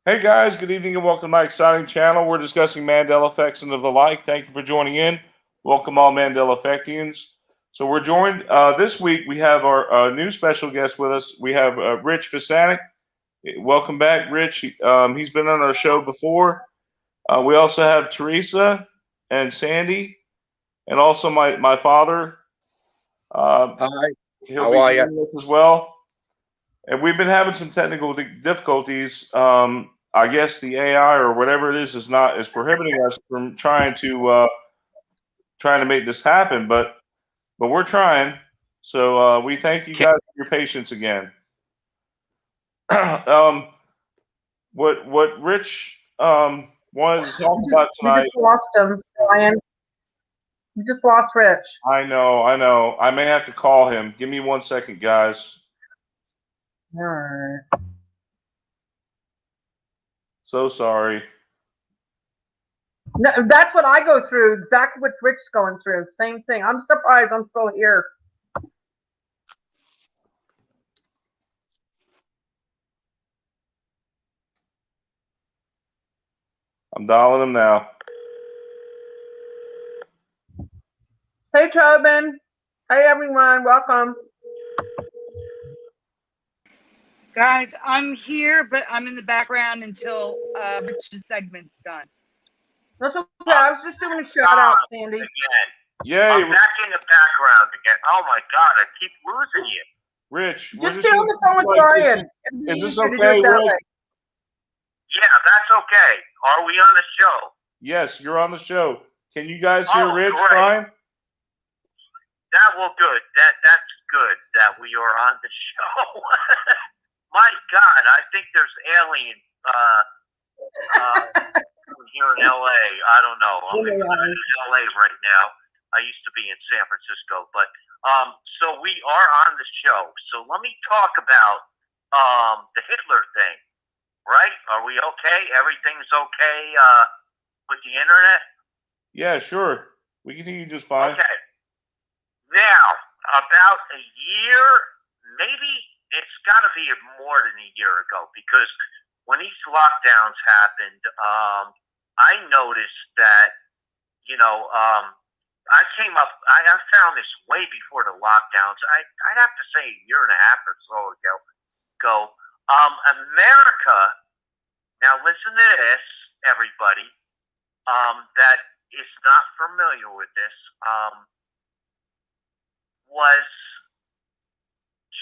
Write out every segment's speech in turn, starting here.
Hey guys, good evening and welcome to my exciting channel. We're discussing Mandela effects and the like. Thank you for joining in. Welcome all Mandela effectians. So we're joined this week. We have our new special guest with us. We have Rich Fisanick. Welcome back, Rich. He's been on our show before. We also have Teresa and Sandy, and also my father. Hi, He'll how be are you? joining us as well. And we've been having some technical difficulties. I guess the AI or whatever it is not is prohibiting us from trying to make this happen. But we're trying. So we thank you Can, guys for your patience again. um, what Rich wanted to talk about You just tonight. lost him, Ryan. You just lost Rich. I know. I may have to call him. Give me 1 second, guys. All right. So sorry. No, that's what I go through. Exactly what Rich's going through. Same thing. I'm surprised I'm still here. I'm dialing him now. Hey, Tobin. Hey, everyone. Welcome. Guys, I'm here, but I'm in the background until Rich's segment's done. That's okay. I was just doing a shout out, Sandy. Again. Yay. I'm back in the background again. Oh my God, I keep losing you. Rich, Just stay on the phone with Ryan. Is this Easier to do okay, it that Rich? way. Yeah, that's okay. Are we on the show? Yes, you're on the show. Can you guys hear Rich great. fine? Good. That's good that we are on the show. My God, I think there's aliens here in LA. I don't know. I'm in LA right now. I used to be in San Francisco, but so we are on the show. So let me talk about the Hitler thing. Right? Are we okay? Everything's okay with the internet? Yeah, sure. We can hear you just fine. Okay. Now, about a year, maybe it's got to be more than a year ago, because when these lockdowns happened, I noticed that, I found this way before the lockdowns. I'd have to say a year and a half or so ago. America, now listen to this, everybody, that is not familiar with this, was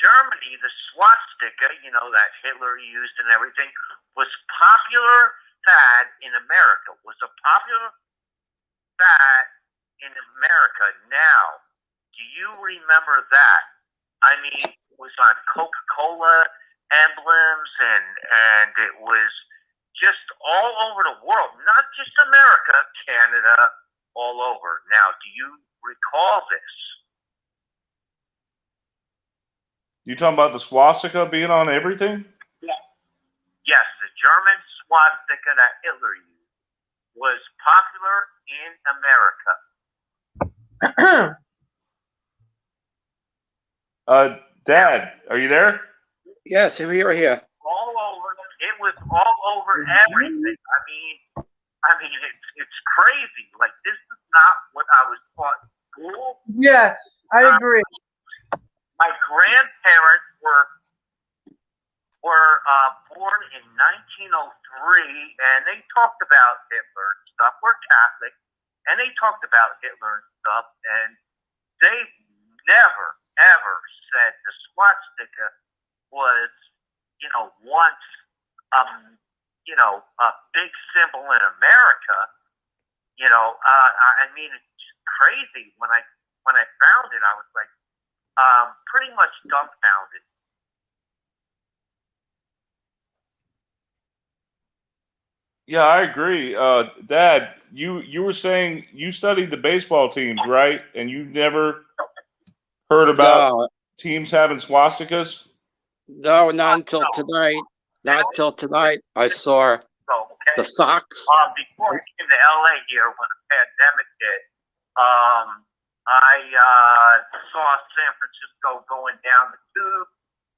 Germany, the swastika, that Hitler used and everything, was popular fad in America, was a popular fad in America. Now, do you remember that? I mean, it was on Coca-Cola emblems, and it was just all over the world, not just America, Canada, all over. Now, do you recall this? You talking about the swastika being on everything? Yes, the German swastika that Hitler used was popular in America. Dad, are you there? yes, we're here. All over. It was all over everything. I mean, it's crazy. Like, this is not what I was taught in school. Yes, I agree. My grandparents were born in 1903, and they talked about Hitler and stuff. We're Catholic, and they talked about Hitler and stuff, and they never, ever said the swastika was, once, a big symbol in America. I mean, it's just crazy. When I found it, I was like, pretty much dumbfounded. Yeah, I agree. Dad, you were saying you studied the baseball teams, right? And you never heard about teams having swastikas? No, not until tonight. Not until tonight. I saw the Sox. Before I came to LA here when the pandemic hit, I saw San Francisco going down the tube,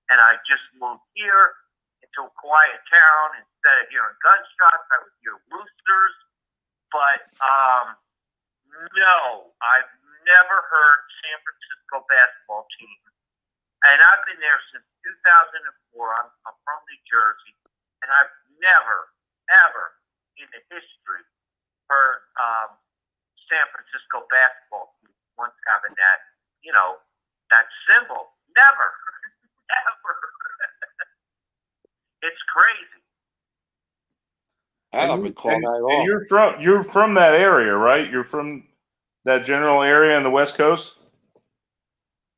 and I just moved here in to a quiet town. Instead of hearing gunshots, I would hear roosters. But no, I've never heard San Francisco basketball team. And I've been there since 2004. I'm from New Jersey, and I've never, ever in the history heard San Francisco basketball team once having that, that symbol. Never, never. It's crazy. I don't recall that at all. And you're from that area, right? You're from that general area on the West Coast?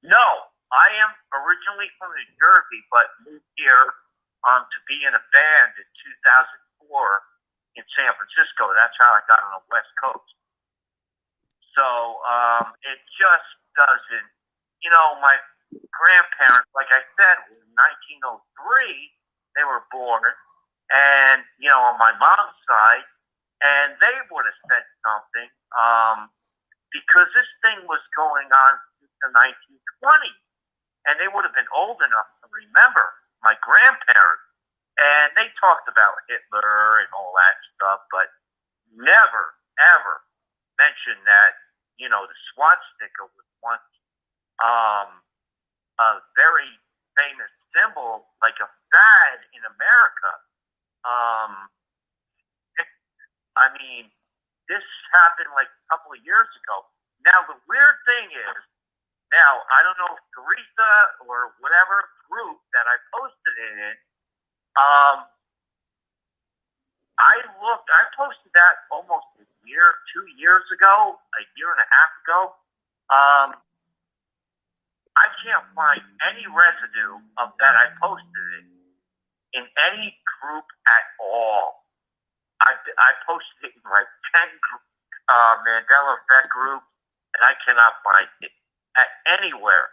No, I am originally from New Jersey, but moved here to be in a band in 2004 in San Francisco. That's how I got on the West Coast. So it just doesn't, my grandparents, like I said, in 1903, they were born, and, on my mom's side, and they would have said something, because this thing was going on since the 1920s, and they would have been old enough to remember my grandparents, and they talked about Hitler and all that stuff, but never, ever mentioned that, the swastika was once a very famous symbol, like a fad in America. I mean, this happened like a couple of years ago. Now, the weird thing is, I don't know if Teresa or whatever group that I posted it in, I posted that almost a year, 2 years ago, a year and a half ago. I can't find any residue of that I posted it in any group at all. I posted it in like 10 Mandela Effect groups, and I cannot find it anywhere.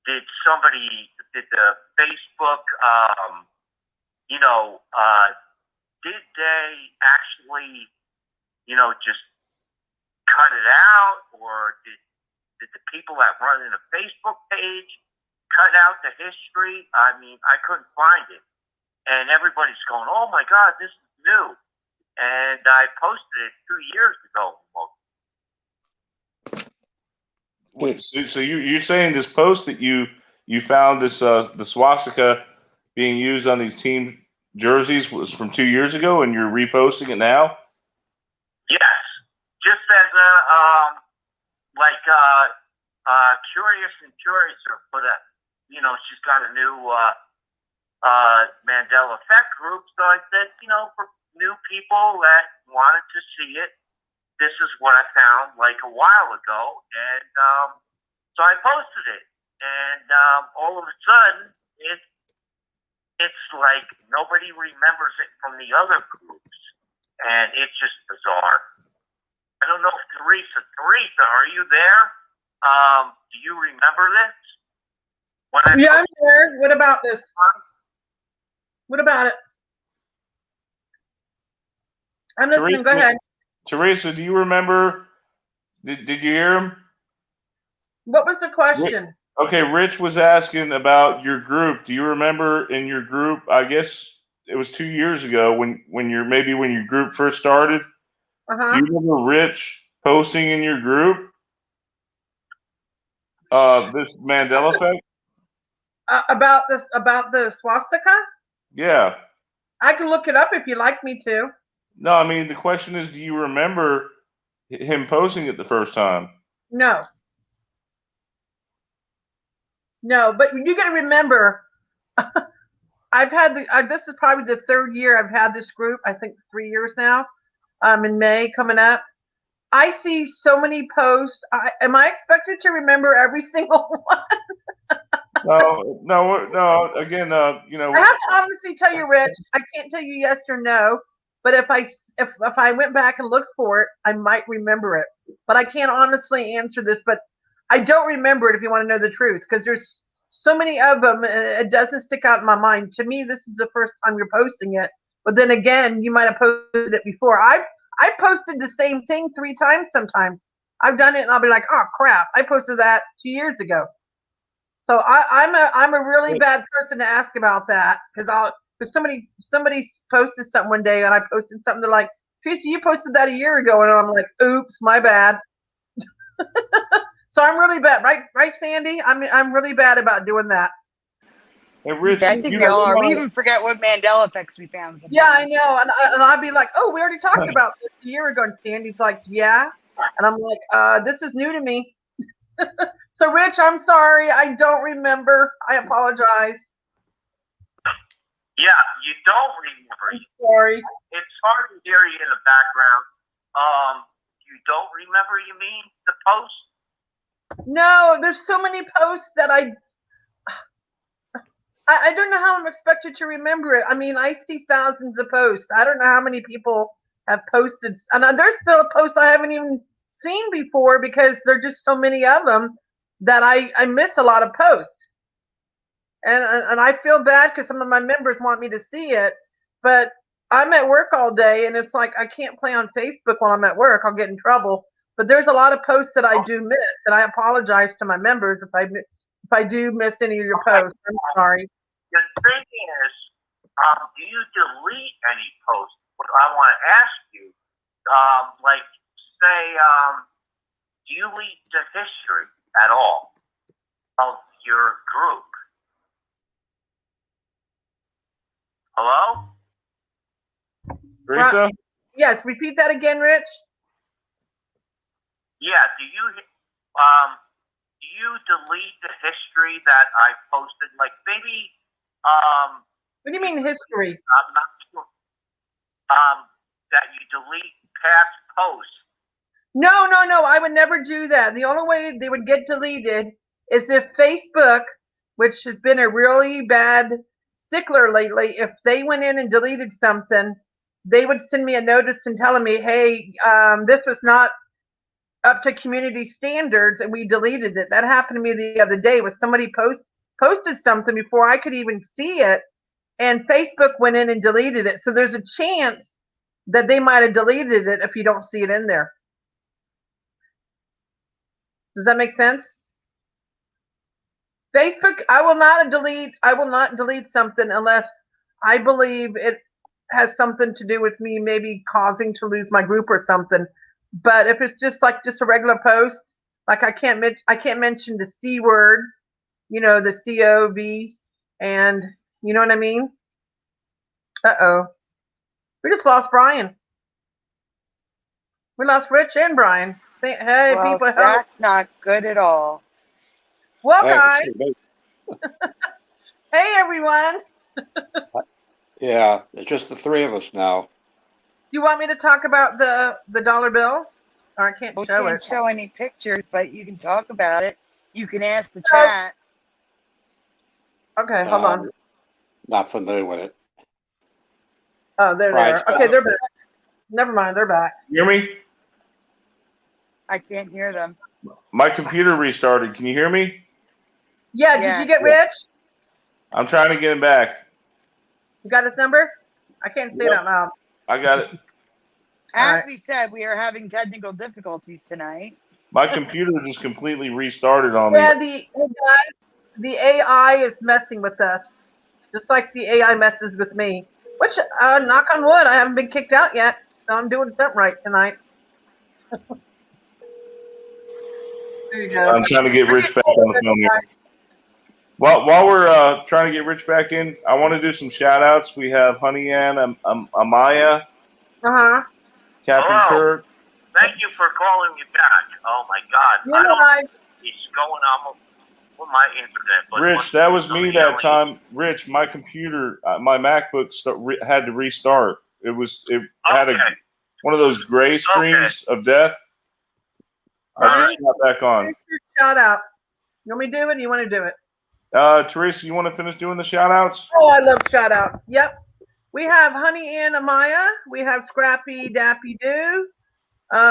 Did the Facebook, did they actually, just cut it out, or did the people that run in a Facebook page cut out the history? I mean, I couldn't find it. And everybody's going, oh my God, this is new. And I posted it 2 years ago. Wait, so you're saying this post that you found this the swastika being used on these team jerseys was from 2 years ago, and you're reposting it now? Yes, just as Curious and Curiouser put a, she's got a new Mandela Effect group. So I said, for new people that wanted to see it, this is what I found like a while ago, and so I posted it, and all of a sudden it's like nobody remembers it from the other groups, and it's just bizarre. I don't know if Teresa, are you there? Do you remember this? Yeah, I'm there. What about this? What about it? I'm listening. Teresa, Go ahead. Teresa, do you remember? Did you hear him? What was the question? Okay, Rich was asking about your group. Do you remember in your group? I guess it was 2 years ago when your group first started. Do you remember Rich posting in your group this Mandela Effect? About the swastika? Yeah. I can look it up if you'd like me to. No, I mean the question is, do you remember him posting it the first time? No. No, but you got to remember, this is probably the third year I've had this group. I think 3 years now. In May coming up. I see so many posts. Am I expected to remember every single one? No. Again, I have to honestly tell you, Rich. I can't tell you yes or no. But if I went back and looked for it, I might remember it. But I can't honestly answer this. But I don't remember it if you want to know the truth, because there's so many of them, and it doesn't stick out in my mind. To me, this is the first time you're posting it. But then again, you might have posted it before. I posted the same thing 3 times sometimes. I've done it, and I'll be like, oh, crap. I posted that 2 years ago. So I'm a really bad person to ask about that because somebody posted something one day and I posted something. They're like, Tracy, you posted that a year ago, and I'm like, oops, my bad. So I'm really bad, right, Sandy? I'm really bad about doing that. Hey, Rich, Yeah, I think we all are. We even forget what Mandela effects we found. Sometimes. Yeah, I know, and I'd be like, oh, we already talked about this a year ago, and Sandy's like, yeah, and I'm like, this is new to me. So, Rich, I'm sorry, I don't remember. I apologize. Yeah, you don't remember. I'm sorry. It's hard to hear you in the background. You don't remember, you mean, the post? No, there's so many posts that I don't know how I'm expected to remember it. I mean, I see thousands of posts. I don't know how many people have posted. And there's still posts I haven't even seen before because there are just so many of them that I miss a lot of posts. And I feel bad because some of my members want me to see it. But I'm at work all day, and it's like I can't play on Facebook while I'm at work. I'll get in trouble. But there's a lot of posts that I do miss, and I apologize to my members if I do miss any of your posts. I'm sorry. The thing is, do you delete any posts? What I want to ask you, like, say, do you delete the history at all of your group? Hello? Teresa? Yes, repeat that again, Rich. Yeah, do you delete the history that I posted? Like maybe What do you mean history? I'm not sure. That you delete past posts. No. I would never do that. The only way they would get deleted is if Facebook, which has been a really bad stickler lately, if they went in and deleted something, they would send me a notice and telling me, hey, this was not up to community standards, and we deleted it. That happened to me the other day with somebody posted something before I could even see it, and Facebook went in and deleted it. So there's a chance that they might have deleted it if you don't see it in there. Does that make sense? Facebook, I will not delete something unless I believe it has something to do with me maybe causing to lose my group or something. But if it's just a regular post, like I can't mention the C word, the COV, and you know what I mean? Uh-oh. We just lost Brian. We lost Rich and Brian. Hey, Well, people, help. that's not good at all. Well, guys. Hey, everyone. Yeah, it's just the three of us now. Do you want me to talk about the dollar bill? Or I can't We show can't it. show any pictures, but you can talk about it. You can ask the chat. Okay, hold on. Not familiar with it. Oh, there they Right. are. Okay, they're back. Never mind, they're back. You hear me? I can't hear them. My computer restarted. Can you hear me? Yeah, did you get Rich? I'm trying to get him back. You got his number? I can't say that loud. I got it. As we said, we are having technical difficulties tonight. My computer just completely restarted on me. Yeah, the AI is messing with us, just like the AI messes with me. Which, knock on wood, I haven't been kicked out yet, so I'm doing something right tonight. There you go. I'm trying to get Rich back on the phone here. While we're trying to get Rich back in, I want to do some shout outs. We have Honey Ann, Amaya, Captain Kirk. Thank you for calling me back. Oh my God. I don't know what's going on with my internet. But Rich, that was me that time. Rich, my computer, my MacBook had to restart. It had one of those gray screens of death. I just got back on. Shout out. You want me to do it or you want to do it? Teresa, you want to finish doing the shout outs? Oh, I love shout outs. Yep. We have Honey Ann Amaya. We have Scrappy Dappy Doo.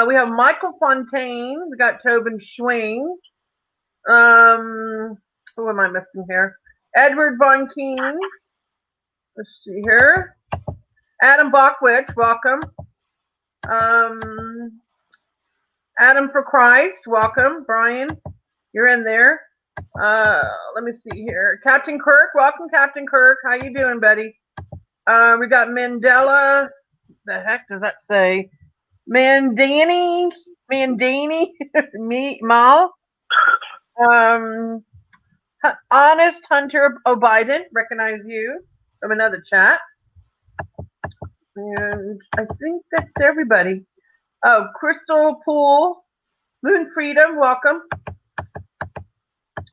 We have Michael Fontaine. We got Tobin Schwing. Who am I missing here? Edward Von King. Let's see here. Adam Bockwich, welcome. Adam for Christ, welcome. Brian, you're in there. Let me see here. Captain Kirk, welcome, Captain Kirk. How you doing, buddy? We got Mandela. The heck does that say? Mandani, me, Mal. Honest Hunter O'Biden, recognize you from another chat. And I think that's everybody. Oh, Crystal Pool, Moon Freedom, welcome.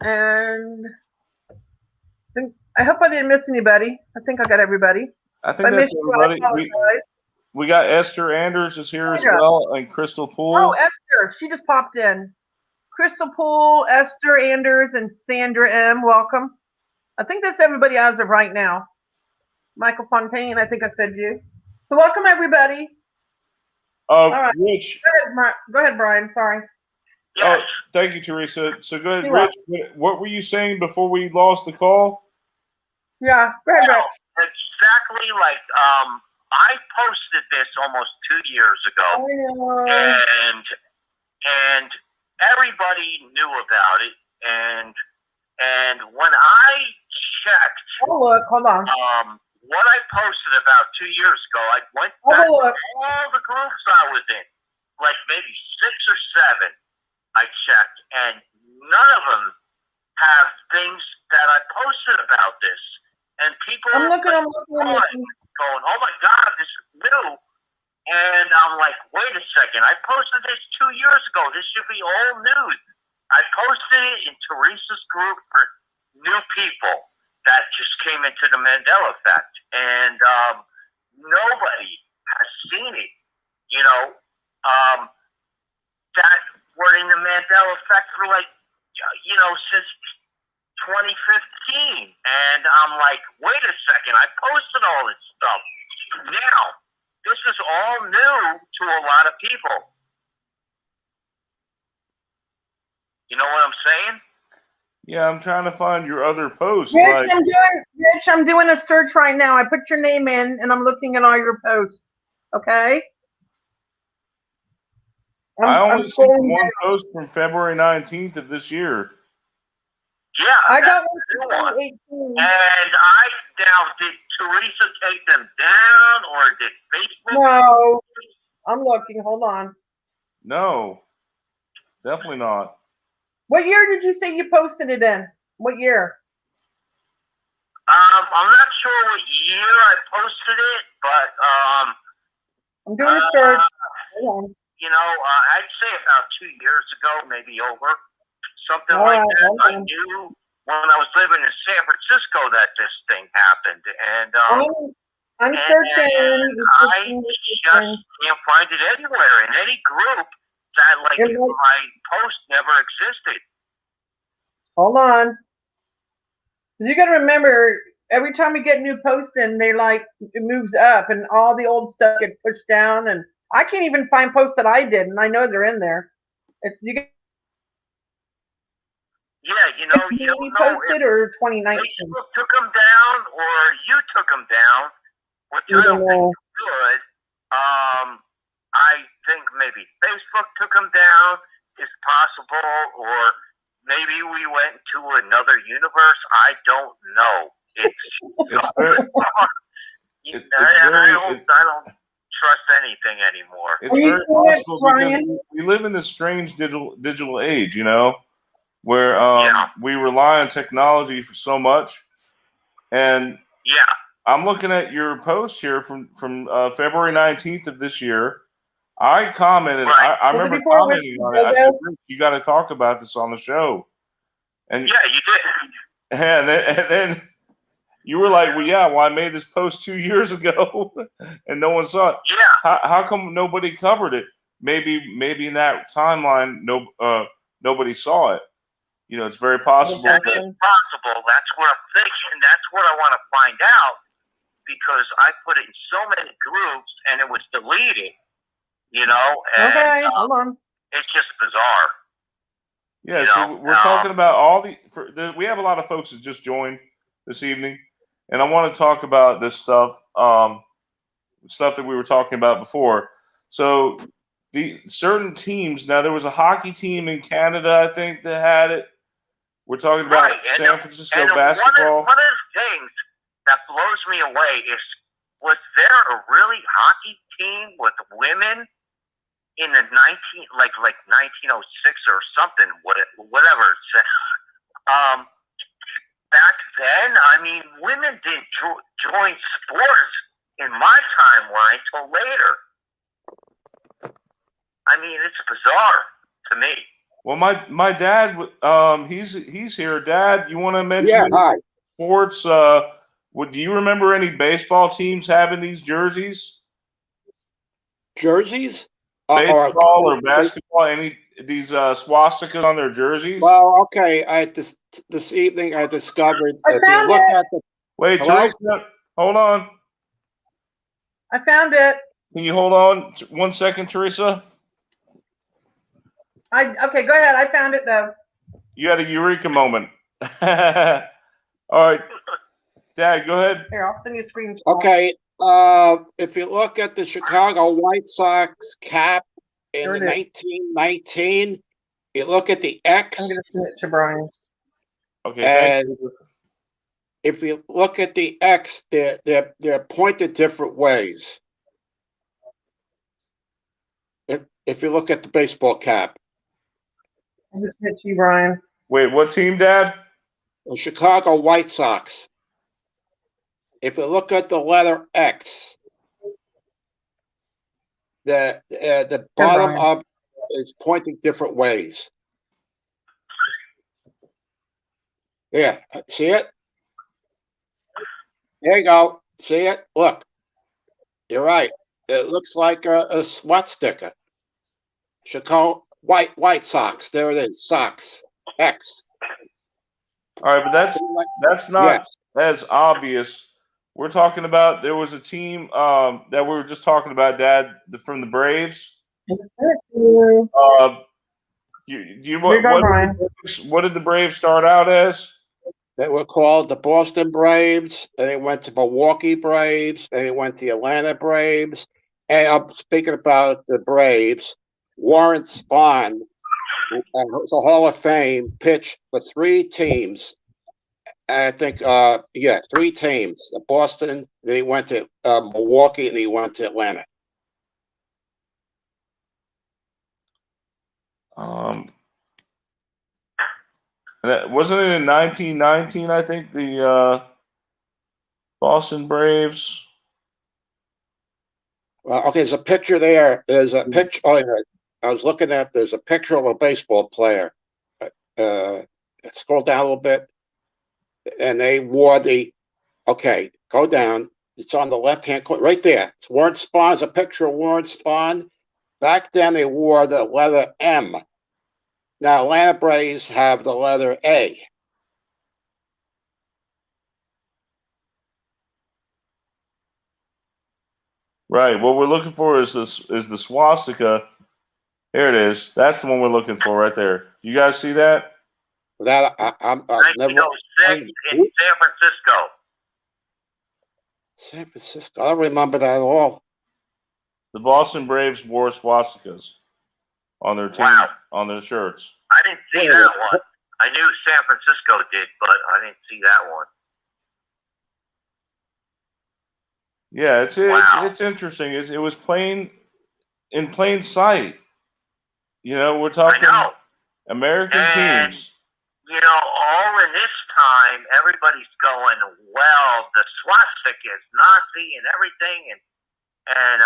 And I hope I didn't miss anybody. I think I got everybody. I If think I that's missed you, I everybody. apologize. We got Esther Anders is here as Yeah. well, and Crystal Poole. Oh, Esther, she just popped in. Crystal Poole, Esther Anders, and Sandra M. Welcome. I think that's everybody as of right now. Michael Fontaine, I think I said you. So welcome everybody. All right. Rich. Go ahead, Brian. Sorry. Yes. Oh, thank you, Teresa. So go ahead, You're Rich. What were you saying before we lost the call? Yeah, go ahead, Rich. Exactly like I posted this almost 2 years ago, and everybody knew about it. And when I checked, hold on. what I posted about 2 years ago, I went back to all the groups I was in, like maybe 6 or 7. I checked, and none of them have things that I posted about this. And people I'm looking. going, "Oh my God, this is new." And I'm like, "Wait a second! I posted this 2 years ago. This should be old news." I posted it in Teresa's group for new people that just came into the Mandela effect, and nobody has seen it. You know, that we're in the Mandela effect for since 2015, and I'm like, wait a second, I posted all this stuff. Now, this is all new to a lot of people. You know what I'm saying? Yeah, I'm trying to find your other posts. Rich, I'm doing a search right now. I put your name in, and I'm looking at all your posts. Okay. I only see one post from February 19th of this year. Yeah, I got one from 2018. And did Teresa take them down, or did Facebook? No, I'm looking. Hold on. No, definitely not. What year did you say you posted it in? What year? I'm not sure what year I posted it, but I'm doing a search. Hold on. I'd say about 2 years ago, maybe over, something like that. I knew when I was living in San Francisco that this thing happened, and I'm searching. I just can't find it anywhere in any group that my post never existed. Hold on. You got to remember, every time we get new posts in, it moves up, and all the old stuff gets pushed down, and I can't even find posts that I did, and I know they're in there. You posted or 2019. Facebook took them down, or you took them down, which I don't think you could. I think maybe Facebook took them down. Is possible, or maybe we went to another universe. I don't know. I don't trust anything anymore. It's very possible because we live in this strange digital age, where we rely on technology for so much. And I'm looking at your post here from February 19th of this year. I commented. Right. I remember commenting on it. I said, "You got to talk about this on the show." And you did. And then you were like, "Well, I made this post 2 years ago, and no one saw it. Yeah. How come nobody covered it? Maybe in that timeline, nobody saw it. It's very possible. That is possible. That's what I'm thinking. That's what I want to find out, because I put it in so many groups and it was deleted. And, hold on. It's just bizarre. Yeah, so we're talking about all we have a lot of folks that just joined this evening, and I want to talk about this stuff, stuff that we were talking about before. So the certain teams, now there was a hockey team in Canada, I think, that had it. We're talking about Right, San Francisco and basketball. One of the things that blows me away is, was there a really hockey team with women in the 1906 or something, whatever. Back then, I mean, women didn't join sports in my timeline till later. I mean, it's bizarre to me. Well, my dad, he's here. Dad, you want to mention Yeah, any hi. sports? Do you remember any baseball teams having these jerseys? Jerseys? Baseball or basketball? Any these swastikas on their jerseys? Well, okay. This evening I discovered I if you found look it. at the Wait, Hello? Teresa, hold on. I found it. Can you hold on 1 second, Teresa? Okay, go ahead. I found it though. You had a eureka moment. All right, Dad, go ahead. Here, I'll send you a screenshot. okay, if you look at the Chicago White Sox cap in There the it is. 1919, you look at the X, I'm gonna send it to Brian. Okay, thank and if you look at the X, they're pointed different ways. If you look at the baseball cap, I'm gonna send it to you, Brian. Wait, what team, Dad? the Chicago White Sox. If you look at the letter X, the bottom Brian. up is pointing different ways. Yeah, see it? There you go. See it? Look. You're right. It looks like a swastika. Chicago White Sox. There it is. Sox. X. All right, but that's not as obvious. We're talking about there was a team that we were just talking about, Dad, from the Braves. I sent it to you. Here you go, Brian. What did the Braves start out as? They were called the Boston Braves. Then they went to Milwaukee Braves. Then they went to Atlanta Braves. And I'm speaking about the Braves. Warren Spahn, who was a Hall of Fame, pitched for 3 teams. I think, 3 teams. Boston, then he went to Milwaukee, and he went to Atlanta. Wasn't it in 1919? I think the Boston Braves. Okay, there's a picture there. There's a picture. Oh, yeah. I was looking at. There's a picture of a baseball player. Scroll down a little bit, and they wore the. Okay, go down. It's on the left-hand corner, right there. It's Warren Spahn. It's a picture of Warren Spahn. Back then, they wore the letter M. Now, Atlanta Braves have the letter A. Right. What we're looking for is the swastika. Here it is. That's the one we're looking for right there. You guys see that? That I'm never. 1906 in San Francisco. San Francisco. I don't remember that at all. The Boston Braves wore swastikas on their team, Wow. on their shirts. I didn't see that one. I knew San Francisco did, but I didn't see that one. Yeah, Wow. it's interesting. It was in plain sight. You know, we're talking I know. American And, teams. you know, all in this time, everybody's going, well, the swastika is Nazi and everything, and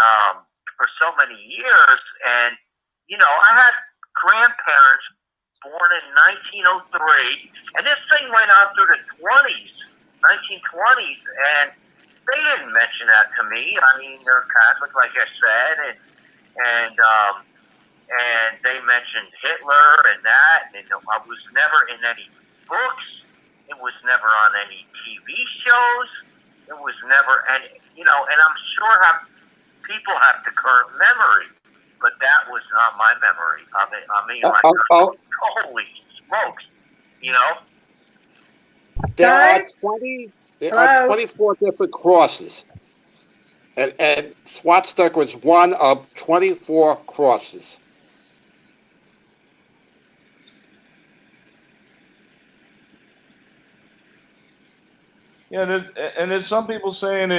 for so many years. And, you know, I had grandparents born in 1903, and this thing went on through the 1920s, and they didn't mention that to me. I mean, they're Catholic, like I said, and they mentioned Hitler and that, and I was never in any books. It was never on any TV shows. It was never, and you know, and I'm sure people have the current memory, but that was not my memory. I mean, like, holy smokes, you know. There Guys? are 24 different crosses. And swastika was one of 24 crosses. Yeah, there's some people saying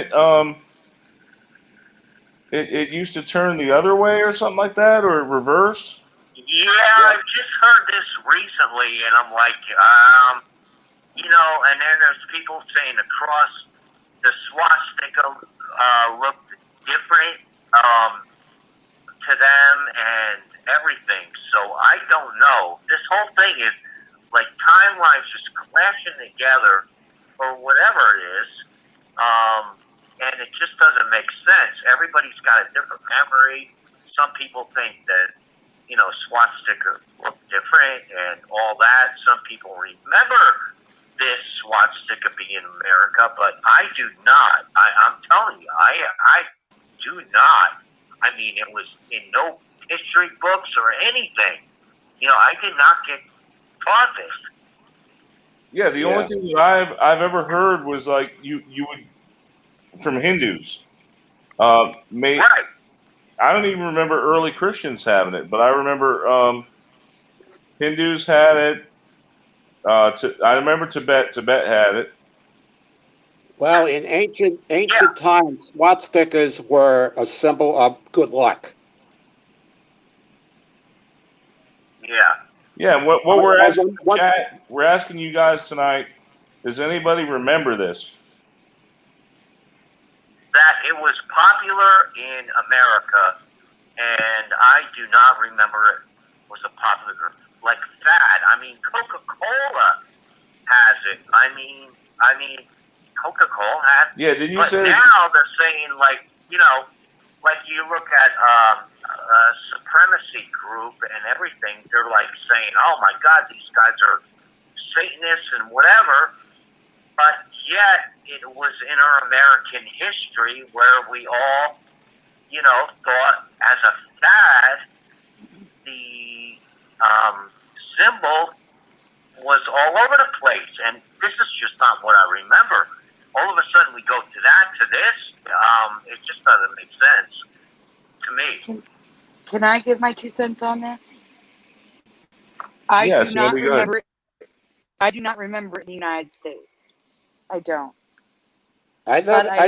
it used to turn the other way or something like that, or reversed. Yeah, I just heard this recently, and I'm like, and then there's people saying the cross, the swastika looked different to them and everything. So I don't know. This whole thing is like timelines just clashing together or whatever it is. And it just doesn't make sense. Everybody's got a different memory. Some people think that, swastika look different and all that. Some people remember this swastika being in America, but I do not. I'm telling you, I do not. I mean, it was in no history books or anything. I did not get taught this. Yeah, the only thing that I've ever heard was like you would from Hindus. Right. I don't even remember early Christians having it, but I remember Hindus had it. I remember Tibet had it. Well, in ancient times, swastikas were a symbol of good luck. Yeah. Yeah, what we're asking the chat, we're asking you guys tonight, does anybody remember this? That it was popular in America, and I do not remember it was a popular, like fad. I mean, Coca-Cola has it. I mean, Coca-Cola has it. Yeah, didn't you but say? Now they're saying, like you look at a supremacy group and everything, they're like saying, oh my God, these guys are Satanists and whatever. But yet, it was in our American history where we all, thought as a fad, the symbol was all over the place. And this is just not what I remember. All of a sudden, we go to that, to this. It just doesn't make sense to me. Can I give my 2 cents on this? I Yes, do not that'd be good. remember. I do not remember it in the United States. I don't. I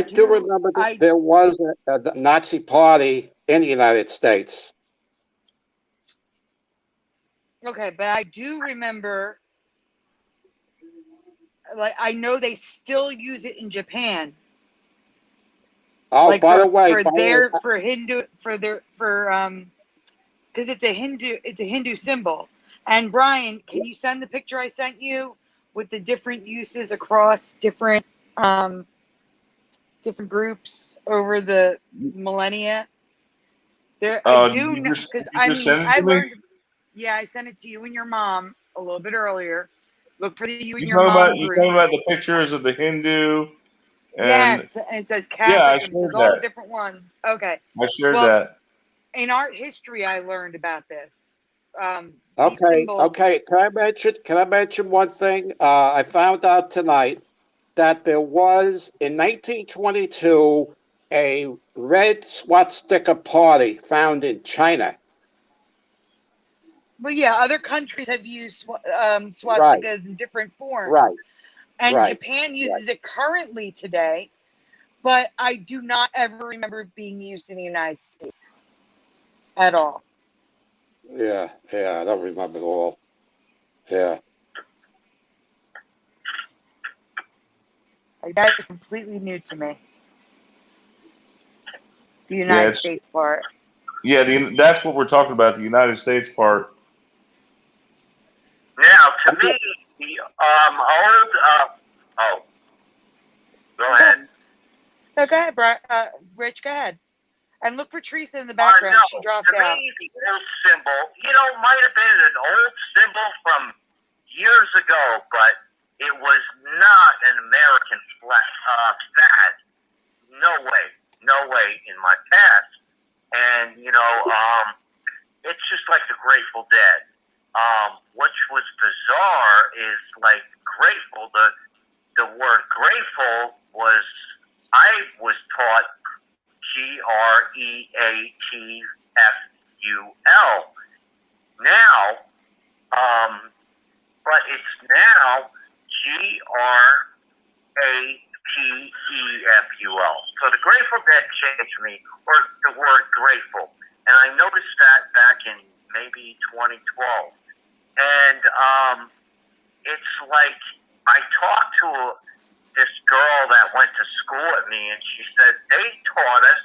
do remember that there was a Nazi party in the United States. Okay, but I do remember. Like, I know they still use it in Japan. Oh, like by for, the way, because it's a Hindu symbol. And Brian, can you send the picture I sent you with the different uses across different groups over the millennia? I do know, because I learned. Yeah, I sent it to you and your mom a little bit earlier. Look for the you and your mom group. You talking about the pictures of the Hindu? And yes, and it says Catholic, and it says all the different ones. Okay. I shared that. In art history, I learned about this. Okay. Can I mention one thing? I found out tonight that there was in 1922 a red swastika party found in China. Well, yeah, other countries have used swastikas in different forms. Right. And Japan uses it currently today, but I do not ever remember it being used in the United States at all. Yeah, I don't remember it all. Yeah. That is completely new to me. The United States part. Yeah, that's what we're talking about, the United States part. Now, to me, the old go ahead. No, go ahead, Brian. Rich, go ahead. And look for Teresa in the background. She dropped out. To me, the old symbol, might have been an old symbol from years ago, but it was not an American fad. No way in my past. And, it's just like the Grateful Dead. Which was bizarre is like grateful. The word grateful I was taught GREATFUL. Now, but it's now T-E-F-U-L. So the Grateful Dead changed me, or the word grateful. And I noticed that back in maybe 2012. And it's like I talked to this girl that went to school with me, and she said they taught us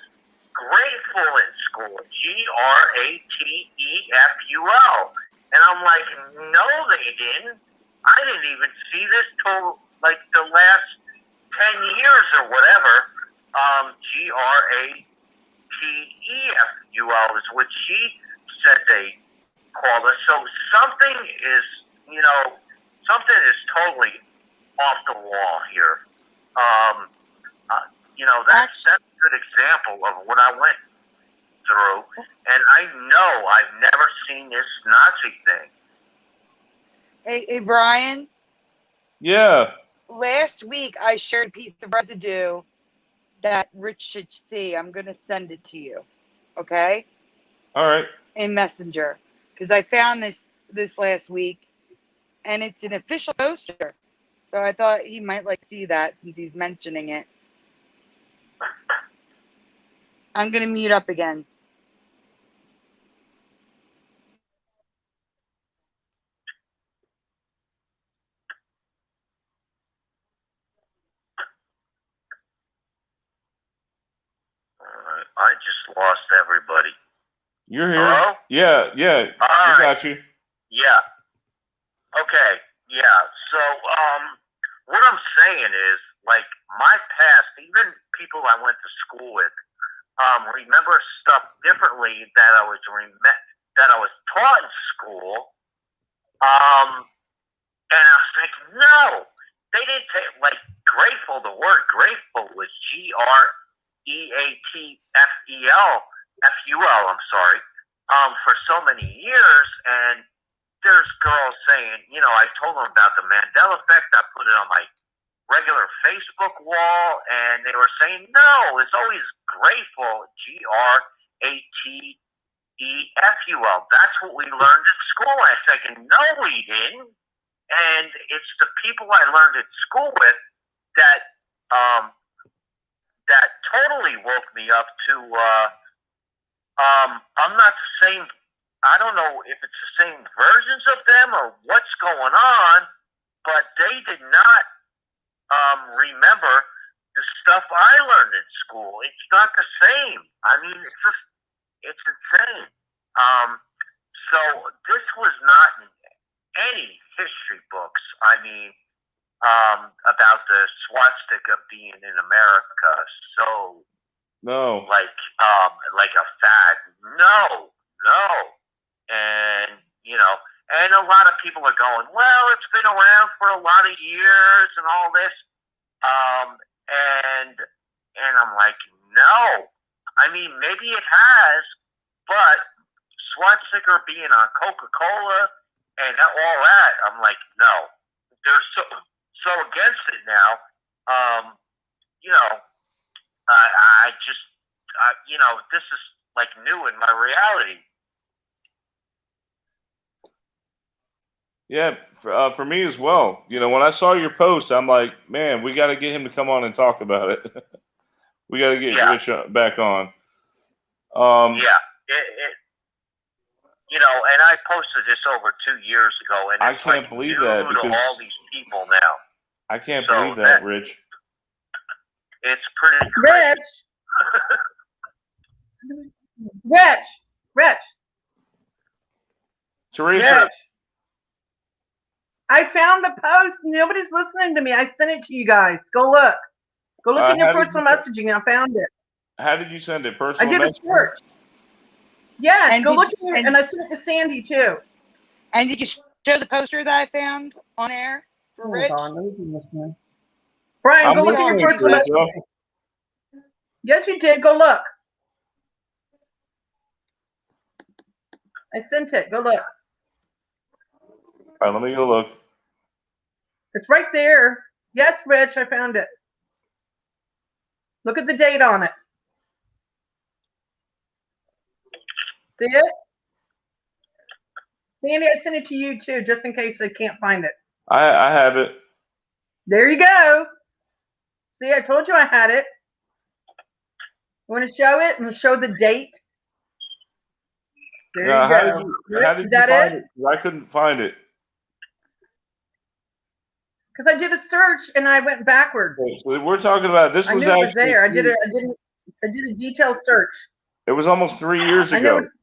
grateful in school. Grateful. And I'm like, no, they didn't. I didn't even see this till like the last 10 years or whatever. Grateful is what she said they called us. So something is, something is totally off the wall here. That's a good example of what I went through. And I know I've never seen this Nazi thing. Hey, Brian. Yeah. Last week I shared a piece of residue that Rich should see. I'm going to send it to you. Okay? All right. In Messenger. Because I found this last week, and it's an official poster. So I thought he might like to see that since he's mentioning it. I'm going to mute up again. I just lost everybody. You're here. Hello? Yeah. All we right. got you. Yeah. Okay. Yeah. So, what I'm saying is, like, my past, even people I went to school with, remember stuff differently that I was taught in school. And I was like, no, they didn't say, like, grateful. The word grateful was Grateful. I'm sorry. For so many years, and there's girls saying, I told them about the Mandela effect. I put it on my regular Facebook wall, and they were saying, no, it's always grateful. Grateful. That's what we learned at school. I said, no, we didn't. And it's the people I learned at school with that that totally woke me up to. I'm not the same. I don't know if it's the same versions of them or what's going on, but they did not remember the stuff I learned in school. It's not the same. I mean, it's insane. So this was not in any history books. I mean, about the swastika being in America. So No. like a fad. No. And and a lot of people are going, well, it's been around for a lot of years and all this. And I'm like, no. I mean, maybe it has, but swastika being on Coca-Cola and all that, I'm like, no. They're so against it now. This is like new in my reality. Yeah, for me as well. When I saw your post, I'm like, man, we got to get him to come on and talk about it. We got to get Rich back on. And I posted this over 2 years ago, and I it's can't like believe new that to because all these people now. I can't believe that, Rich. It's pretty crazy. Rich. Teresa. Rich. I found the post. Nobody's listening to me. I sent it to you guys. Go look. Go look in your personal messaging. I found it. How did you send it? I Personal did a message? search. Yes, And go look in your, and I sent it to Sandy too. And did you show the poster that I found on air for Rich? Hold on, let me be listening. Brian, I'm go look in your personal messaging. Yes, you did. Go look. I sent it. Go look. All right, let me go look. It's right there. Yes, Rich, I found it. Look at the date on it. See it? Sandy, I sent it to you too, just in case they can't find it. I have it. There you go. See, I told you I had it. You want to show it and show the date? There Yeah, you how go. did you Rich, how did is you that find it? it? 'Cause I couldn't find it. Because I did a search and I went backwards. Okay, so we're talking about this I was knew it was actually there. I did a detailed search. it was almost 3 years I know ago. it's.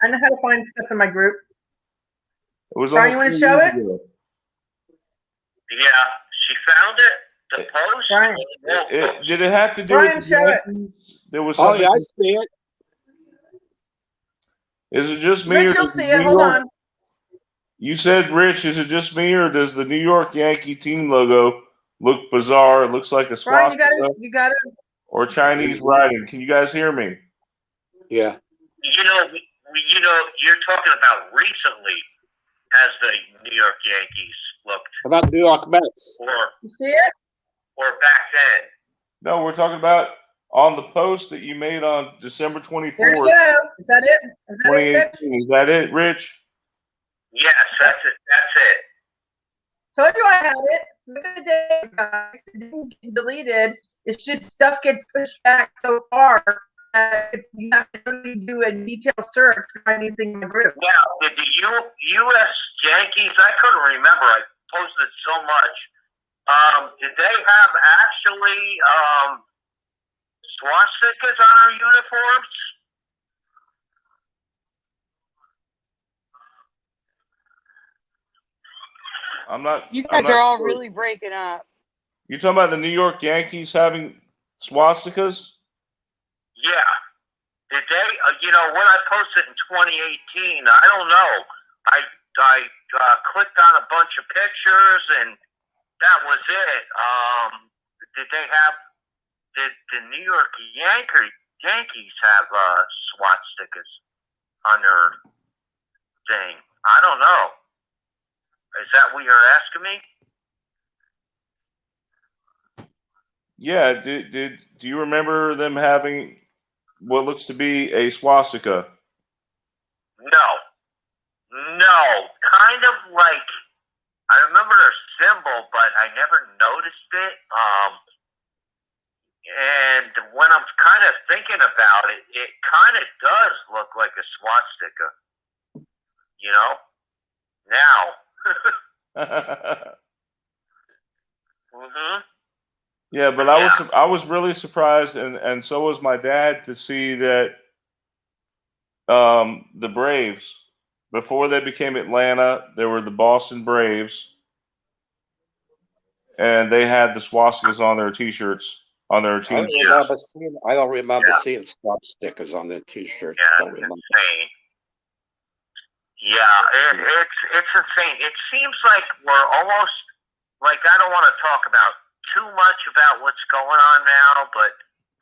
I know how to find stuff in my group. It was Brian, almost you want to 3 show years it? ago. Yeah, she found it. The post. Brian. Did it have to do Brian, with the show it. Yankees? There was Oh something. yeah, I see it. Is it just me, or Rich, you'll does see the it. New Hold York? on. You said, Rich, is it just me, or does the New York Yankee team logo look bizarre? It looks like a Brian, you swastika got it. or Chinese writing. Can you guys hear me? Yeah. You're talking about recently as the New York Yankees looked, How about New York Mets? You see it? or back then. No, we're talking about on the post that you made on December There you 24th, go. Is that it? Is that it, Rich? 2018. Is that it, Rich? Yes, that's it. That's it. Told you I had it. Look at the date, guys. It didn't get deleted. It's just stuff gets pushed back so far that you have to really do a detailed search to find anything in the group. Now, did the U.S. Yankees? I couldn't remember. I posted so much. Did they have actually swastikas on our uniforms? I'm not. You I'm guys are not all sure. really breaking up. You talking about the New York Yankees having swastikas? Yeah. Did they? When I posted in 2018, I don't know. I clicked on a bunch of pictures and that was it. Did they have? Did the New York Yankees have swastikas on their thing? I don't know. Is that what you're asking me? Yeah. Do you remember them having what looks to be a swastika? No. Kind of like, I remember their symbol, but I never noticed it. And when I'm kind of thinking about it, it kind of does look like a swastika. Now. Yeah, but I was really surprised, and so was my dad, to see that the Braves, before they became Atlanta, they were the Boston Braves, and they had the swastikas on their T-shirts, on their team. I don't remember seeing stop stickers on their T-shirts. Yeah, Don't remember. insane. Yeah, it's insane. It seems like we're almost, like, I don't want to talk about too much about what's going on now, but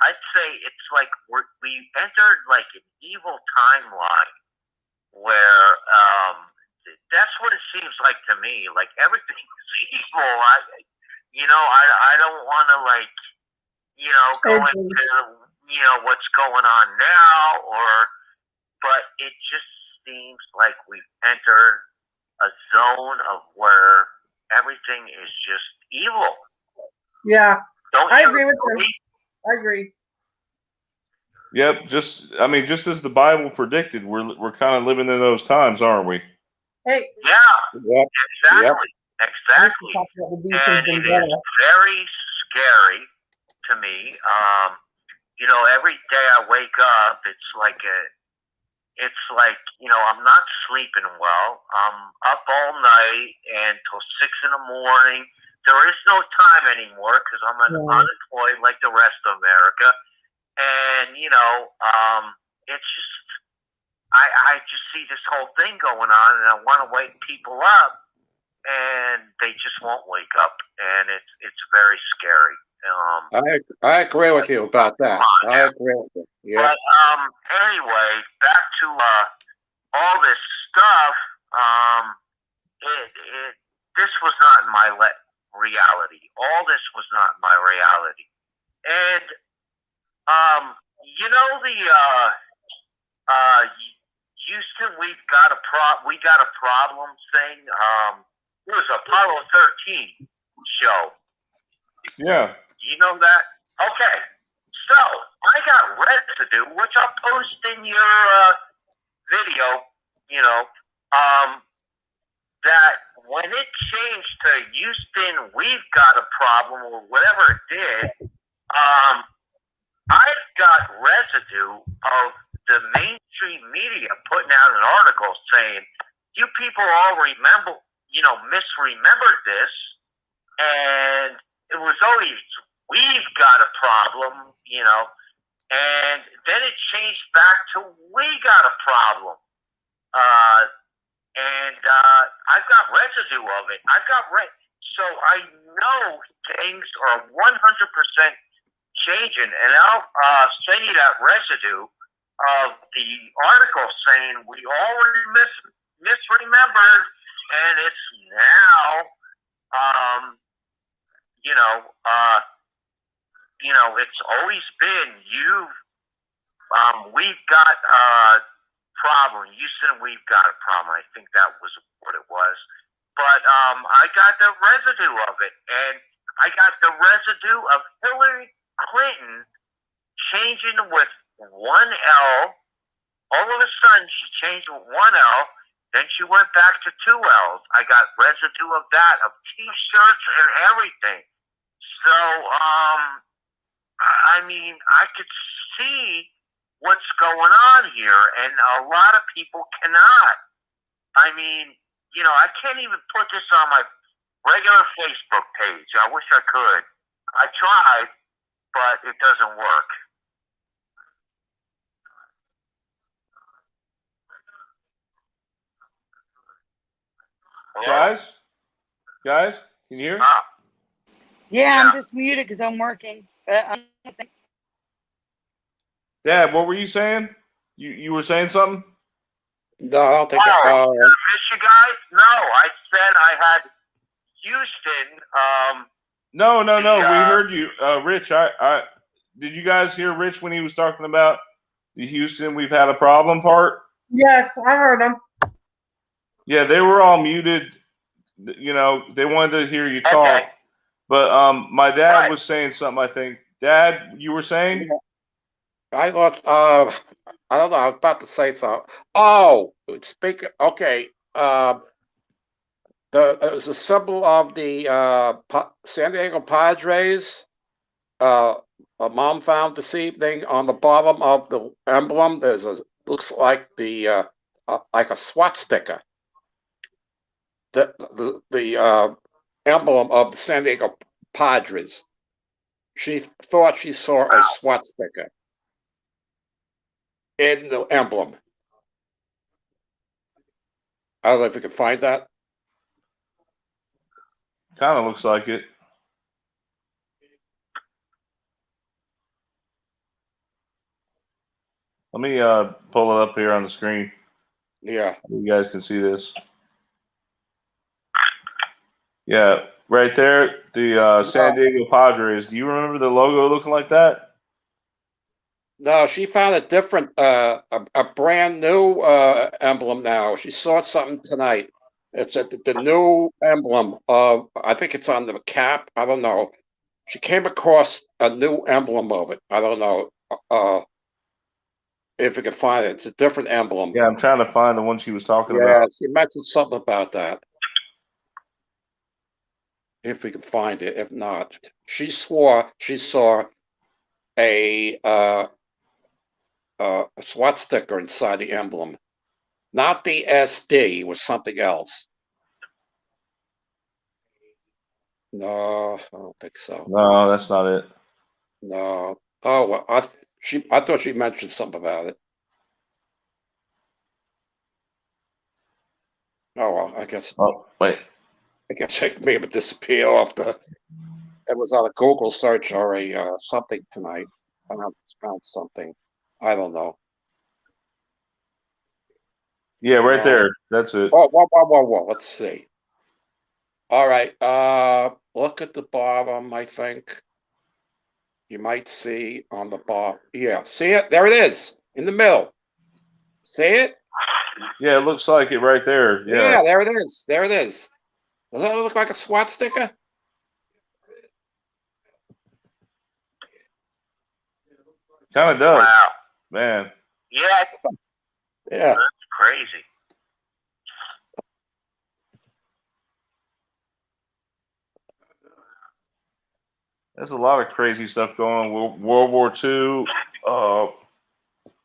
I'd say it's like we entered like an evil timeline where that's what it seems like to me. Like everything is evil. I don't want to go into what's going on now, but it just seems like we've entered a zone of where everything is just evil. Yeah, I agree with them. I agree. Yep, just as the Bible predicted, we're kind of living in those times, aren't we? Hey. Yeah. Yep. Exactly. Exactly. And it is very scary to me. Every day I wake up, I'm not sleeping well. I'm up all night and till 6 in the morning. There is no time anymore because I'm unemployed like the rest of America. And, it's just, I just see this whole thing going on, and I want to wake people up, and they just won't wake up. And it's very scary. I agree with you about that. I agree with you. Yeah. But anyway, back to all this stuff. This was not in my reality. All this was not my reality. And the Houston, we got a problem thing. It was Apollo 13 show. Yeah. You know that? Okay. So I got residue, which I'll post in your video. You know, that when it changed to Houston, we've got a problem, or whatever it did. I've got residue of the mainstream media putting out an article saying, "You people all remember, misremembered this," and it was always, "We've got a problem," and then it changed back to, "We got a problem," and I've got residue of it. So I know things are 100% changing, and I'll send you that residue of the article saying we already misremembered, and it's now, it's always been we've got a problem. Houston, we've got a problem. I think that was what it was. But I got the residue of it, and I got the residue of Hillary Clinton changing with one L. All of a sudden, she changed with one L. Then she went back to two L's. I got residue of that, of T-shirts and everything. So, I could see what's going on here, and a lot of people cannot. I can't even put this on my regular Facebook page. I wish I could. I tried, but it doesn't work. Hello? Guys, can you hear? Yeah, I'm just muted because I'm working. I'm listening. Dad, what were you saying? You were saying something? No, I don't think. Did I miss you guys? No, I said I had Houston. No. We heard you, Rich. I did you guys hear Rich when he was talking about the Houston "we've had a problem" part? Yes, I heard him. Yeah, they were all muted. They wanted to hear you talk. Okay. But my dad Right. was saying something. I think, Dad, you were saying. I thought. I don't know. I was about to say something. Oh, okay. It was a symbol of the San Diego Padres. A mom found this evening on the bottom of the emblem. Looks like like a swastika. The emblem of the San Diego Padres. She thought she saw a swastika in the emblem. I don't know if you can find that. Kind of looks like it. Let me pull it up here on the screen. Yeah. You guys can see this. Yeah, right there, the San Diego Padres. Do you remember the logo looking like that? No, she found a different, a brand new emblem now. She saw something tonight. It's the new emblem of, I think it's on the cap. I don't know. She came across a new emblem of it. I don't know if you can find it. It's a different emblem. Yeah, I'm trying to find the one she was talking Yeah, about. she mentioned something about that. If we can find it. If not, she swore she saw a SWAT sticker inside the emblem. Not the SD, it was something else. No, I don't think so. No, that's not it. No. Oh well, I thought she mentioned something about it. Oh well, I guess. Oh, wait. I guess it may have disappeared off the. It was on a Google search or a something tonight. I found something. I don't know. Yeah, right there. That's it. Oh, whoa. Let's see. All right. Look at the bottom, I think. You might see on the bottom. Yeah, see it? There it is. In the middle. See it? Yeah, it looks like it right there. Yeah, there it is. There it is. Does that look like a SWAT sticker? Kind of does, Wow. man. Yeah, Yeah. that's crazy. There's a lot of crazy stuff going on. World War II.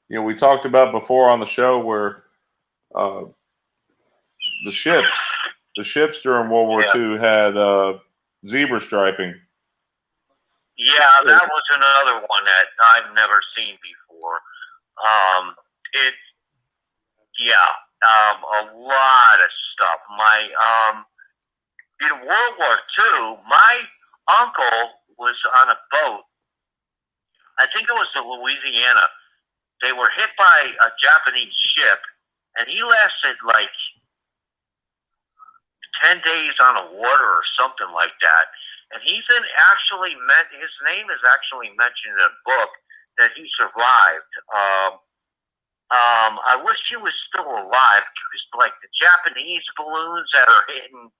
We talked about before on the show where uh, the ships during World War II had zebra striping. Yeah, that was another one that I've never seen before. A lot of stuff. In World War II, my uncle was on a boat. I think it was to Louisiana. They were hit by a Japanese ship, and he lasted like 10 days on the water or something like that. And his name is actually mentioned in a book that he survived. I wish he was still alive because, like, the Japanese balloons that are hitting,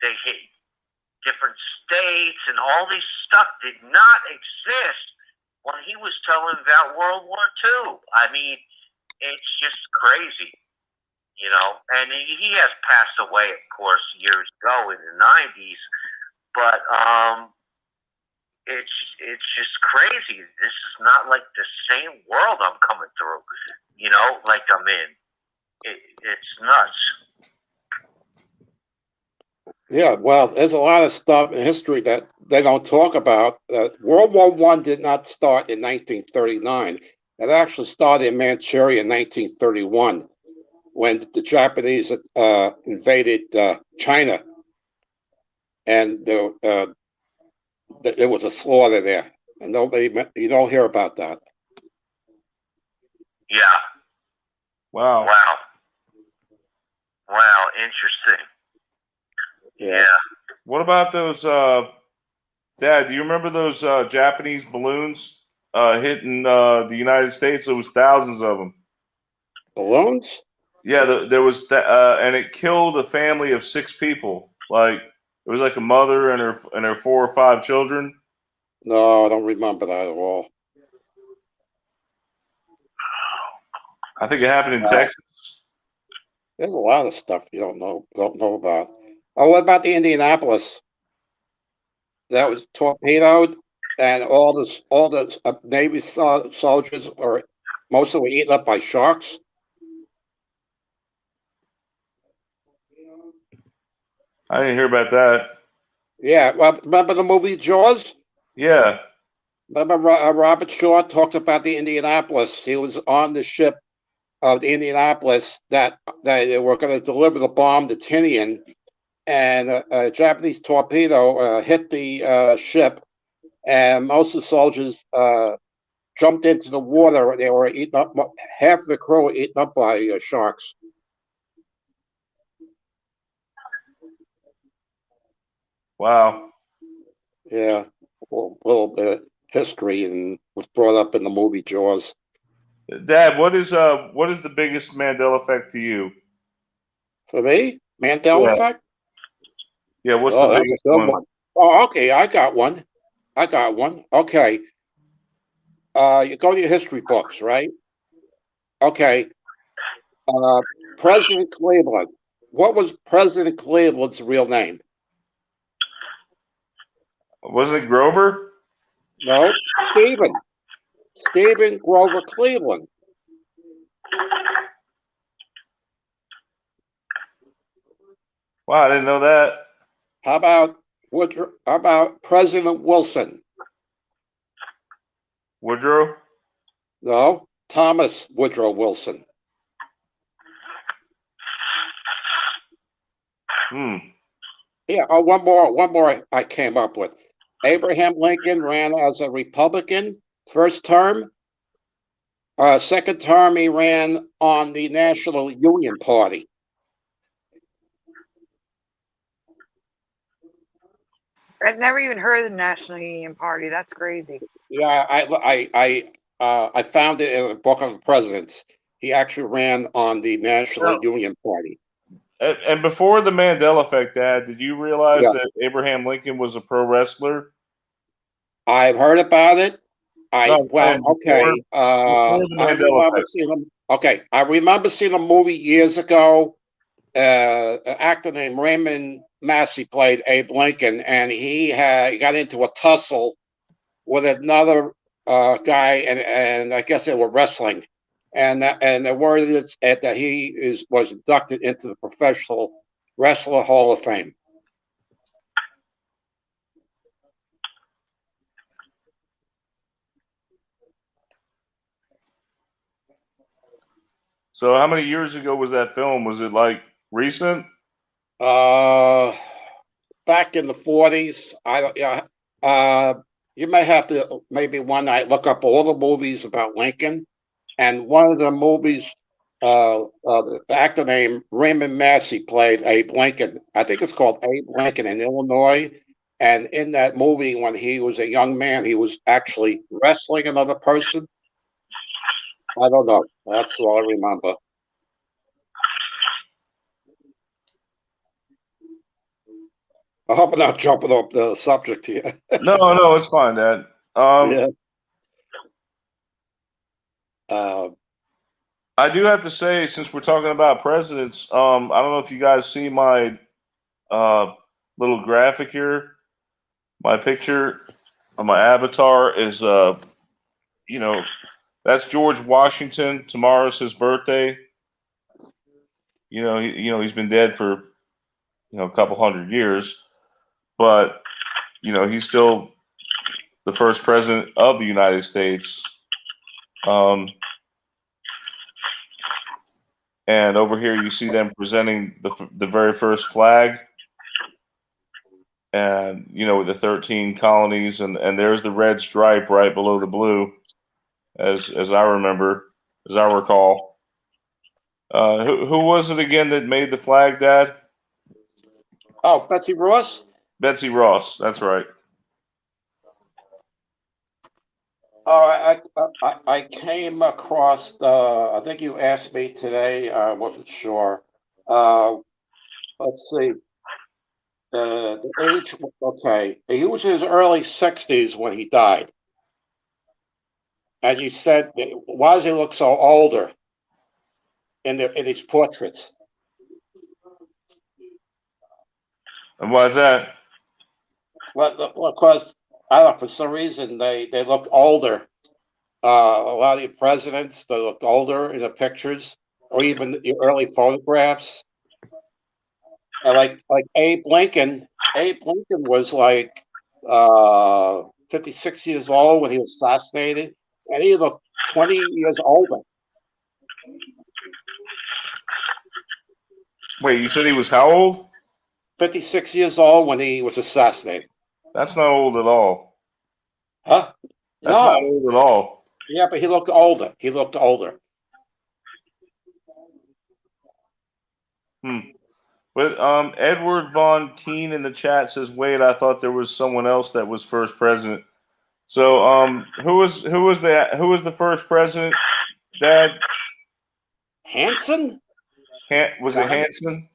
they hit different states, and all this stuff did not exist when he was telling about World War II. I mean, it's just crazy, And he has passed away, of course, years ago in the 90s, but it's just crazy. This is not like the same world I'm coming through, like I'm in. It's nuts. Yeah, well, there's a lot of stuff in history that they don't talk about. World War I did not start in 1939. It actually started in Manchuria in 1931 when the Japanese invaded China, and there was a slaughter there, and you don't hear about that. Yeah. Wow. Wow. Interesting. Yeah. What about those, Dad, do you remember those Japanese balloons hitting the United States? There was thousands of them. Balloons? Yeah, there was and it killed a family of 6 people. Like, it was like a mother and her 4 or 5 children. No, I don't remember that at all. I think it happened in Texas. There's a lot of stuff you don't know about. Oh, what about the Indianapolis? That was torpedoed, and all the Navy soldiers were mostly eaten up by sharks. I didn't hear about that. Yeah, well, remember the movie Jaws? Yeah. Remember Robert Shaw talked about the Indianapolis. He was on the ship of the Indianapolis that they were going to deliver the bomb to Tinian, and a Japanese torpedo hit the ship, and most of the soldiers jumped into the water. They were eaten up. Half the crew were eaten up by sharks. Wow. Yeah, a little bit of history, and was brought up in the movie Jaws. Dad, what is the biggest Mandela effect to you? For me, Mandela effect. Yeah, what's Oh, the that's biggest a good one? one. Oh, okay, I got one. Okay. You go to your history books, right? Okay. President Cleveland. What was President Cleveland's real name? Wasn't it Grover? No, Stephen Grover Cleveland. Wow, I didn't know that. How about President Wilson? Woodrow? No, Thomas Woodrow Wilson. Yeah. Oh, one more I came up with. Abraham Lincoln ran as a Republican first term. Second term, he ran on the National Union Party. I've never even heard of the National Union Party. That's crazy. Yeah, I found it in a book on the presidents. He actually ran on the National Union Party. And before the Mandela effect, Dad, did you realize Yeah. that Abraham Lincoln was a pro wrestler? I've heard about it. No, I'm saying Okay. before the I Mandela remember effect. seeing them. Okay, I remember seeing a movie years ago. An actor named Raymond Massey played Abe Lincoln, and he got into a tussle with another guy, and I guess they were wrestling, and the word is that he was inducted into the Professional Wrestler Hall of Fame. So how many years ago was that film? Was it like recent? Uh, Back in the 40s. I don't. Yeah. You may have to maybe one night look up all the movies about Lincoln, and one of the movies, the actor named Raymond Massey played Abe Lincoln. I think it's called Abe Lincoln in Illinois. And in that movie, when he was a young man, he was actually wrestling another person. I don't know. That's all I remember. I hope I'm not jumping off the subject here. No, it's fine, Dad. Yeah. Uh, I do have to say, since we're talking about presidents, I don't know if you guys see my little graphic here. My picture of my avatar is, that's George Washington. Tomorrow's his birthday. He's been dead for a couple hundred years, but he's still the first president of the United States. And over here, you see them presenting the very first flag, and with the 13 colonies, and there's the red stripe right below the blue, as I remember, as I recall. Who was it again that made the flag, Dad? oh, Betsy Ross? Betsy Ross. That's right. Oh, I came across. I think you asked me today. I wasn't sure. Let's see. The age. Okay, he was in his early 60s when he died, and you said, "Why does he look so older in his portraits?" And why is that? Well, because I don't know, for some reason they look older. A lot of the presidents, they look older in the pictures, or even the early photographs. And like Abe Lincoln. Abe Lincoln was like 56 years old when he was assassinated, and he looked 20 years older. Wait, you said he was how old? 56 years old when he was assassinated. That's not old at all. Huh? That's not No. old at all. Yeah, but he looked older. He looked older. Hmm. But Edward Von Keen in the chat says, "Wait, I thought there was someone else that was first president." So, who was the first president? Dad, Hanson? Was it Hanson?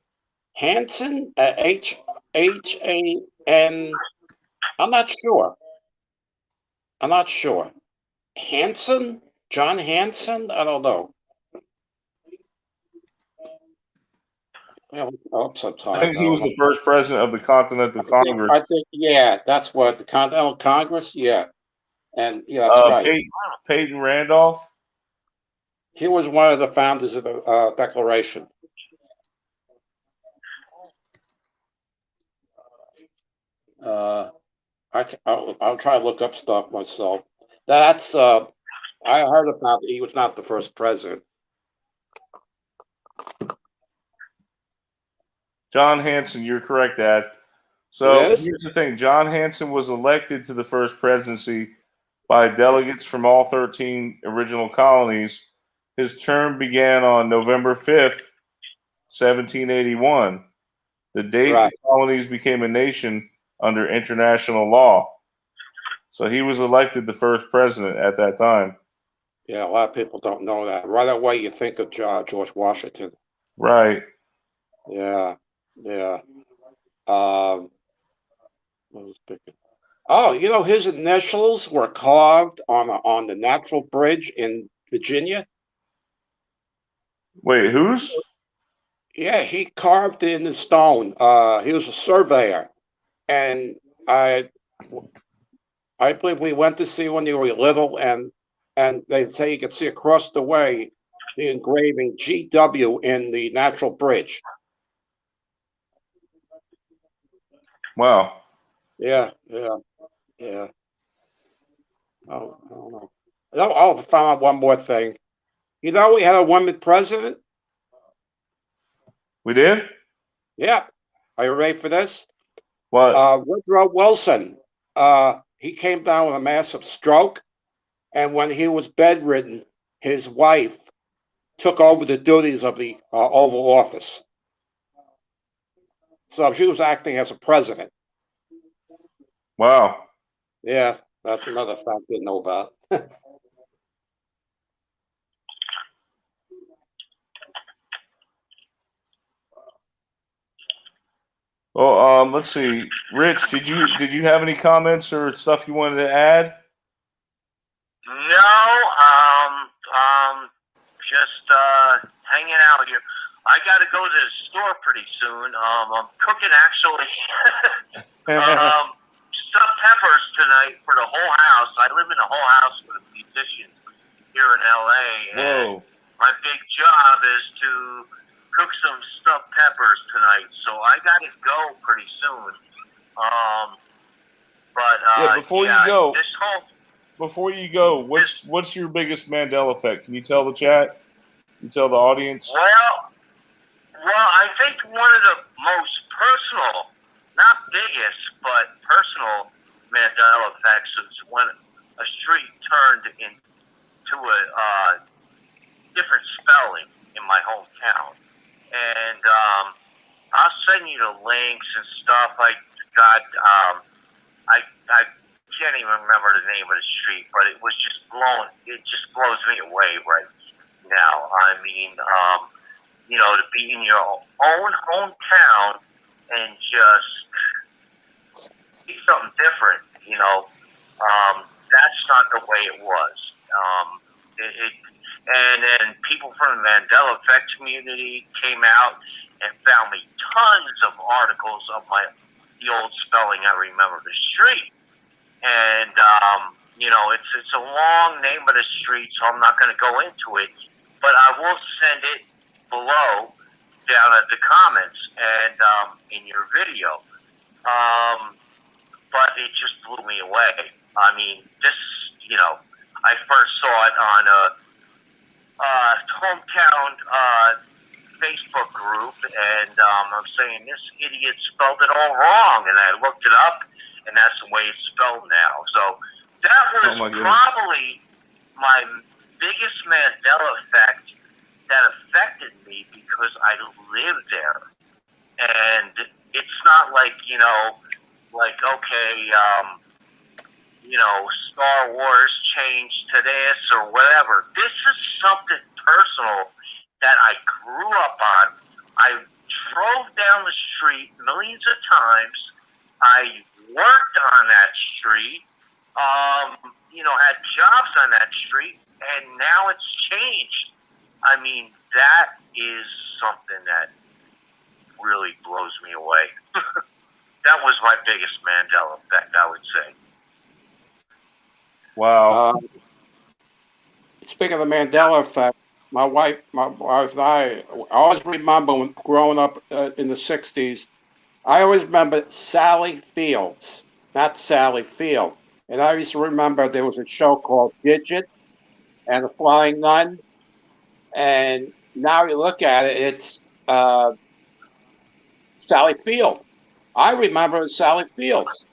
Hanson? H-A-N. I'm not sure. I'm not sure. Hanson? John Hanson? I don't know. Yeah, I think he was the first president of the Continental Congress. I think, yeah, that's what the Continental Congress, yeah. And yeah, that's right. Peyton Randolph. He was one of the founders of the Declaration. I'll try to look up stuff myself. That's I heard about he was not the first president. John Hanson, you're correct, Dad. So here's the thing: John Hanson was elected to the first presidency by delegates from all 13 original colonies. His term began on November 5th, 1781, the date the colonies became a nation under international law. So he was elected the first president at that time. Yeah, a lot of people don't know that. Right away, you think of George Washington. Right. Yeah, yeah. I was thinking. Oh, you know, his initials were carved on the Natural Bridge in Virginia. Wait, whose? Yeah, he carved in the stone. He was a surveyor, and I I believe we went to see when you were little, and they say you could see across the way the engraving GW in the Natural Bridge. Wow. Yeah, yeah, yeah. Oh, I don't know. Oh, I found out one more thing. You know, we had a woman president. We did? Yeah. Are you ready for this? What? Woodrow Wilson. He came down with a massive stroke, and when he was bedridden, his wife took over the duties of the Oval Office. So she was acting as a president. Wow. Yeah, that's another fact I didn't know about. Well, let's see. Rich, did you have any comments or stuff you wanted to add? No, just hanging out here. I got to go to the store pretty soon. I'm cooking actually stuffed peppers tonight for the whole house. I live in a whole house with a musician here in LA, and Whoa. my big job is to cook some stuffed peppers tonight. So I got to go pretty soon. But Yeah, before you go, this whole what's your biggest Mandela effect? Can you tell the chat? Can you tell the audience? Well, I think one of the most personal, not biggest, but personal Mandela effects is when a street turned into a different spelling in my hometown. And I'll send you the links and stuff. I got, I can't even remember the name of the street, but it was just it just blows me away right now. I mean, you know, to be in your own hometown and just be something different, you know, that's not the way it was. And then people from the Mandela effect community came out and found me tons of articles of the old spelling. I remember the street, and you know, it's a long name of the street, so I'm not going to go into it, but I will send it below down at the comments and in your video. But it just blew me away. I mean, this, you know, I first saw it on a hometown Facebook group, and I'm saying this idiot spelled it all wrong, and I looked it up, and that's the way it's spelled now. So that was probably my biggest Mandela effect that affected me because I lived there, and it's not like, you know, like, okay, you know, Star Wars changed to this or whatever. This is something personal that I grew up on. I drove down the street millions of times. I worked on that street, you know, had jobs on that street, and now it's changed. I mean, that is something that really blows me away. That was my biggest Mandela effect, I would say. Wow. Speaking of the Mandela effect, my wife and I always remember when growing up in the 60s, I always remember Sally Fields, not Sally Field. And I used to remember there was a show called Digit and the Flying Nun. And now you look at it, it's Sally Field. I remember Sally Fields.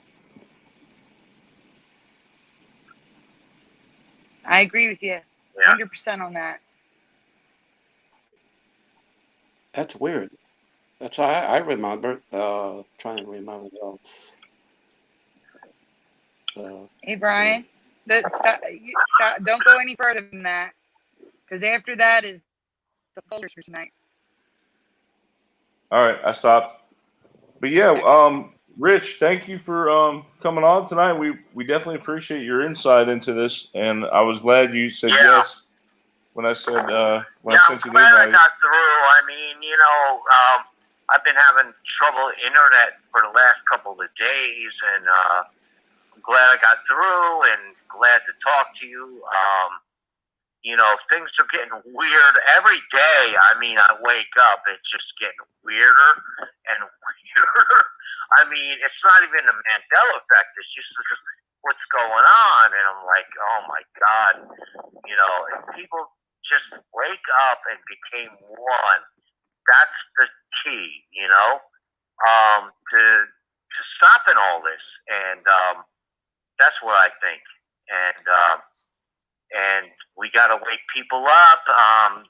I agree with you 100% on that. That's weird. That's how I remember. Trying to remember what else. Hey, Brian, stop. Don't go any further than that, because after that is the folders for tonight. All right, I stopped. But yeah, Rich, thank you for coming on tonight. We definitely appreciate your insight into this, and I was glad you said yes when I said when I sent you I'm the glad I invite. got through. I mean, I've been having trouble with internet for the last couple of days, and I'm glad I got through, and glad to talk to you. Things are getting weird every day. I mean, I wake up, it's just getting weirder and weirder. I mean, it's not even the Mandela effect. It's just what's going on, and I'm like, oh my God, and people just wake up and became one. That's the key, to stopping all this, and that's what I think. And we got to wake people up.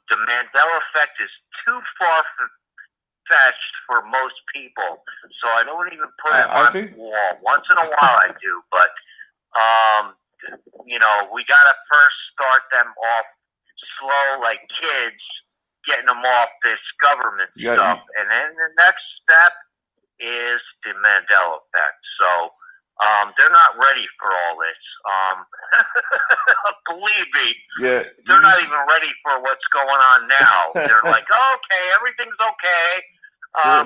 The Mandela effect is too far-fetched for most people, so I don't even put it on the wall. Once in a while I do, but we got to first start them off slow, like kids, getting them off this government stuff, and then the next step is the Mandela effect. So they're not ready for all this. Believe me, they're not even ready for what's going on now. They're like, okay, everything's okay.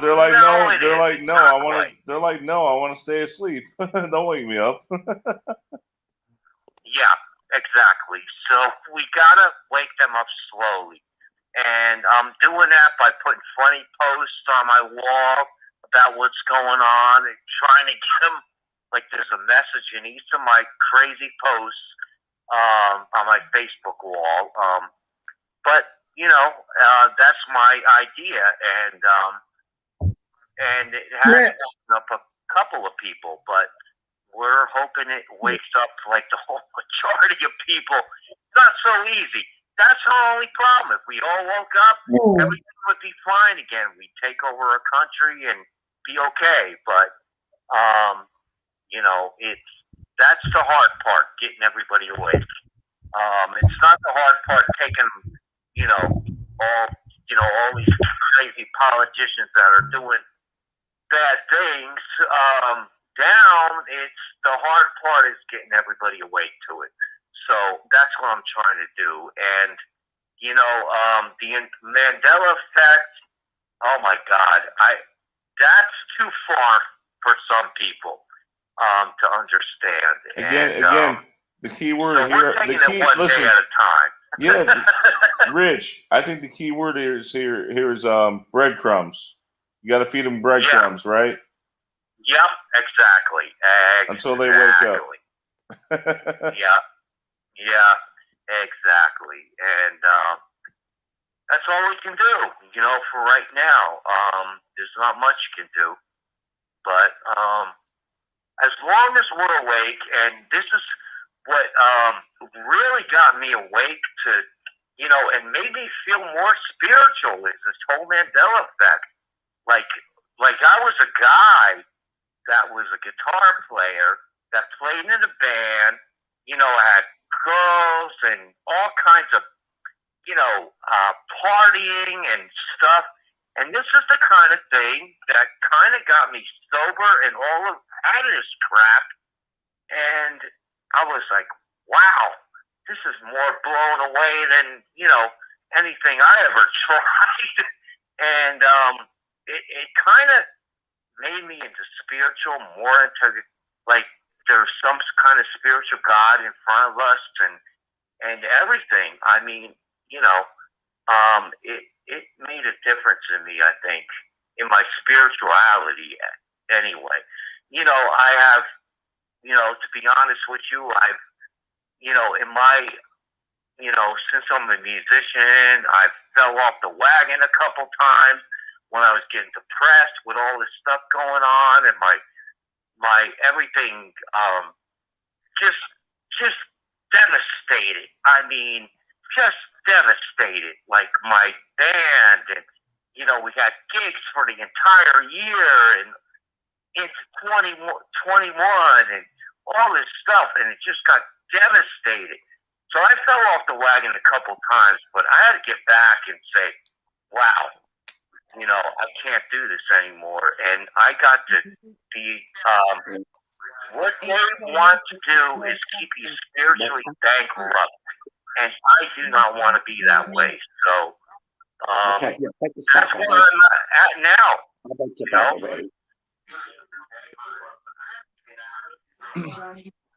They're like, no, they're like, no, I want to. They're like, no, I want to stay asleep. Don't wake me up. Yeah, exactly. So we gotta wake them up slowly, and I'm doing that by putting funny posts on my wall about what's going on and trying to get them. Like, there's a message in each of my crazy posts on my Facebook wall. But that's my idea, and it has woken up a couple of people, but we're hoping it wakes up like the whole majority of people. It's not so easy. That's our only problem. If we all woke up, everything would be fine again. We'd take over a country and be okay. But that's the hard part, getting everybody awake. It's not the hard part taking, all these crazy politicians that are doing bad things down. It's the hard part is getting everybody awake to it. So that's what I'm trying to do. And the Mandela effect. Oh my God, that's too far for some people to understand. Again, the key word so here. We're taking it one day at a time. Yeah, Rich. I think the key word is breadcrumbs. You got to feed them breadcrumbs, right? Yep, exactly. Until they wake up. Yeah, exactly. And that's all we can do, for right now. There's not much you can do. But as long as we're awake, and this is what really got me awake to, and made me feel more spiritual, is this whole Mandela effect. Like I was a guy that was a guitar player that played in a band, had girls and all kinds of, partying and stuff. And this is the kind of thing that kind of got me sober and all of this crap. And I was like, wow, this is more blown away than, anything I ever tried. And it kind of made me into spiritual, more into, like, there's some kind of spiritual God in front of us and everything. I mean, it made a difference in me, I think, in my spirituality anyway. I have, to be honest with you, I've, in my, since I'm a musician, I fell off the wagon a couple times when I was getting depressed with all this stuff going on, and my everything, just devastated. I mean, just devastated. Like my band, and we had gigs for the entire year and into 2021 and all this stuff, and it just got devastated. So I fell off the wagon a couple times, but I had to get back and say, wow, you know, I can't do this anymore. And I got to be, what they want to do is keep you spiritually bankrupt. And I do not want to be that way. So, Okay, yeah, take this that's back where already. I'm at now. I'll take You it back know? already.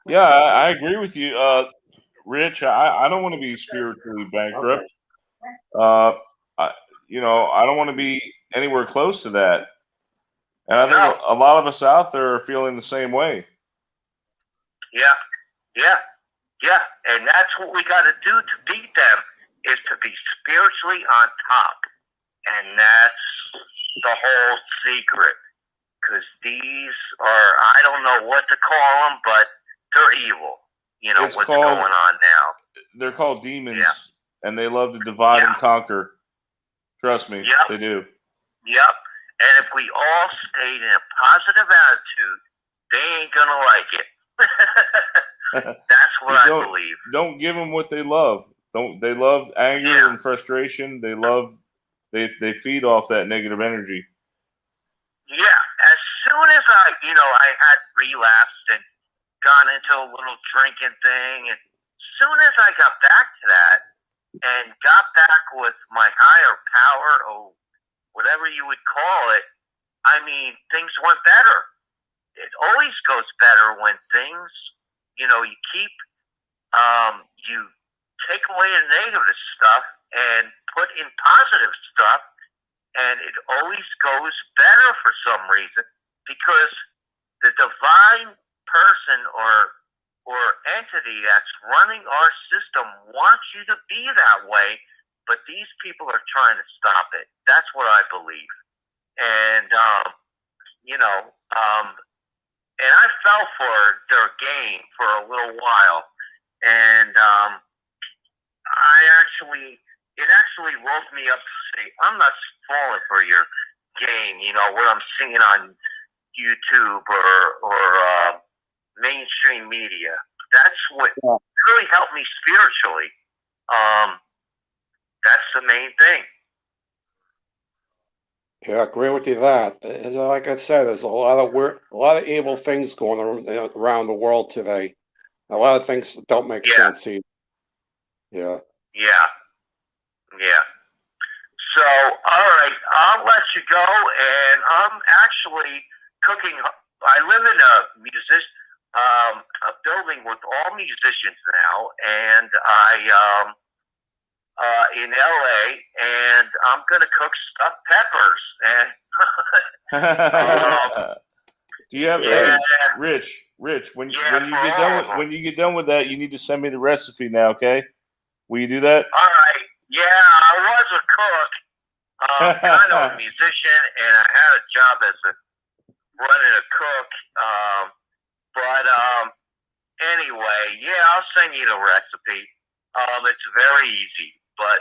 Yeah, I agree with you, Rich. I don't want to be spiritually bankrupt. I, you know, I don't want to be anywhere close to that. And I think No. a lot of us out there are feeling the same way. Yeah, yeah, yeah. And that's what we got to do to beat them, is to be spiritually on top. And that's the whole secret. Because these are, I don't know what to call them, but they're evil. You know, It's what's called- going on now. They're called demons, Yeah. and they love to divide and Yeah. conquer. Trust me, Yep. they do. Yep. And if we all stayed in a positive attitude, they ain't going to like it. That's what I believe. Don't give them what they love. They love anger Yeah. and frustration. They feed off that negative energy. Yeah. As soon as I had relapsed and gone into a little drinking thing, and as soon as I got back to that and got back with my higher power, or whatever you would call it, I mean, things went better. It always goes better when things, you keep, you take away the negative stuff and put in positive stuff, and it always goes better for some reason, because the divine person or entity that's running our system wants you to be that way, but these people are trying to stop it. That's what I believe. And, and I fell for their game for a little while. And it actually woke me up to say, I'm not falling for your game, what I'm seeing on YouTube or mainstream media. That's what really helped me spiritually. That's the main thing. Yeah, I agree with you that. Like I said, there's a lot of evil things going around the world today. A lot of things that don't make sense either. Yeah. Yeah. Yeah. So, all right, I'll let you go. And I'm actually cooking. I live in a building with all musicians now, and I in LA, and I'm gonna cook stuffed peppers. And Do you have Rich? When you get done with that, you need to send me the recipe now. Okay? Will you do that? All right. Yeah, I was a cook, kind of a musician, and I had a job as running a cook. But anyway, yeah, I'll send you the recipe. It's very easy, but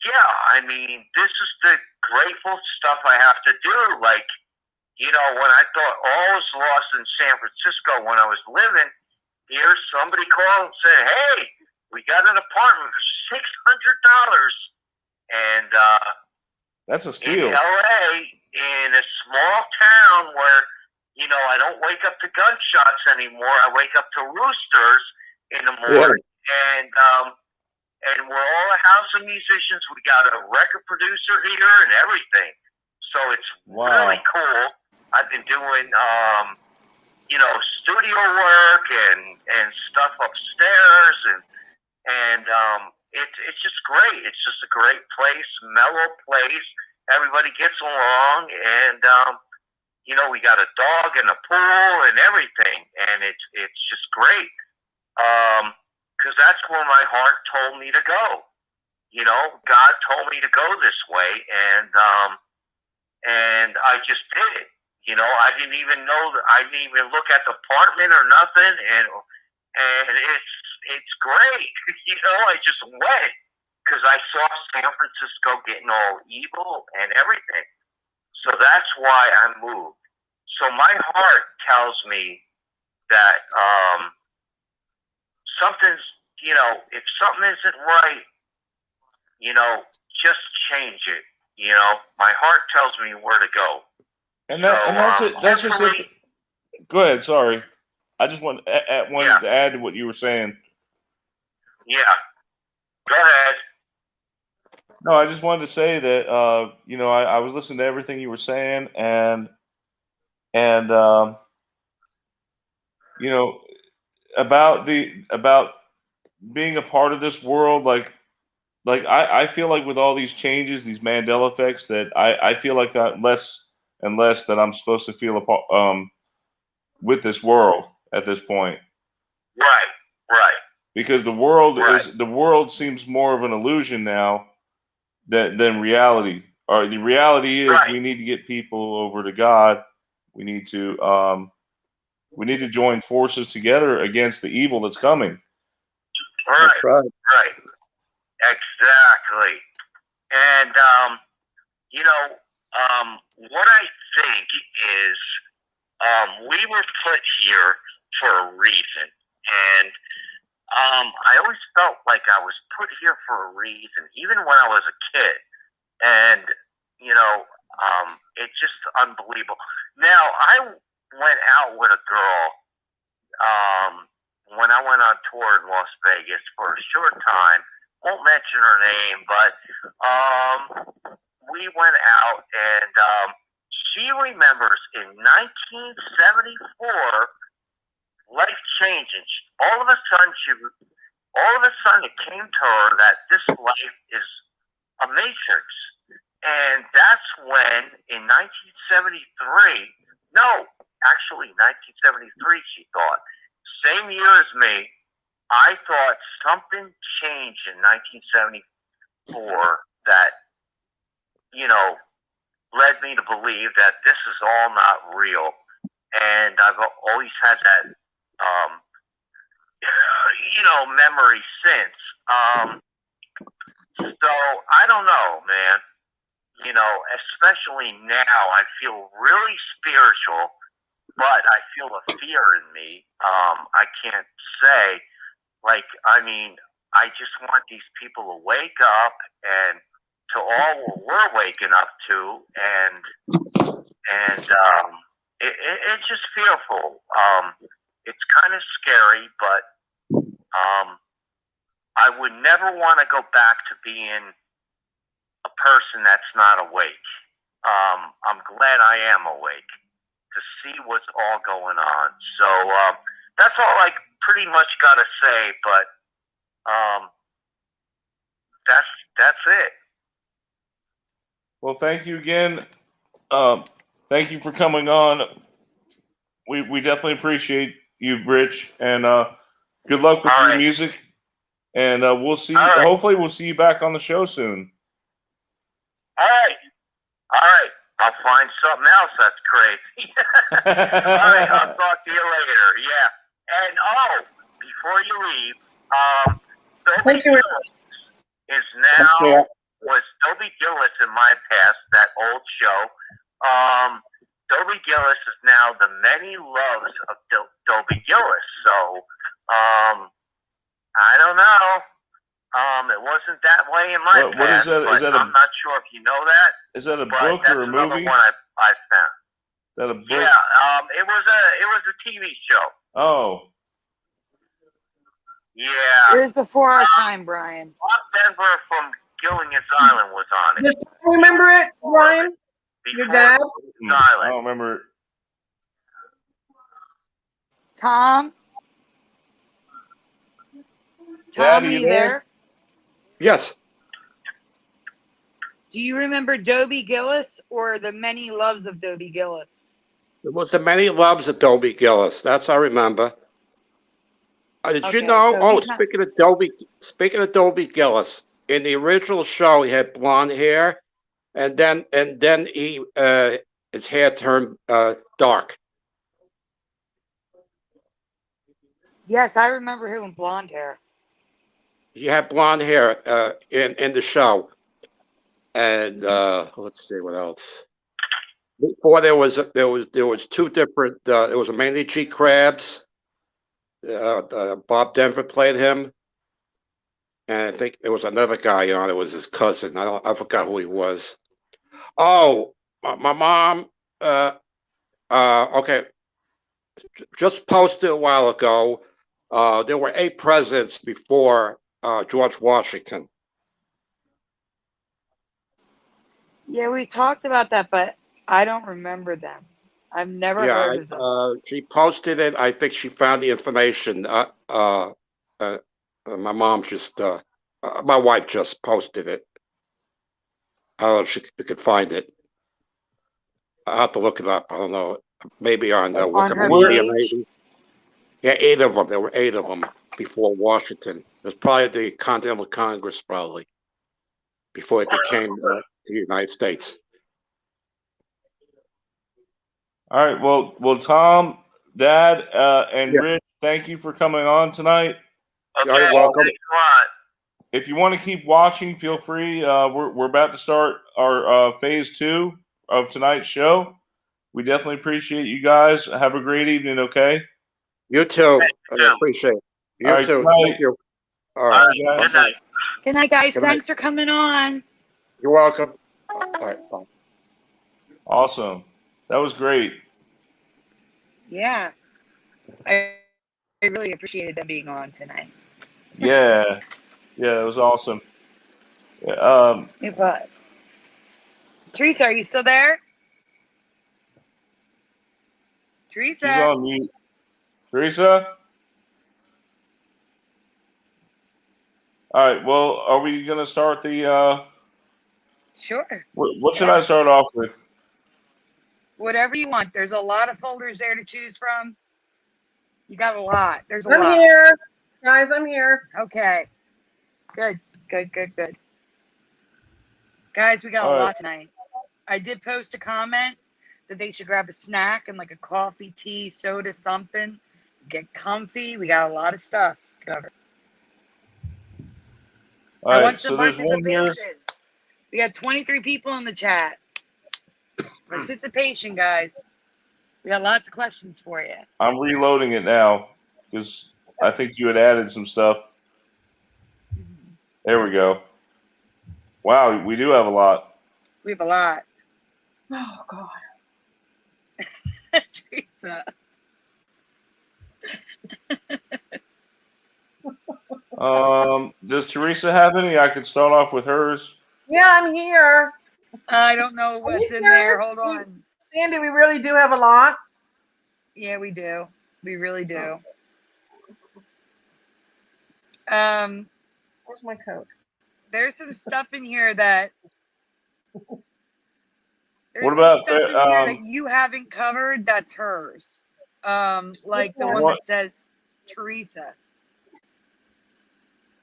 yeah, I mean, this is the grateful stuff I have to do. Like, when I thought all was lost in San Francisco when I was living here, somebody called and said, "Hey, we got an apartment for $600," and that's a steal. In LA, in a small town where I don't wake up to gunshots anymore. I wake up to roosters in the morning, and we're all a house of musicians. We got a record producer here and everything, so it's really cool. I've been doing studio work and stuff upstairs, and it's just great. It's just a great place, mellow place. Everybody gets along, and we got a dog and a pool and everything, and it's just great. Because that's where my heart told me to go. God told me to go this way, and I just did it. I didn't even know that. I didn't even look at the apartment or nothing, and it's great. I just went because I saw San Francisco getting all evil and everything. So that's why I moved. So my heart tells me that something's, if something isn't right, just change it. You know, my heart tells me where to go. And that's it. That's just it. Hopefully- Go ahead. Sorry, I just wanted to add to what you were saying. Yeah. Go ahead. No, I just wanted to say that you know, I was listening to everything you were saying, and you know, about being a part of this world, like I feel like with all these changes, these Mandela effects, that I feel like less and less that I'm supposed to feel with this world at this point. Right. Because the world Right. the world seems more of an illusion now than reality. Or the reality is, Right. we need to get people over to God. We need to join forces together against the evil that's coming. Right. Right. Right. Exactly. And you know, what I think is we were put here for a reason. And I always felt like I was put here for a reason, even when I was a kid. And, you know, it's just unbelievable. Now, I went out with a girl when I went on tour in Las Vegas for a short time. Won't mention her name, but we went out, and she remembers in 1974, life changing. All of a sudden, it came to her that this life is a matrix, and that's when in 1973, no, actually 1973, she thought, same year as me, I thought something changed in 1974 that, you know, led me to believe that this is all not real. And I've always had that, you know, memory since. So I don't know, man. You know, especially now, I feel really spiritual, but I feel a fear in me. I can't say, like, I mean, I just want these people to wake up and to all what we're waking up to, and it's just fearful. It's kind of scary, but I would never want to go back to being a person that's not awake. I'm glad I am awake to see what's all going on. So that's all I pretty much got to say. But that's it. Well, thank you again. Thank you for coming on. We definitely appreciate you, Rich, and good luck with All your right. music. And we'll see. All right. Hopefully, we'll see you back on the show soon. All right. I'll find something else that's crazy. All right. I'll talk to you later. Yeah. And before you leave, Thank you. is now was Toby Gillis in my past, that old show. Toby Gillis is now the many loves of Toby Gillis. So, I don't know. It wasn't that way in my What past, is that? but Is that I'm not sure if you know that. Is that a But book that's or a another movie? one I found. Is that a book? Yeah, it was a TV show. Oh. Yeah. It was before our time, Brian. Bob Denver from Gilligan's Island was on it. Just remember it, Ryan? Your Before dad? Gilligan's I Island. don't remember. Tom? Dad, Tom, are you you there? there? Yes. Do you remember Dobie Gillis or the many loves of Dobie Gillis? It was the many loves of Dobie Gillis. That's I remember. Did you Okay, know? so Oh, he's not- speaking of Dobie Gillis, in the original show, he had blonde hair, and then he his hair turned dark. Yes, I remember him with blonde hair. He had blonde hair in the show, and let's see what else. Before there was two different. There was mainly G. Krabs. Bob Denver played him, and I think there was another guy on. It was his cousin. I forgot who he was. Oh, my mom. Okay, just posted a while ago. There were 8 presidents before George Washington. Yeah, we talked about that, but I don't remember them. I've never heard of them. She posted it. I think she found the information. My mom just, my wife just posted it. I don't know if she could find it. I'll have to look it up. I don't know. Maybe on On her Wikipedia, page? maybe. Yeah, 8 of them. There were 8 of them before Washington. It was probably the Continental Congress, probably, before it became the United States. All right. Well, Tom, Dad, and Yeah. Rich, thank you for coming on tonight. Okay, You're welcome. thanks a lot. If you want to keep watching, feel free. We're about to start our phase 2 of tonight's show. We definitely appreciate you guys. Have a great evening. Okay. You too. Thank you. I appreciate it. You All right, too. good night. Thank you. All All right. right, good night. Good night, guys. Good night. Thanks for coming on. You're welcome. All right. Bye. Awesome. That was great. Yeah. I really appreciated them being on tonight. Yeah. Yeah, it was awesome. It was. Teresa, are you still there? Teresa? She's on mute. Teresa? All right. Well, are we going to start the Sure. what should I start off with? Whatever you want. There's a lot of folders there to choose from. You got a lot. There's a I'm lot. here, guys. I'm here. Okay. Good. Guys, we got All a right. lot tonight. I did post a comment that they should grab a snack and like a coffee, tea, soda, something. Get comfy. We got a lot of stuff to cover. All I right. want some So there's one here. participation. We got 23 people in the chat. Participation, guys. We got lots of questions for you. I'm reloading it now because I think you had added some stuff. There we go. Wow, we do have a lot. We have a lot. Oh God. Teresa. Does Teresa have any? I could start off with hers. Yeah, I'm here. I don't know what's in there. Hold on. Sandy, we really do have a lot. Yeah, we do. We really do. Where's my coat? There's some stuff in here that What about that you haven't covered that's hers. Like the one that says Teresa.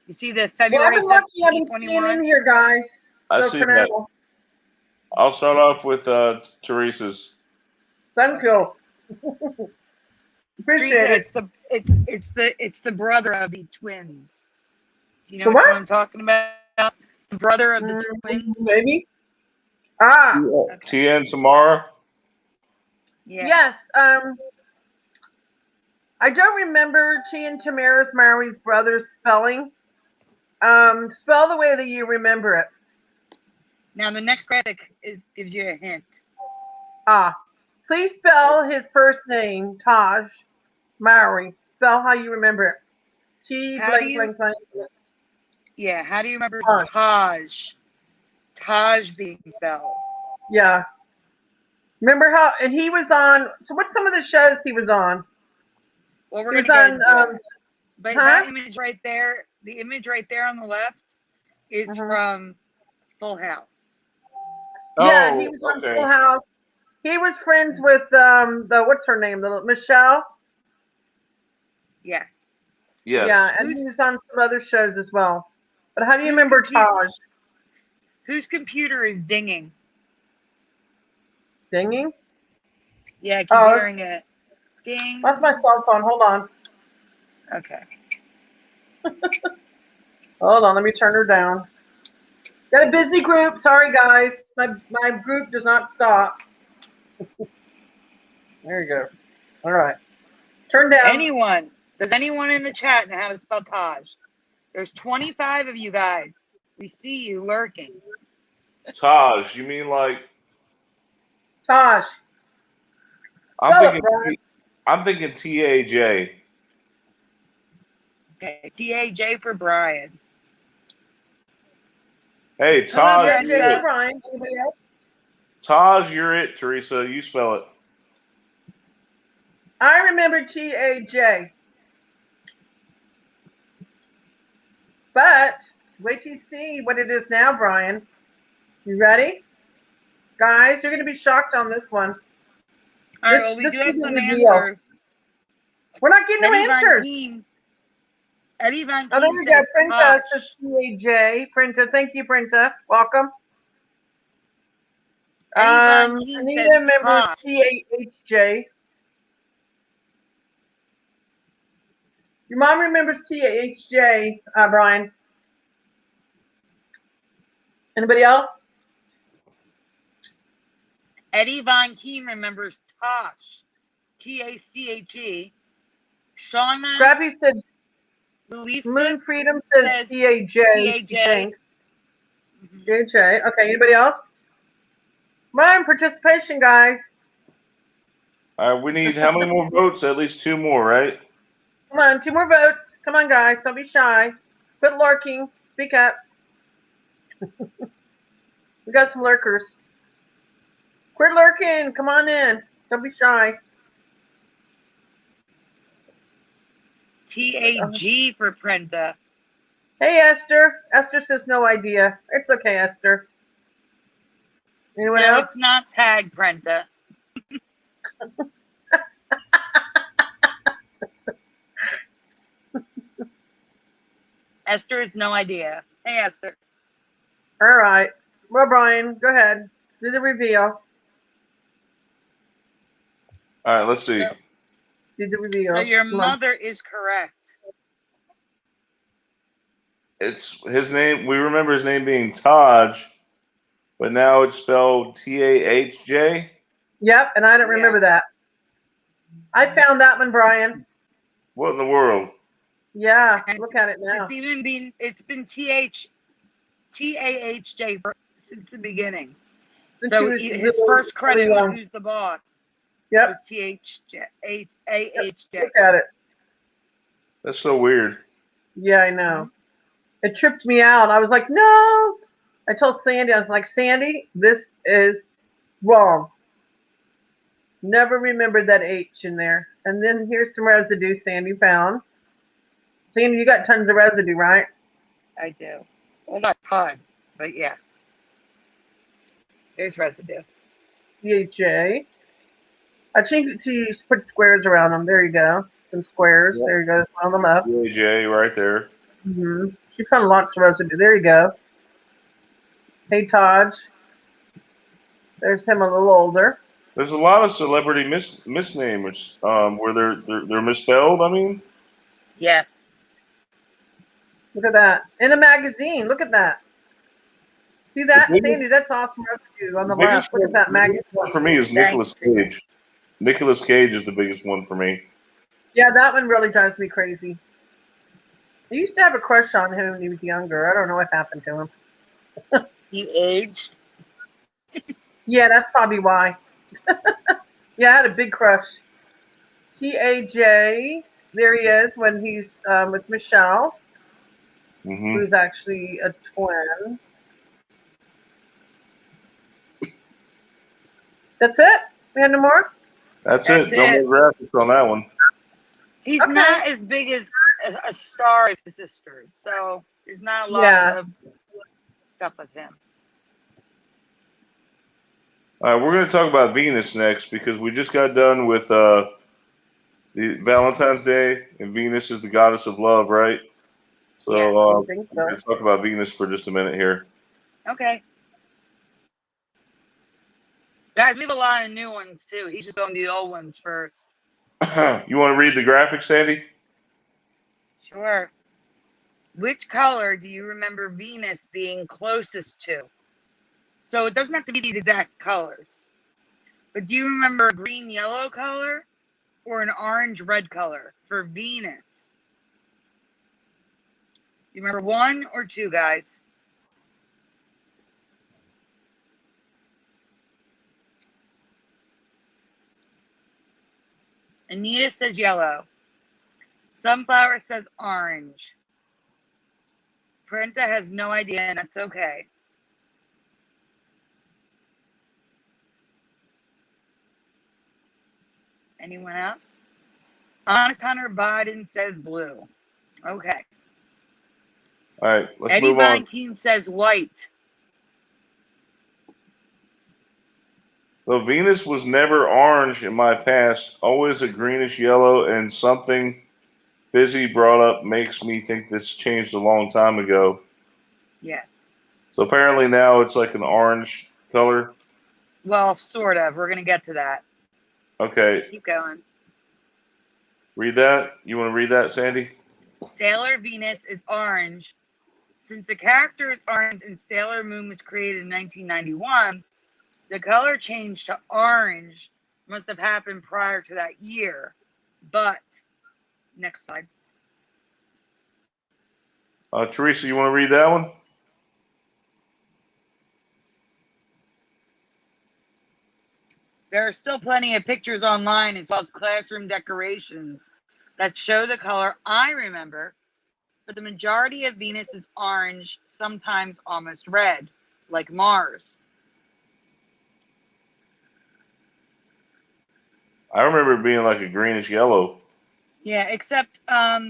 You see the February Well, I've been staying 2021? in here, guys. I So see for that. now, I'll start off with Teresa's. thank you. Appreciate Teresa, it. it's the brother of the twins. Do you know The which what? one I'm talking about? The brother of the twins. Maybe. Ah. Tia and Tamara. Yeah. Yes. I don't remember Chi and Tamara's Mary's brother's spelling. Spell the way that you remember it. Now the next graphic gives you a hint. Please spell his first name, Taj Mowry. Spell how you remember it. T blank blank. Yeah, how do you remember Taj. Taj? Taj being spelled. Yeah. Remember how? And he was on. So what's some of the shows he was on? Well, we're He gonna was get on. into that. But that image right there, the image right there on the left, is from Full House. Yeah, he was on Full House. He was friends with the what's her name, the Michelle. Yes. Yes. Yeah, and he was on some other shows as well. But how do you remember Taj? Whose computer is dinging? Dinging? Yeah, I keep hearing it. Ding. That's my cell phone. Hold on. Okay. Hold on, let me turn her down. Got a busy group. Sorry, guys. My group does not stop. There you go. All right. Turn down. Does anyone in the chat know how to spell Taj? There's 25 of you guys. We see you lurking. Taj, you mean like Taj. I'm Spell it, thinking. Brian. I'm thinking TAJ. Okay, TAJ for Brian. Hey, Come on, Taj, TAJ you're for it. Brian. Anybody else? Taj, you're it. Teresa, you spell it. I remember TAJ. But wait till you see what it is now, Brian. You ready? Guys, you're going to be shocked on this one. All right, well, we This do is have the some reveal. answers. We're not getting no Eddie Van answers. Keen. Eddie Van Oh, there Keen we go. says Printa says Tosh. TAJ. Printa, thank you, Printa. Welcome. Eddie Van Keen says Anita remembers Tosh. TAHJ. Your mom remembers TAHJ, Brian. Anybody else? Eddie Von Keen remembers Tosh. Tache. Shauna Scrappy said Louise Moon Freedom says TAJ. She TAJ. thinks. TAJ. Okay, anybody else? Brian, participation, guys. All right, we need how many more votes? At least 2 more, right? Come on, 2 more votes. Come on, guys. Don't be shy. Quit lurking. Speak up. We got some lurkers. Quit lurking. Come on in. Don't be shy. TAG for Prenta. Hey, Esther. Esther says no idea. It's okay, Esther. Anyone No, else? it's not tag Prenta. Esther has no idea. Hey, Esther. All right. Well, Brian, go ahead. Do the reveal. All right, let's see. Do the reveal. So your Come on. mother is correct. It's his name. We remember his name being Taj, but now it's spelled TAHJ. Yep, and I don't remember that. I found that one, Brian. What in the world? Yeah, And look at it now. it's been TAHJ since the beginning. Since So he was his little- first credit little on young. Who's the Boss Yep, was TAHJ. look at it. That's so weird. Yeah, I know. It tripped me out. I was like, no. I told Sandy, I was like, Sandy, this is wrong. Never remembered that H in there. And then here's some residue Sandy found. Sandy, you got tons of residue, right? I do. Well, not ton, but yeah. There's residue. THA. I changed it to put squares around them. There you go. Some squares. Yep. There you go. That's one of them up. TAJ right there. She found lots of residue. There you go. Hey, Taj. There's him a little older. There's a lot of celebrity misnames where they're misspelled. I mean, Yes. Look at that. In a magazine. Look at that. See that, The biggest- Sandy? That's awesome residue on the the biggest left. Look at that the biggest magazine. one for me is Nicolas Thanks. Cage. Nicolas Cage is the biggest one for me. Yeah, that one really drives me crazy. I used to have a crush on him when he was younger. I don't know what happened to him. He aged. Yeah, that's probably why. Yeah, I had a big crush. TAJ, there he is when he's with Michelle, Hmm. who's actually a twin. That's it? We had no more? That's That's it. No more graphics on that one. He's Okay. not as big as a star as his sisters, so there's not a lot Yeah. of stuff of him. All right, we're going to talk about Venus next because we just got done with the Valentine's Day, and Venus is the goddess of love, right? So Yes. I think we're so. going to talk about Venus for just a minute here. Okay. Guys, we have a lot of new ones too. He's just going the old ones first. You want to read the graphics, Sandy? Sure. Which color do you remember Venus being closest to? So it doesn't have to be these exact colors. But do you remember a green-yellow color or an orange-red color for Venus? You remember 1 or 2, guys? Anita says yellow. Sunflower says orange. Prenta has no idea, and that's okay. Anyone else? Honest Hunter Biden says blue. Okay. All right, let's Eddie move on. Keen says white. Well, Venus was never orange in my past, always a greenish yellow, and something Fizzy brought up makes me think this changed a long time ago. Yes. So apparently now it's like an orange color. Well, sort of. We're going to get to that. Okay, Keep going. read that. You want to read that, Sandy? Sailor Venus is orange. Since the character is orange and Sailor Moon was created in 1991, the color change to orange must have happened prior to that year. But, next slide. Teresa, you want to read that one? There are still plenty of pictures online as well as classroom decorations that show the color I remember, but the majority of Venus is orange, sometimes almost red, like Mars. I remember it being like a greenish yellow. Yeah, except, but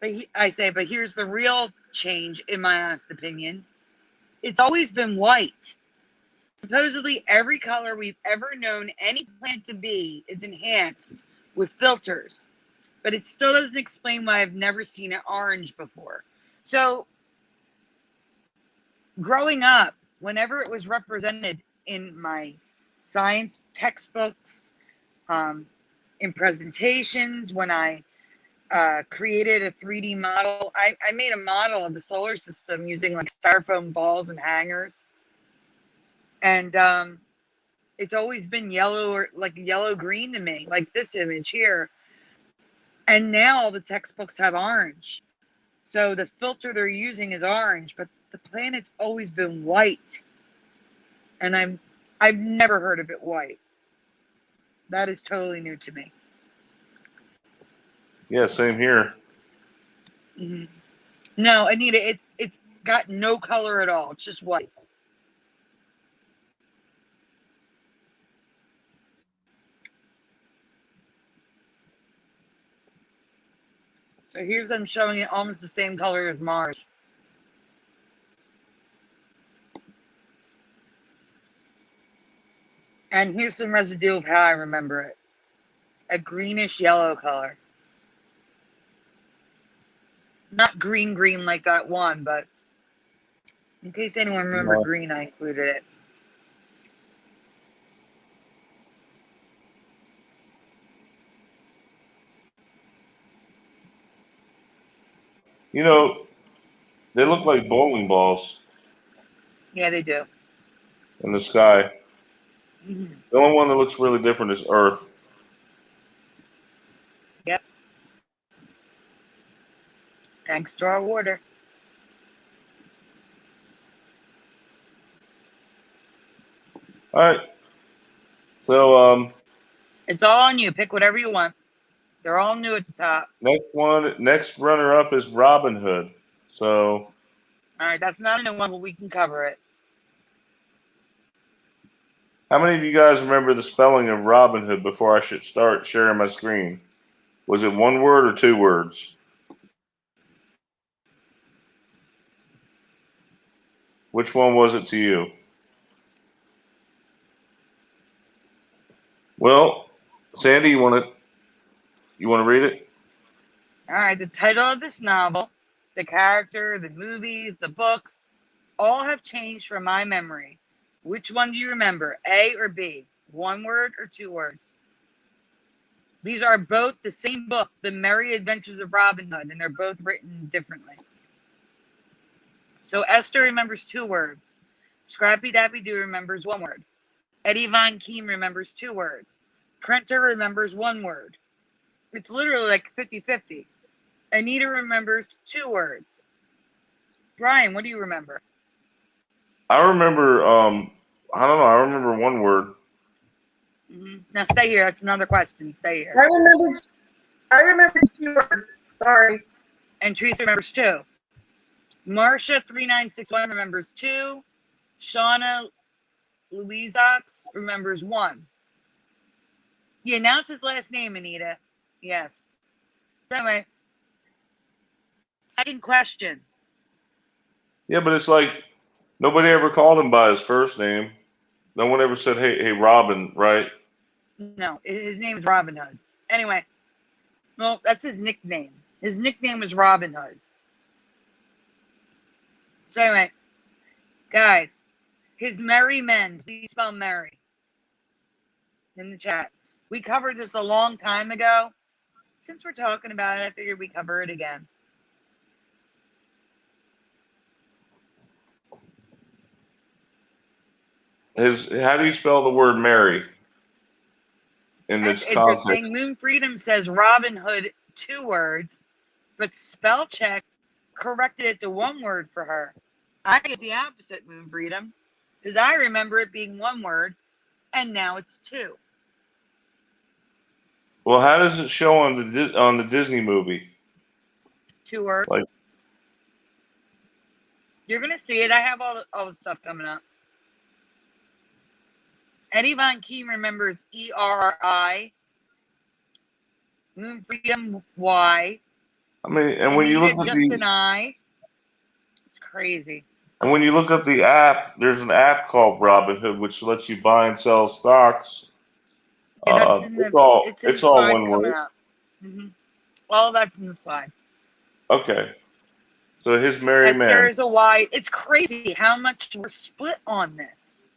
here's the real change, in my honest opinion. It's always been white. Supposedly, every color we've ever known any plant to be is enhanced with filters, but it still doesn't explain why I've never seen it orange before. So, growing up, whenever it was represented in my science textbooks, in presentations, when I created a 3D model, I made a model of the solar system using like styrofoam balls and hangers. And it's always been yellow or like yellow-green to me, like this image here. And now all the textbooks have orange. So the filter they're using is orange, but the planet's always been white. And I've never heard of it white. That is totally new to me. Yeah, same here. Mm-hmm. No, Anita, it's got no color at all. It's just white. So here's I'm showing it almost the same color as Mars. And here's some residue of how I remember it. A greenish yellow color. Not green like that one, but in case anyone remembered green, I included it. You know, they look like bowling balls Yeah, they do. in the sky. Mm-hmm. The only one that looks really different is Earth. Yep. Thanks to our water. All right. So It's all on you. Pick whatever you want. They're all new at the top. next runner up is Robin Hood. So All right, that's not a new one, but we can cover it. how many of you guys remember the spelling of Robin Hood before I should start sharing my screen? Was it one word or two words? Which one was it to you? Well, Sandy, you want to read it? All right, the title of this novel, the character, the movies, the books, all have changed from my memory. Which one do you remember, A or B? One word or two words? These are both the same book, The Merry Adventures of Robin Hood, and they're both written differently. So Esther remembers two words. Scrappy Dappy Doo remembers one word. Eddie Von Keem remembers two words. Printer remembers one word. It's literally like 50-50. Anita remembers two words. Brian, what do you remember? I remember I don't know, I remember one word. Now stay here. That's another question. Stay here. I remember 2 words. Sorry. And Teresa remembers 2. Marcia 3961 remembers 2. Shauna Louisox remembers 1. You announced his last name, Anita. Yes. Anyway, second question. Yeah, but it's like nobody ever called him by his first name. No one ever said, "Hey, Robin," right? No, his name is Robin Hood. Anyway, well, that's his nickname. His nickname is Robin Hood. So anyway, guys, his merry men. Please spell merry in the chat. We covered this a long time ago. Since we're talking about it, I figured we cover it again. How do you spell the word Mary in That's this interesting. context? Moon Freedom says Robin Hood 2 words, but spell check corrected it to 1 word for her. I get the opposite, Moon Freedom, because I remember it being 1 word, and now it's 2. Well, how does it show on the Disney movie? 2 words. Like, You're gonna see it. I have all the stuff coming up. Eddie Von Keem remembers ERI. Moon Freedom Y. I mean, and when you Anita look at just an I. It's crazy. and when you look up the app, there's an app called Robinhood which lets you buy and sell stocks. Yeah, that's in the It's all slides one coming word. up. All that's in the slide. Okay. So his merry Esther men. is a Y. It's crazy how much we're split on this.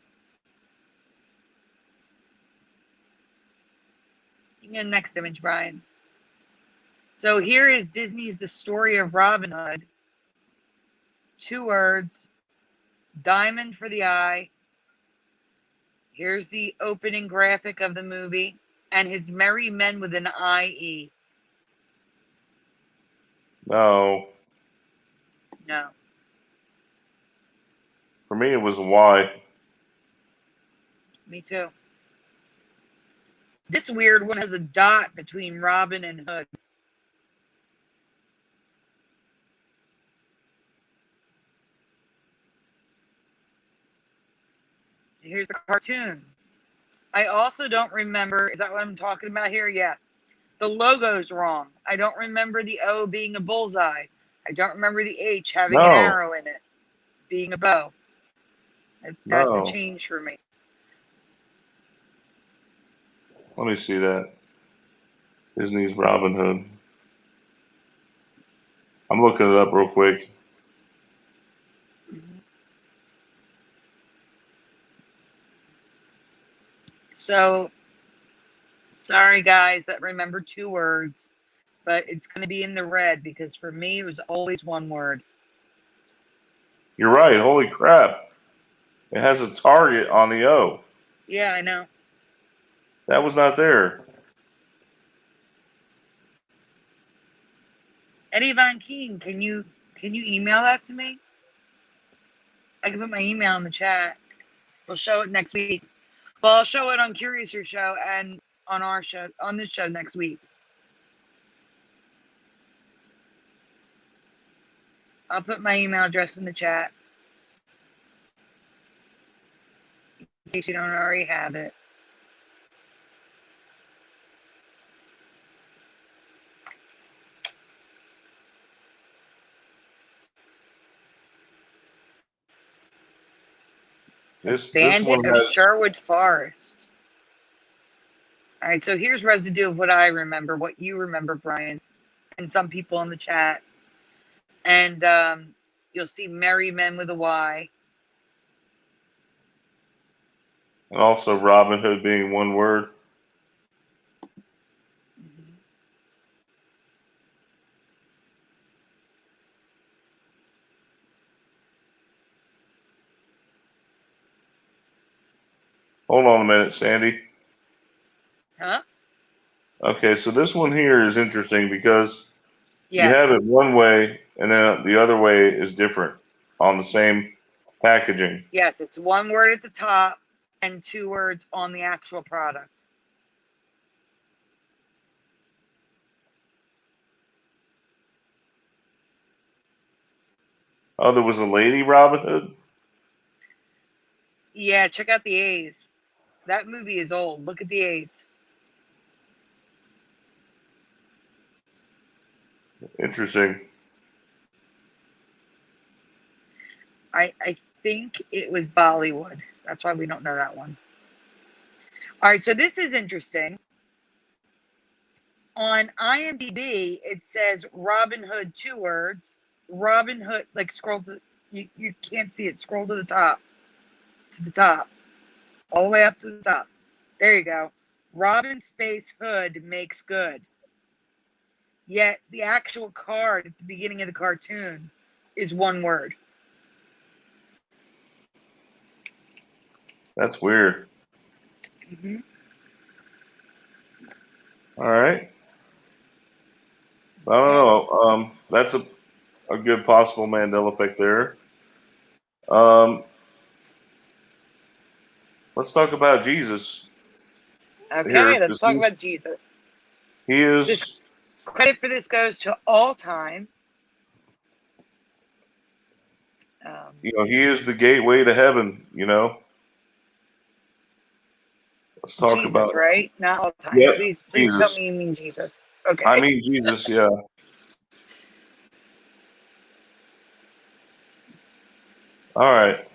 You can get the next image, Brian. So here is Disney's The Story of Robin Hood. 2 words. Diamond for the eye. Here's the opening graphic of the movie. And his merry men with an I-E. No. No. For me, it was a Y. Me too. This weird one has a dot between Robin and Hood. Here's the cartoon. I also don't remember, is that what I'm talking about here? Yeah. The logo's wrong. I don't remember the O being a bullseye. I don't remember the H having an No. arrow in it, being a bow. That's a No. change for me. Let me see that. Disney's Robin Hood. I'm looking it up real quick. So, sorry guys that remember 2 words, but it's going to be in the red because for me it was always 1 word. You're right. Holy crap. It has a target on the O. Yeah, I know. That was not there. Eddie Von Keene, can you email that to me? I can put my email in the chat. We'll show it next week. Well, I'll show it on Curious Your Show and on our show, on this show next week. I'll put my email address in the chat in case you don't already have it. This Bandit one of has. Sherwood Forest. All right, so here's residue of what I remember, what you remember, Brian, and some people in the chat. And you'll see Merry Men with a Y. And also Robin Hood being 1 word. Hold on a minute, Sandy. Huh? Okay, so this one here is interesting because you Yes. have it one way and then the other way is different on the same packaging. Yes, it's 1 word at the top and 2 words on the actual product. Oh, there was a lady Robin Hood? Yeah, check out the A's. That movie is old. Look at the A's. Interesting. I think it was Bollywood. That's why we don't know that one. All right, so this is interesting. On IMDb, it says Robin Hood, 2 words. Robin Hood, like scroll to, you can't see it. Scroll to the top. To the top. All the way up to the top. There you go. Robin space Hood makes good. Yet the actual card at the beginning of the cartoon is 1 word. That's weird. Mm-hmm. All right. I don't know. That's a good possible Mandela effect there. Let's talk about Jesus. Here, Okay, let's talk about Jesus. he This is. credit for this goes to All Time. You know, he is the gateway to heaven. You know. Let's talk Jesus, about. right? Not All Time. Yep, Please tell Jesus. me you mean Jesus. Okay. I mean Jesus. Yeah. All right.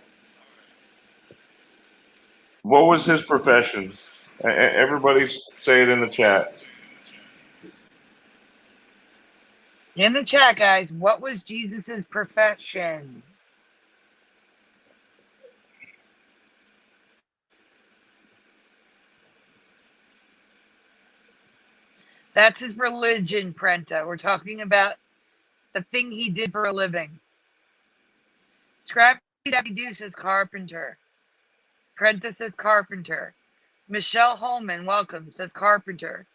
What was his profession? Everybody say it in the chat. In the chat, guys, what was Jesus's profession? That's his religion, Prenta. We're talking about the thing he did for a living. Scrappy Dappy Doo says carpenter. Prenta says carpenter. Michelle Holman, welcome, says carpenter.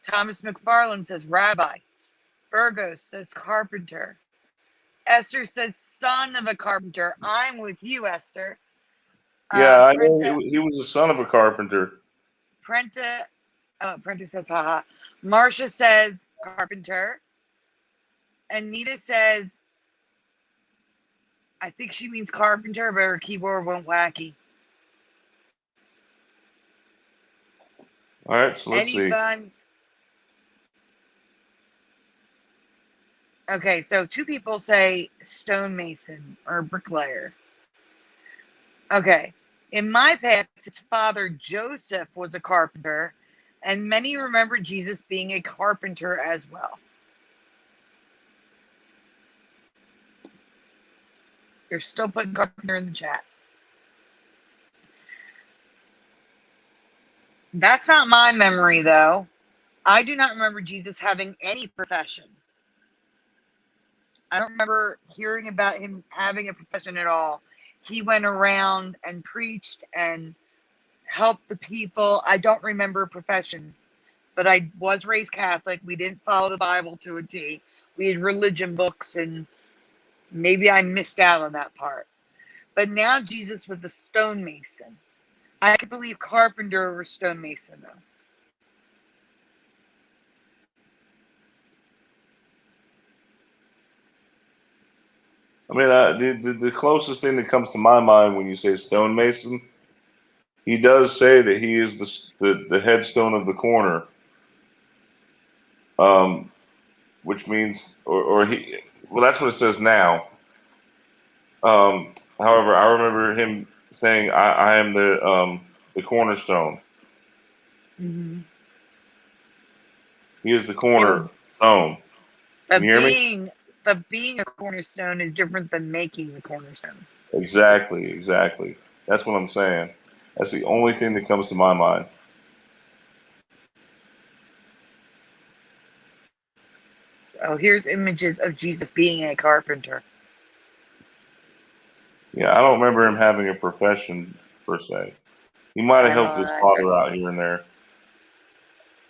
Thomas McFarland says rabbi. Burgos says carpenter. Esther says son of a carpenter. I'm with you, Esther. Yeah, I know Prenta, he was the son of a carpenter. Prenta says haha. Marcia says carpenter. Anita says, I think she means carpenter, but her keyboard went wacky. All right, so let's Any see. fun? Okay, so 2 people say stonemason or bricklayer. Okay. In my past, his father Joseph was a carpenter, and many remember Jesus being a carpenter as well. You're still putting carpenter in the chat. That's not my memory, though. I do not remember Jesus having any profession. I don't remember hearing about him having a profession at all. He went around and preached and helped the people. I don't remember a profession, but I was raised Catholic. We didn't follow the Bible to a T. We had religion books, and maybe I missed out on that part. But now Jesus was a stonemason. I could believe carpenter over stonemason, though. I mean, the closest thing that comes to my mind when you say stonemason, he does say that he is the headstone of the corner, which means or he. Well, that's what it says now. However, I remember him saying, "I am the cornerstone." Mm-hmm. He is the cornerstone. Can But you hear me? being a cornerstone is different than making the cornerstone. Exactly. That's what I'm saying. That's the only thing that comes to my mind. So here's images of Jesus being a carpenter. Yeah, I don't remember him having a profession per se. He might have I helped don't his either. father out here and there.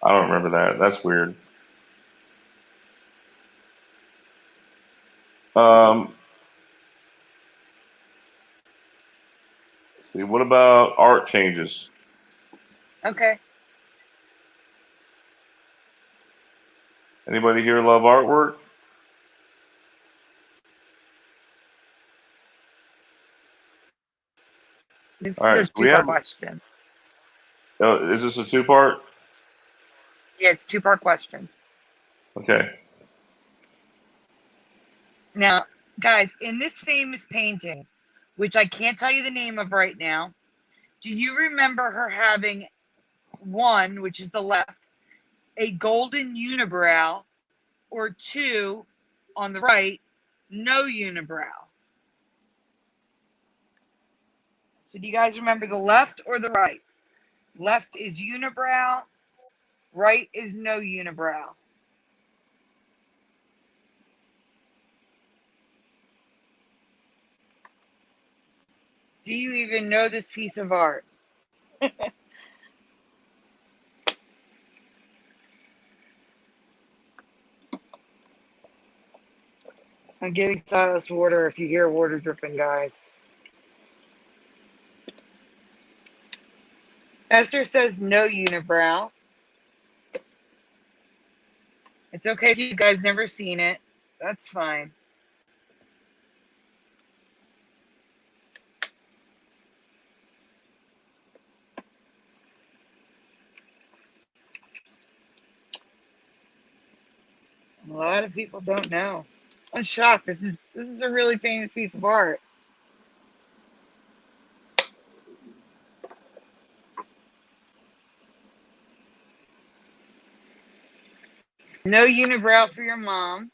I don't remember that. That's weird. See, what about art changes? Okay. Anybody here love artwork? This All is right. a So we two-part have. question. Is this a two-part? Yeah, it's a two-part question. Okay. Now, guys, in this famous painting, which I can't tell you the name of right now, do you remember her having one, which is the left, a golden unibrow, or two, on the right, no unibrow? So do you guys remember the left or the right? Left is unibrow, right is no unibrow. Do you even know this piece of art? I'm getting Silas water if you hear water dripping, guys. Esther says no unibrow. It's okay if you guys never seen it. That's fine. A lot of people don't know. I'm shocked. This is a really famous piece of art. No unibrow for your mom.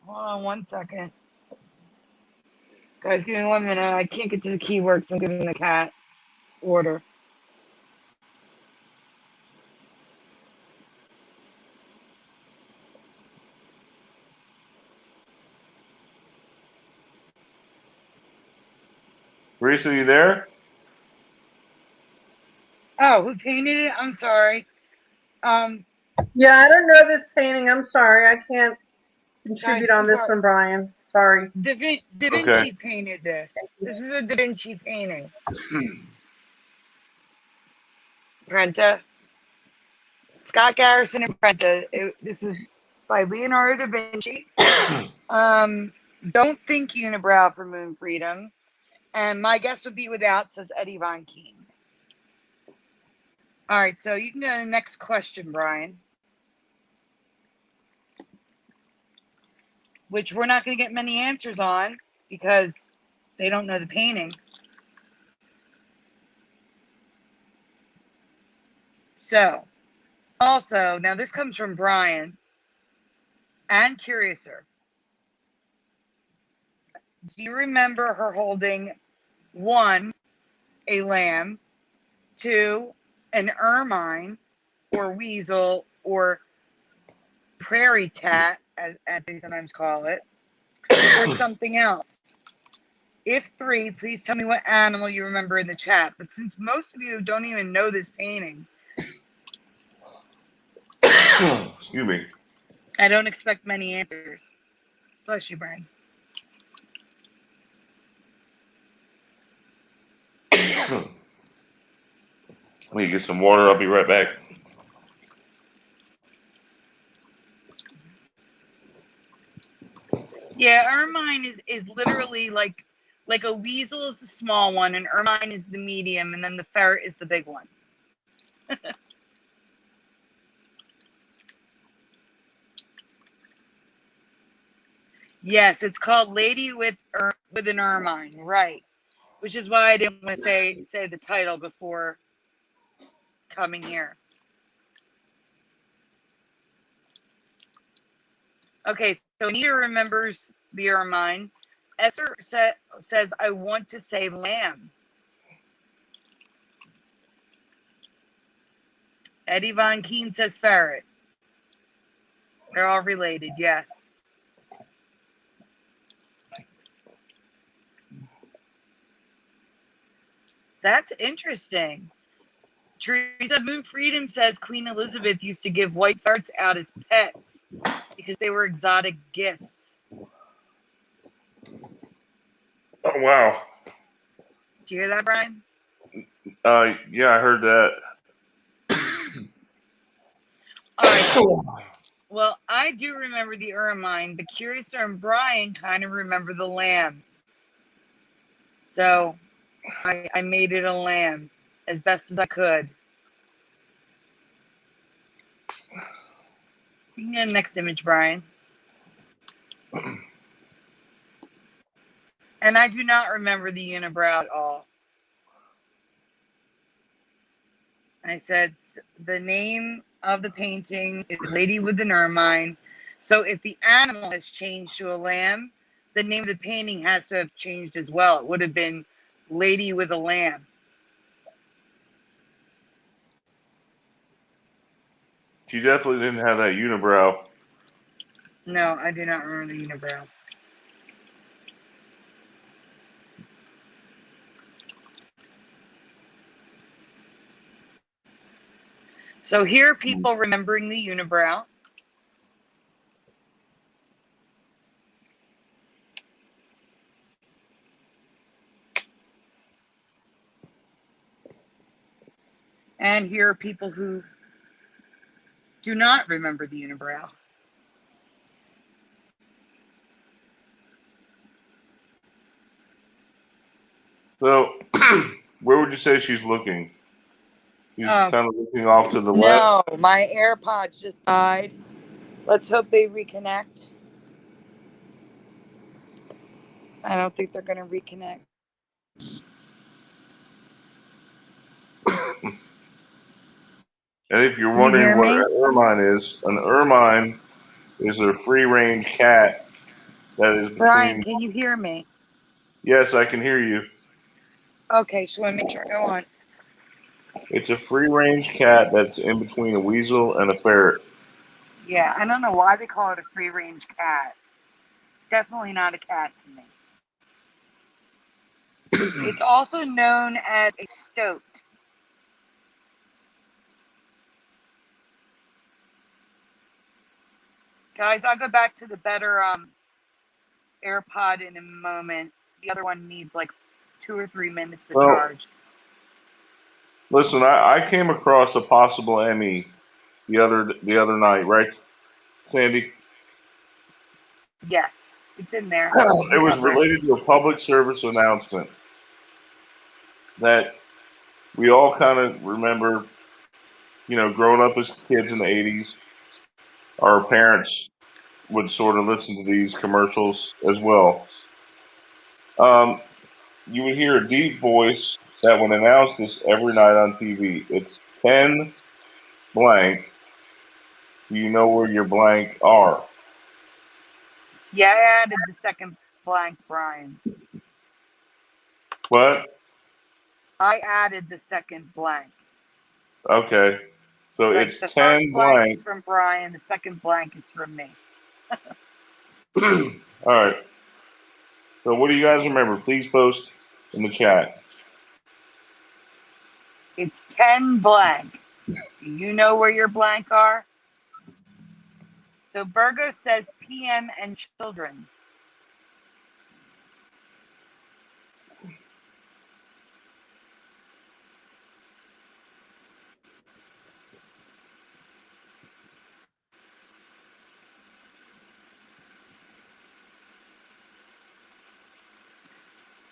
Hold on one second. Guys, give me 1 minute. I can't get to the keywords. I'm giving the cat order. Teresa, you there? Oh, who painted it? I'm sorry. Yeah, I don't know this painting. I'm sorry. I can't Guys, contribute on I'm this sorry. one, Brian. Sorry. Da Okay. Vinci painted this. This is a Da Vinci painting. Brenta. Scott Garrison and Brenta. This is by Leonardo da Vinci. Don't think unibrow for Moon Freedom. And my guess would be without, says Eddie Von Keen. All right, so you can go to the next question, Brian. Which we're not going to get many answers on because they don't know the painting. So, also, now this comes from Brian and Curiouser. Do you remember her holding 1, a lamb, 2, an ermine or weasel or prairie cat, as they sometimes call it, or something else? If 3, please tell me what animal you remember in the chat. But since most of you don't even know this painting, Excuse me. I don't expect many answers. Bless you, Brian. Let me get some water. I'll be right back. Yeah, ermine is literally like a weasel is the small one, and ermine is the medium, and then the ferret is the big one. Yes, it's called Lady with an Ermine, right? Which is why I didn't want to say the title before coming here. Okay, so Anita remembers the Ermine. Esther says, I want to say lamb. Eddie Von Keen says ferret. They're all related, yes. That's interesting. Teresa Moon Freedom says Queen Elizabeth used to give white ferrets out as pets because they were exotic gifts. Oh, wow. Did you hear that, Brian? Yeah, I heard that. All right. Well, I do remember the ermine, but Curiouser and Brian kind of remember the lamb. So I made it a lamb as best as I could. You can get the next image, Brian. And I do not remember the unibrow at all. I said the name of the painting is Lady with an Ermine. So if the animal has changed to a lamb, the name of the painting has to have changed as well. It would have been Lady with a Lamb. She definitely didn't have that unibrow. No, I do not remember the unibrow. So here are people remembering the unibrow. And here are people who do not remember the unibrow. So, where would you say she's looking? She's kind of looking off to the left. No, my AirPods just died. Let's hope they reconnect. I don't think they're going to reconnect. And if you're Can you wondering hear what me? an ermine is a free-range cat that is between. Brian, can you hear me? Yes, I can hear you. Okay, just want to make sure. Go on. It's a free-range cat that's in between a weasel and a ferret. Yeah, I don't know why they call it a free-range cat. It's definitely not a cat to me. It's also known as a stoat. Guys, I'll go back to the better AirPod in a moment. The other one needs like 2 or 3 minutes to charge. Listen, I came across a possible Emmy the other night, right, Sandy? Yes, it's in there. It was related to a public service announcement that we all kind of remember, growing up as kids in the 80s. Our parents would sort of listen to these commercials as well. You would hear a deep voice that would announce this every night on TV. It's 10 blank. Do you know where your blank are? Yeah, I added the second blank, Brian. What? I added the second blank. Okay. So Like it's the 10 first blank blank. is from Brian, the second blank is from me. All right. So what do you guys remember? Please post in the chat. It's 10 blank. Do you know where your blank are? So Burgos says PM and children.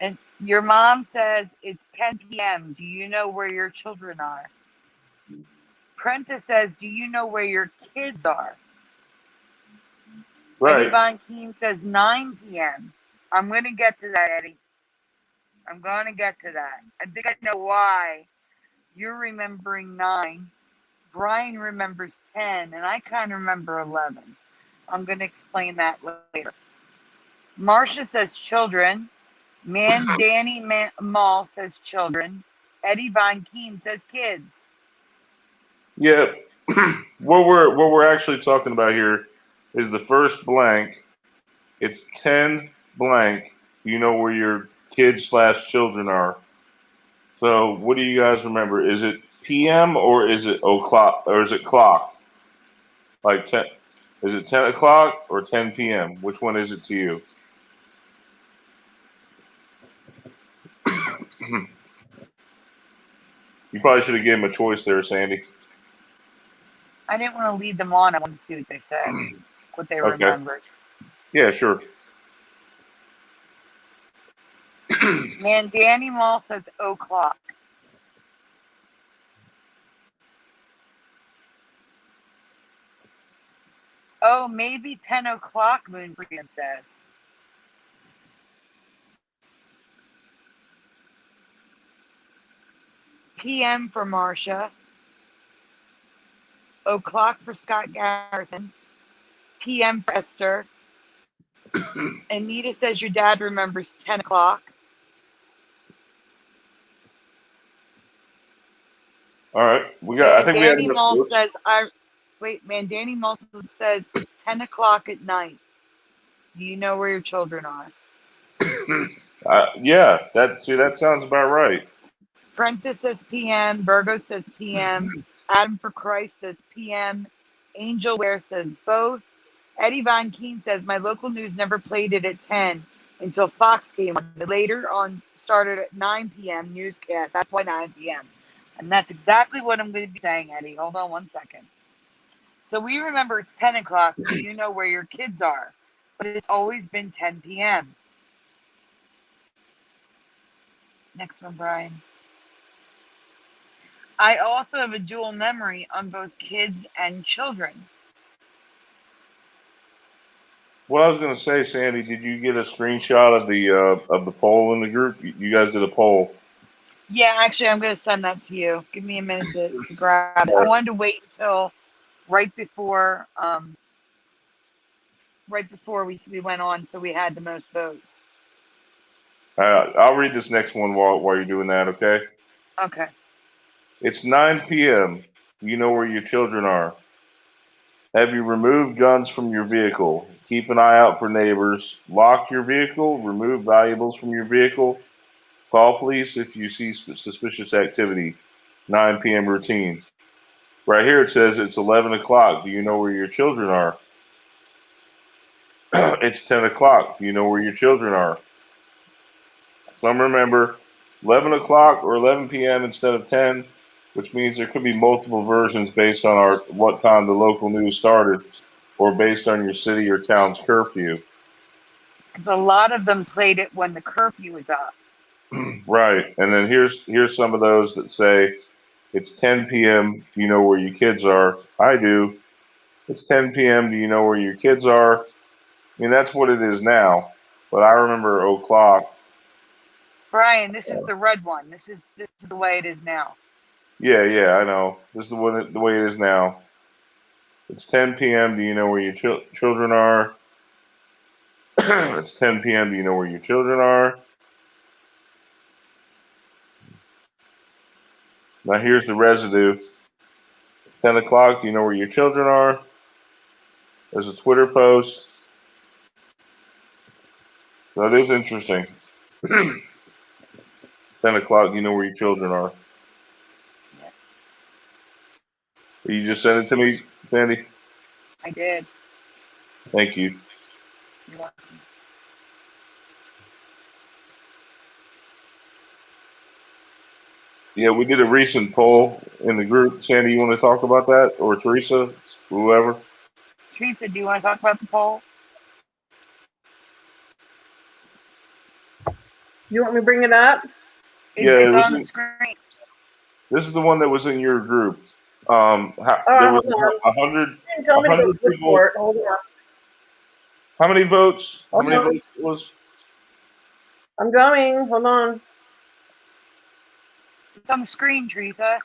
And your mom says it's 10 p.m. Do you know where your children are? Prentice says, do you know where your kids are? Right. Eddie Von Keen says 9 p.m. I'm going to get to that, Eddie. I'm going to get to that. I think I know why you're remembering 9. Brian remembers 10, and I kind of remember 11. I'm going to explain that later. Marcia says children. Danny Mall says children. Eddie Von Keen says kids. Yeah. What we're actually talking about here is the first blank. It's 10 blank. Do you know where your kids/children are? So what do you guys remember? Is it PM or is it o'clock or is it clock? Like 10? Is it 10 o'clock or 10 p.m.? Which one is it to you? You probably should have given him a choice there, Sandy. I didn't want to lead them on. I wanted to see what they said, what they Okay. remembered. Yeah, sure. Man, Danny Mall says o'clock. Oh, maybe 10 o'clock, Moon Freedom says. PM for Marcia. O'clock for Scott Garrison. PM for Esther. Anita says your dad remembers 10 o'clock. All right, we got. I think we had Danny enough Mull votes. says Danny Mull says it's 10 o'clock at night. Do you know where your children are? Yeah, that sounds about right. Prentice says PM. Virgo says PM. Adam for Christ says PM. Angel Ware says both. Eddie Von Keen says my local news never played it at 10 until Fox came on. Later on started at 9 p.m. newscast. That's why 9 p.m. And that's exactly what I'm going to be saying, Eddie. Hold on one second. So we remember it's 10 o'clock. You know where your kids are. But it's always been 10 p.m. Next one, Brian. I also have a dual memory on both kids and children. What I was going to say, Sandy, did you get a screenshot of the poll in the group? You guys did a poll. Yeah, actually, I'm going to send that to you. Give me a minute to grab it. I wanted to wait until right before we went on, so we had the most votes. I'll read this next one while you're doing that. Okay. Okay. It's 9 p.m. You know where your children are. Have you removed guns from your vehicle? Keep an eye out for neighbors. Lock your vehicle. Remove valuables from your vehicle. Call police if you see suspicious activity. 9 p.m. routine. Right here it says it's 11 o'clock. Do you know where your children are? It's 10 o'clock. Do you know where your children are? Some remember 11 o'clock or 11 p.m. instead of 10, which means there could be multiple versions based on what time the local news started or based on your city or town's curfew. Because a lot of them played it when the curfew was up. Right. And then here's some of those that say it's 10 p.m. Do you know where your kids are? I do. It's 10 p.m. Do you know where your kids are? I mean, that's what it is now. But I remember o'clock. Brian, this is the red one. This is the way it is now. Yeah, I know. This is the way it is now. It's 10 p.m. Do you know where your children are? It's 10 p.m. Do you know where your children are? Now here's the residue. 10 o'clock. Do you know where your children are? There's a Twitter post. That is interesting. 10 o'clock. Do you know where your children are? You just sent it to me, Sandy? I did. Thank you. You're welcome. Yeah, we did a recent poll in the group. Sandy, you want to talk about that? Or Teresa? Whoever? Teresa, do you want to talk about the poll? You want me to bring it up? It's on the screen. This is the one that was in your group. There was hold on. 100 Tell me to look people. for it. Hold on. How many votes? How many on. votes was? I'm going. Hold on. It's on the screen, Teresa.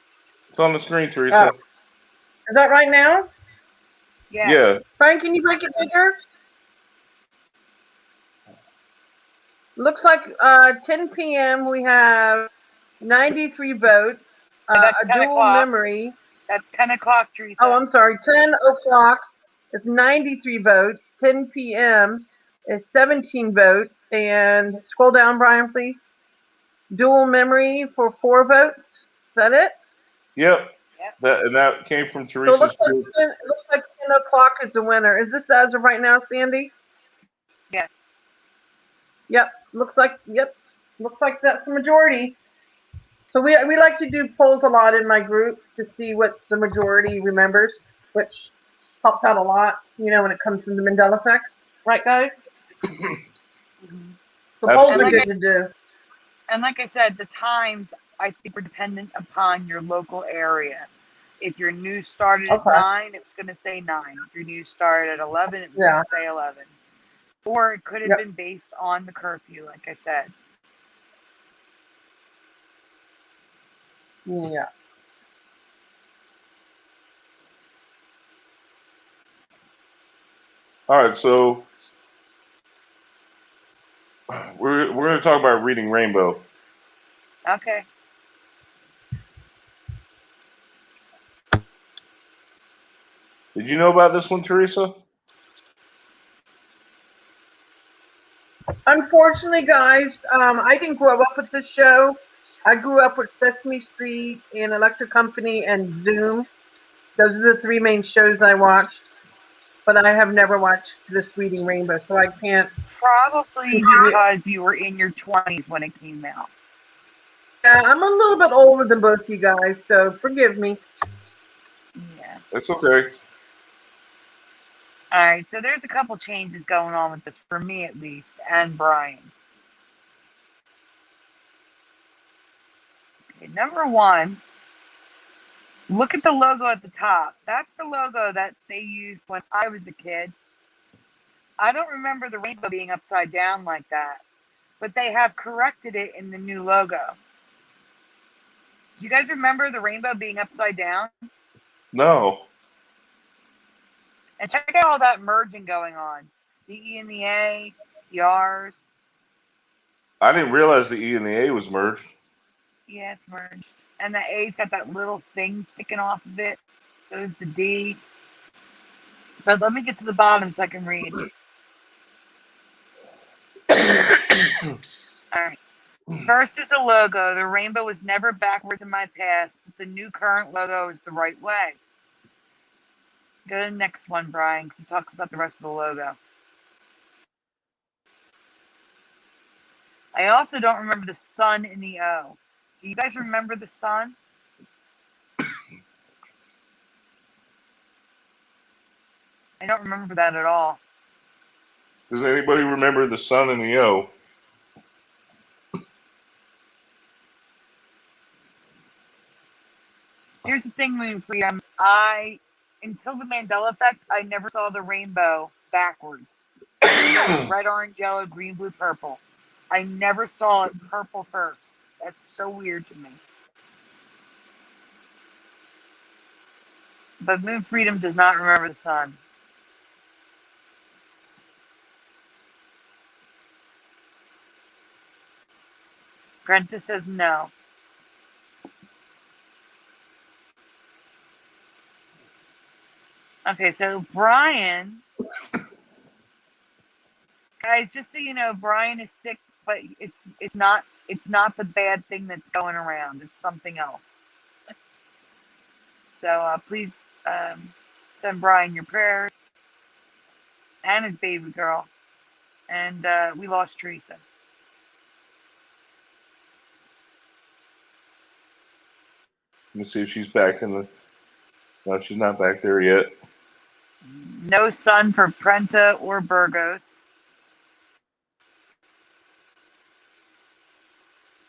It's on the screen, Teresa. Is that right now? Yeah. Brian, can you make it bigger? Looks like 10 p.m. we have 93 votes. That's a 10 dual o'clock. memory. That's 10 o'clock, Teresa. Oh, I'm sorry. 10 o'clock is 93 votes. 10 p.m. is 17 votes. And scroll down, Brian, please. Dual memory for 4 votes. Is that it? Yep. That came from So Teresa's it group. looks like 10 o'clock is the winner. Is this as of right now, Sandy? Yes. Yep. Looks like that's the majority. So we like to do polls a lot in my group to see what the majority remembers. which helps out a lot, when it comes to the Mandela effects. Right, guys? So polls are Absolutely. good to do. And like I said, the times I think were dependent upon your local area. If your news started at Okay. 9, it was going to say 9. If your news started at 11, it was going Yeah. to say 11. Or it could have Yep. been based on the curfew, like I said. Yeah. All right, so we're going to talk about reading Rainbow. Okay. Did you know about this one, Teresa? Unfortunately, guys, I didn't grow up with this show. I grew up with Sesame Street and Electric Company and Zoom. Those are the 3 main shows I watched. But I have never watched this Reading Rainbow, so I can't. Probably contribute. because you were in your 20s when it came out. Yeah, I'm a little bit older than both you guys, so forgive me. Yeah. It's okay. All right, so there's a couple changes going on with this, for me at least, and Brian. Okay, number 1, look at the logo at the top. That's the logo that they used when I was a kid. I don't remember the rainbow being upside down like that, but they have corrected it in the new logo. Do you guys remember the rainbow being upside down? No. And check out all that merging going on. The E and the A, the R's. I didn't realize the E and the A was merged. Yeah, it's merged. And the A's got that little thing sticking off of it. So is the D. But let me get to the bottom so I can read. All right. First is the logo. The rainbow was never backwards in my past, but the new current logo is the right way. Go to the next one, Brian, because it talks about the rest of the logo. I also don't remember the sun in the O. Do you guys remember the sun? I don't remember that at all. Does anybody remember the sun and the O? Here's the thing, Moon Freedom. Until the Mandela effect, I never saw the rainbow backwards. It was red, orange, yellow, green, blue, purple. I never saw it purple first. That's so weird to me. But Moon Freedom does not remember the sun. Prentice says no. Okay, so Brian, guys, just so you know, Brian is sick, but it's not the bad thing that's going around. It's something else. So please send Brian your prayers and his baby girl. And we lost Teresa. Let me see if she's back in the. No, she's not back there yet. No sun for Prenta or Burgos.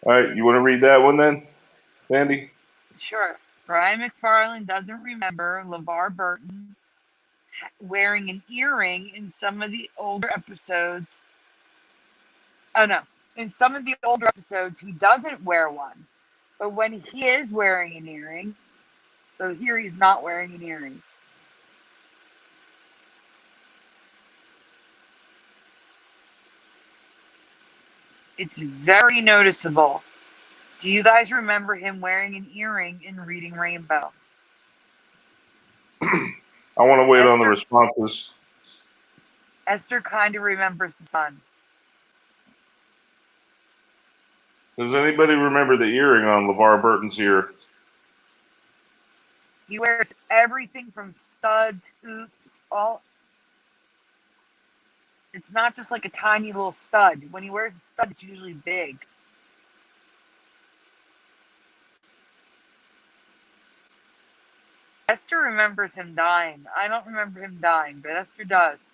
All right, you want to read that one then, Sandy? Sure. Brian McFarlane doesn't remember LeVar Burton wearing an earring in some of the older episodes. Oh, no. In some of the older episodes, he doesn't wear one. But when he is wearing an earring, so here he's not wearing an earring. It's very noticeable. Do you guys remember him wearing an earring in Reading Rainbow? I want to wait on the responses. Esther kind of remembers the sun. Does anybody remember the earring on LeVar Burton's ear? He wears everything from studs, hoops, all. It's not just like a tiny little stud. When he wears a stud, it's usually big. Esther remembers him dying. I don't remember him dying, but Esther does.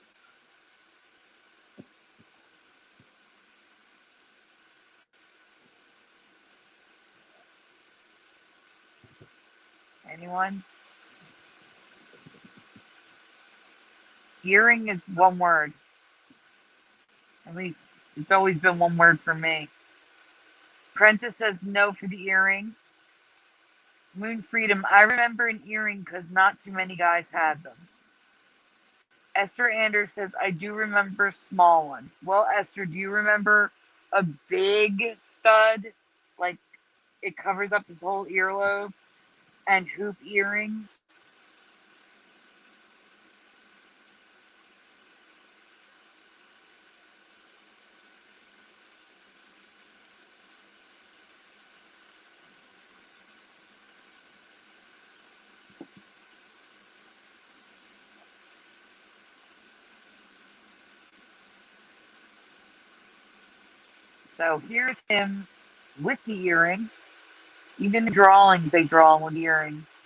Anyone? Earring is one word. At least it's always been one word for me. Prentice says no for the earring. Moon Freedom, I remember an earring because not too many guys had them. Esther Anders says, I do remember a small one. Well, Esther, do you remember a big stud? Like it covers up his whole earlobe and hoop earrings? So here's him with the earring. Even the drawings, they draw him with earrings.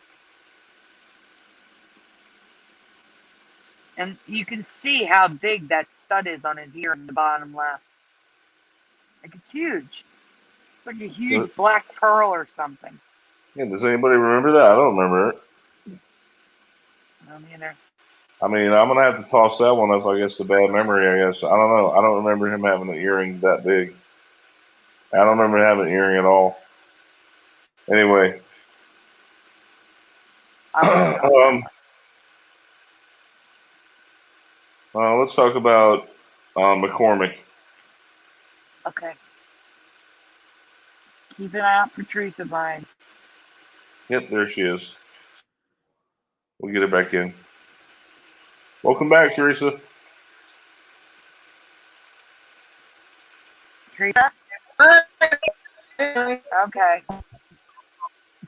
And you can see how big that stud is on his ear in the bottom left. Like it's huge. It's like a huge black pearl or something. Yeah, does anybody remember that? I don't remember it. I don't either. I mean, I'm gonna have to toss that one up. I guess the bad memory. I guess I don't know. I don't remember him having an earring that big. I don't remember having an earring at all. Anyway, let's talk about McCormick. Okay. Keep an eye out for Teresa, Brian. Yep, there she is. We'll get her back in. Welcome back, Teresa. Teresa? Okay.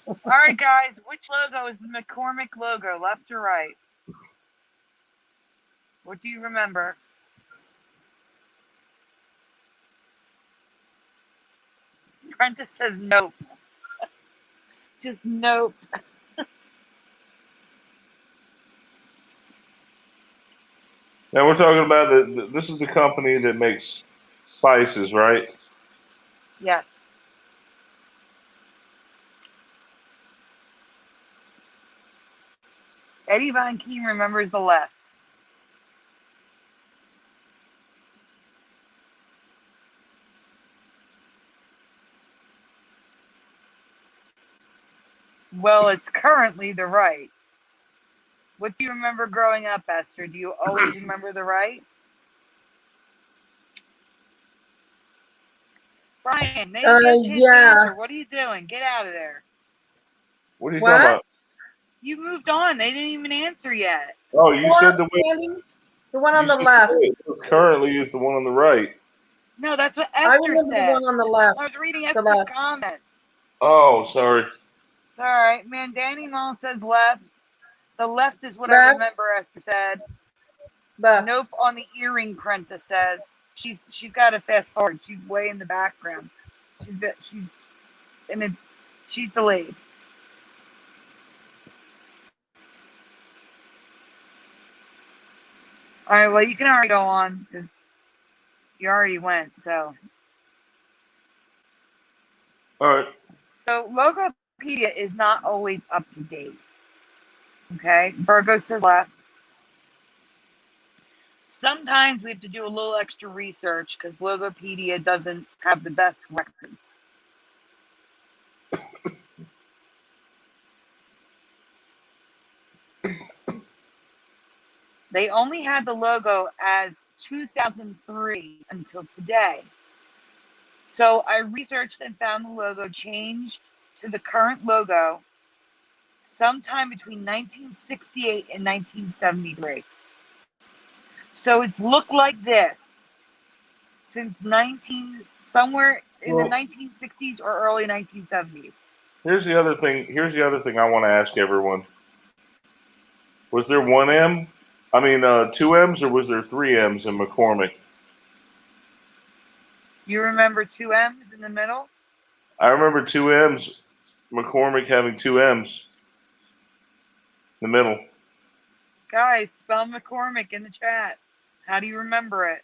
All right, guys. Which logo is the McCormick logo, left or right? What do you remember? Prentice says nope. Just nope. Now we're talking about this is the company that makes spices, right? Yes. Eddie Von Keen remembers the left. Well, it's currently the right. What do you remember growing up, Esther? Do you always remember the right? Brian, they didn't get a chance to Yeah. answer. What are you doing? Get out of there. What are you What? talking about? You moved on. They didn't even answer yet. Oh, you said the way. Andy, the one on You the said left. the way it was currently is the one on the right. No, that's what I Esther remember said. the one on the left. I was reading The Esther's left. comment. Oh, sorry. It's all right. Man, Danny Mall says left. The left is what I Left. remember, Esther said. Left. Nope on the earring, Prentice says. She's got to fast forward. She's way in the background. She's delayed. All right, well, you can already go on because you already went. So All right. So Logopedia is not always up to date. Okay, Virgo says left. Sometimes we have to do a little extra research because Logopedia doesn't have the best records. They only had the logo as 2003 until today. So I researched and found the logo changed to the current logo sometime between 1968 and 1973. So it's looked like this since somewhere in the 1960s or early 1970s. Here's the other thing. Here's the other thing I want to ask everyone. Was there one M? I mean, two M's, or was there three M's in McCormick? You remember two M's in the middle? I remember two M's. McCormick having two M's. The middle. Guys, spell McCormick in the chat. How do you remember it?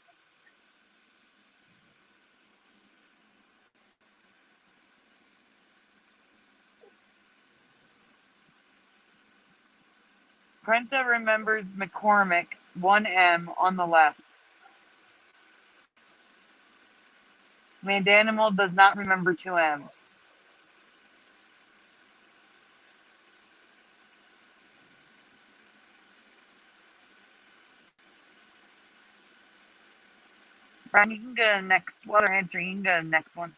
Prenta remembers McCormick, 1M on the left. Mandanimal does not remember 2 M's. Brian, you can go to the next. While they're answering, you can go to the next one.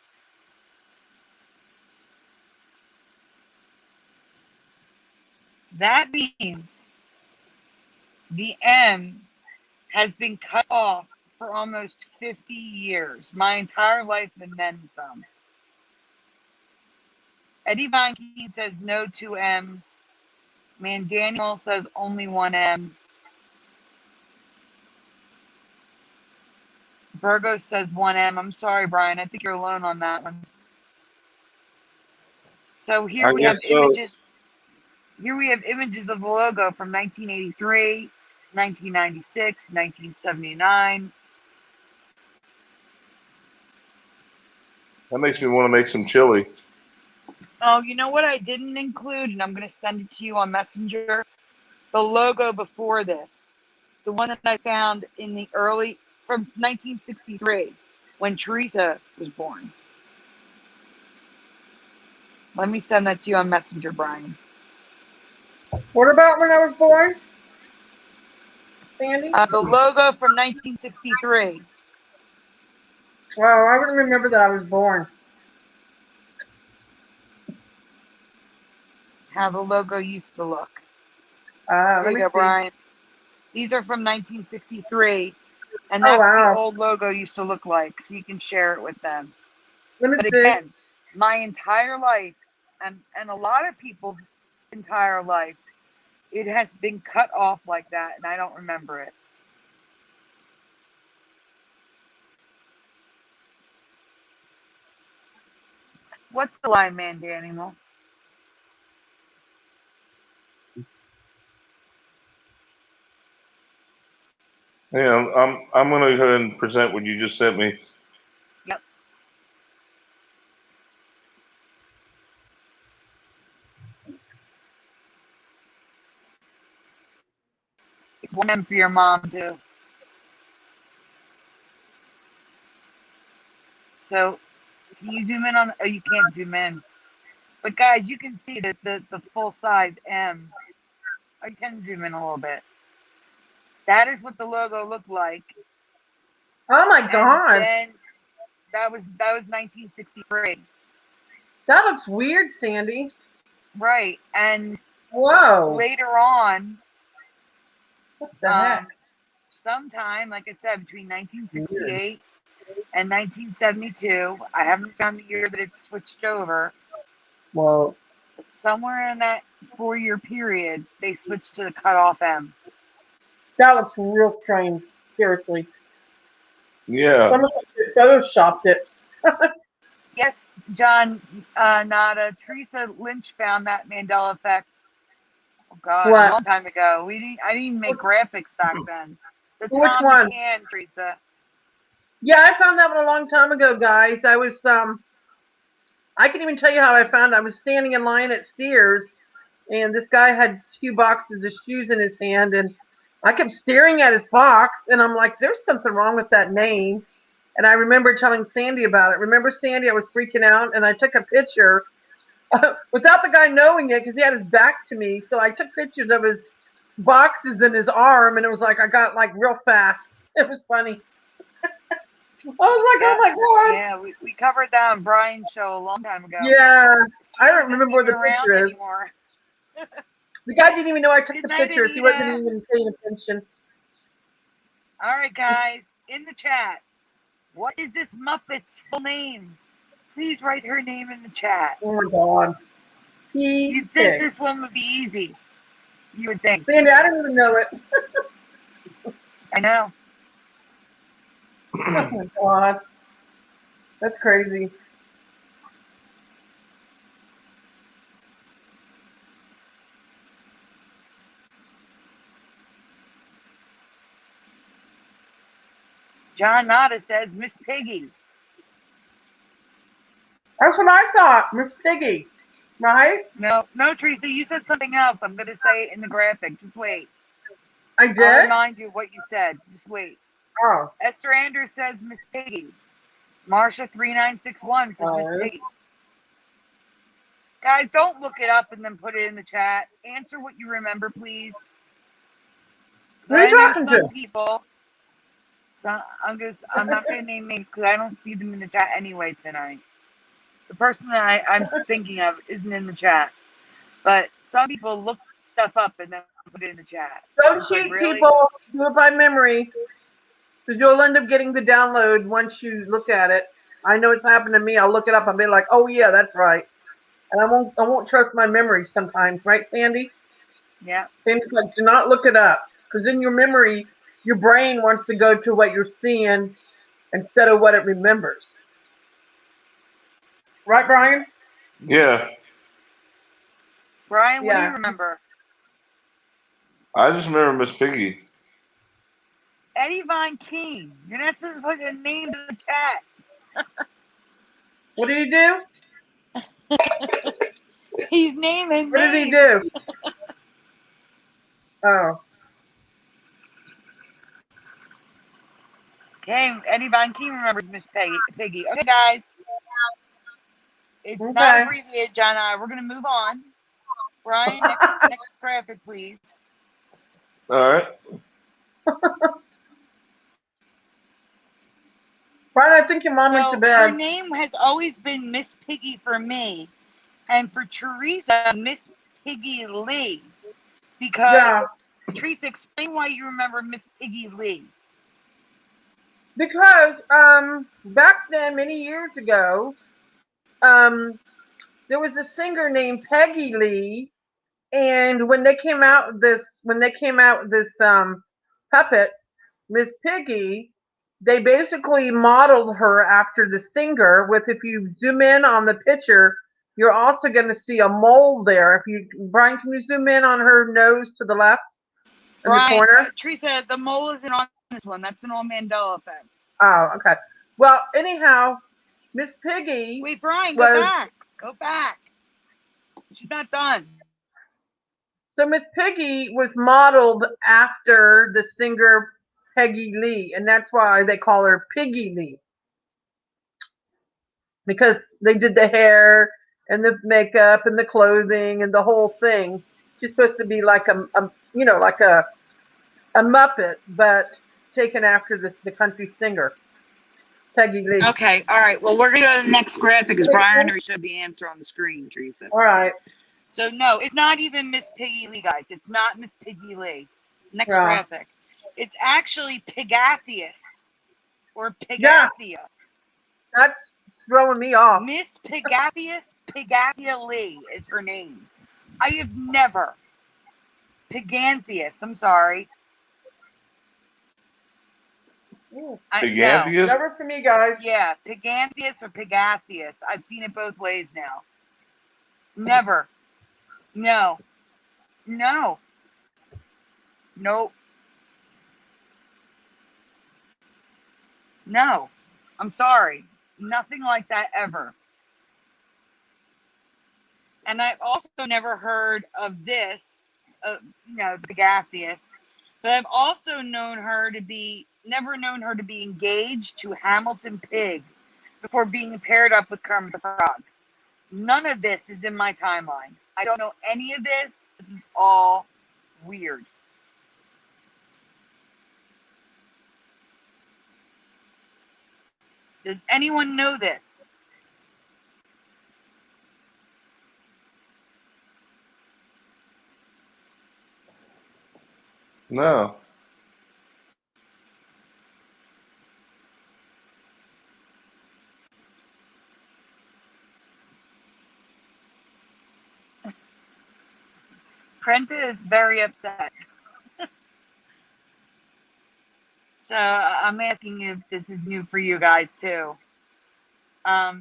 That means the M has been cut off for almost 50 years. My entire life and then some. Eddie Von Keen says no 2 M's. Mandanimal says only 1 M. Virgo says 1 M. I'm sorry, Brian. I think you're alone on that one. So here I we have guess so. images. Here we have images of the logo from 1983, 1996, 1979. That makes me want to make some chili. Oh, you know what I didn't include, and I'm going to send it to you on Messenger? The logo before this. The one that I found in the early, from 1963, when Teresa was born. Let me send that to you on Messenger, Brian. What about when I was born, Sandy? The logo from 1963. Well, I wouldn't remember that I was born. How the logo used to look. Let Here you me go, see. Brian. These are from 1963, and Oh, that's wow. the old logo used to look like, so you can share it with them. Let me But see. again, my entire life, and a lot of people's entire life, it has been cut off like that, and I don't remember it. What's the line, Mandanimal? Yeah, I'm going to go ahead and present what you just sent me. Yep. It's 1 M for your mom, too. So, can you zoom in on... Oh, you can't zoom in. But, guys, you can see that the full-size M. I can zoom in a little bit. That is what the logo looked like. Oh my And God. then that was 1963. That looks weird, Sandy. Right. And Whoa. later on, What the heck? sometime, like I said, between 1968 and 1972, I haven't found the year that it switched over, Whoa. but somewhere in that 4-year period, they switched to the cutoff M. That looks real strange. Seriously. Yeah. It's almost like they photoshopped it. Yes, John, Nada, Teresa Lynch found that Mandela effect. Oh God, What? a long time ago. I didn't make graphics back then. The Which Tom one? McCann, Teresa. Yeah, I found that one a long time ago, guys. I was I can even tell you how I found it. I was standing in line at Sears, and this guy had 2 boxes of shoes in his hand, and I kept staring at his box, and I'm like, there's something wrong with that name. And I remember telling Sandy about it. Remember, Sandy, I was freaking out, and I took a picture without the guy knowing it because he had his back to me. So I took pictures of his boxes in his arm, and it was like I got like real fast. It was funny. I was like, Yeah, oh my God. yeah, we covered that on Brian's show a long time ago. Yeah, I don't Sears remember isn't where even the around picture is. anymore. The guy didn't even know I took Good the night, pictures. He wasn't Anita. even paying attention. All right, guys, in the chat, what is this Muppet's full name? Please write her name in the chat. Oh my God. You'd think this one would be easy. You would think. Sandy, I didn't even know it. I know. Oh my God. That's crazy. John Nada says Miss Piggy. That's what I thought, Miss Piggy. Right? No, Teresa, you said something else. I'm going to say it in the graphic. Just wait. I I'll did? remind you what you said. Just wait. Oh. Esther Andrews says Miss Piggy. Marsha3961 says Miss Oh. Piggy. Guys, don't look it up and then put it in the chat. Answer what you remember, please. Who are you I know talking some to? people. I'm not gonna name names because I don't see them in the chat anyway tonight. The person that I'm thinking of isn't in the chat. But some people look stuff up and then put it in the chat. Don't It's like, cheat, really? people. Do it by memory. Because you'll end up getting the download once you look at it. I know it's happened to me. I'll look it up and be like, oh yeah, that's right. And I won't trust my memory sometimes, right, Sandy? Yeah. Sandy's like, do not look it up. Because in your memory, your brain wants to go to what you're seeing instead of what it remembers. Right, Brian? Yeah. Brian, what do Yeah. you remember? I just remember Miss Piggy. Eddie Von King. You're not supposed to put the names in the chat. What did he do? He's naming What did he names. do? Oh. Okay, Eddie Von King remembers Miss Piggy. Okay, guys. It's not Okay. abbreviated, John. We're going to move on. Brian, next graphic, please. All right. Brian, I think your mom went to Her bed. name has always been Miss Piggy for me. And for Teresa, Miss Piggy Lee. Because, Yeah. Teresa, explain why you remember Miss Piggy Lee. Because back then, many years ago, there was a singer named Peggy Lee, and when they came out with this puppet, Miss Piggy, they basically modeled her after the singer. With, if you zoom in on the picture, you're also going to see a mole there. Brian, can you zoom in on her nose to the left in the corner? Teresa, the mole isn't on this one. That's an old Mandela effect. Oh, okay. Well, anyhow, Miss Piggy. Wait, Brian, was, go back. Go back. She's not done. So Miss Piggy was modeled after the singer Peggy Lee, and that's why they call her Piggy Lee. Because they did the hair and the makeup and the clothing and the whole thing. She's supposed to be like a Muppet, but taken after the country singer, Peggy Lee. Okay, all right. Well, we're going to go to the next graphic because Brian already showed the answer on the screen, Teresa. All right. So, no, it's not even Miss Piggy Lee, guys. It's not Miss Piggy Lee. Next graphic. It's actually Pigathius or Pigathia. Yeah. That's throwing me off. Miss Pigathia Lee is her name. I have never. Piganthius, I'm sorry. Piganthius? Never for me, guys. Yeah, Piganthius or Pigathius. I've seen it both ways now. Never. No. No. Nope. No. I'm sorry. Nothing like that ever. And I've also never heard of this, Pigathius. But I've also never known her to be engaged to Hamilton Pig before being paired up with Kermit the Frog. None of this is in my timeline. I don't know any of this. This is all weird. Does anyone know this? No. Prenta is very upset. So I'm asking if this is new for you guys too.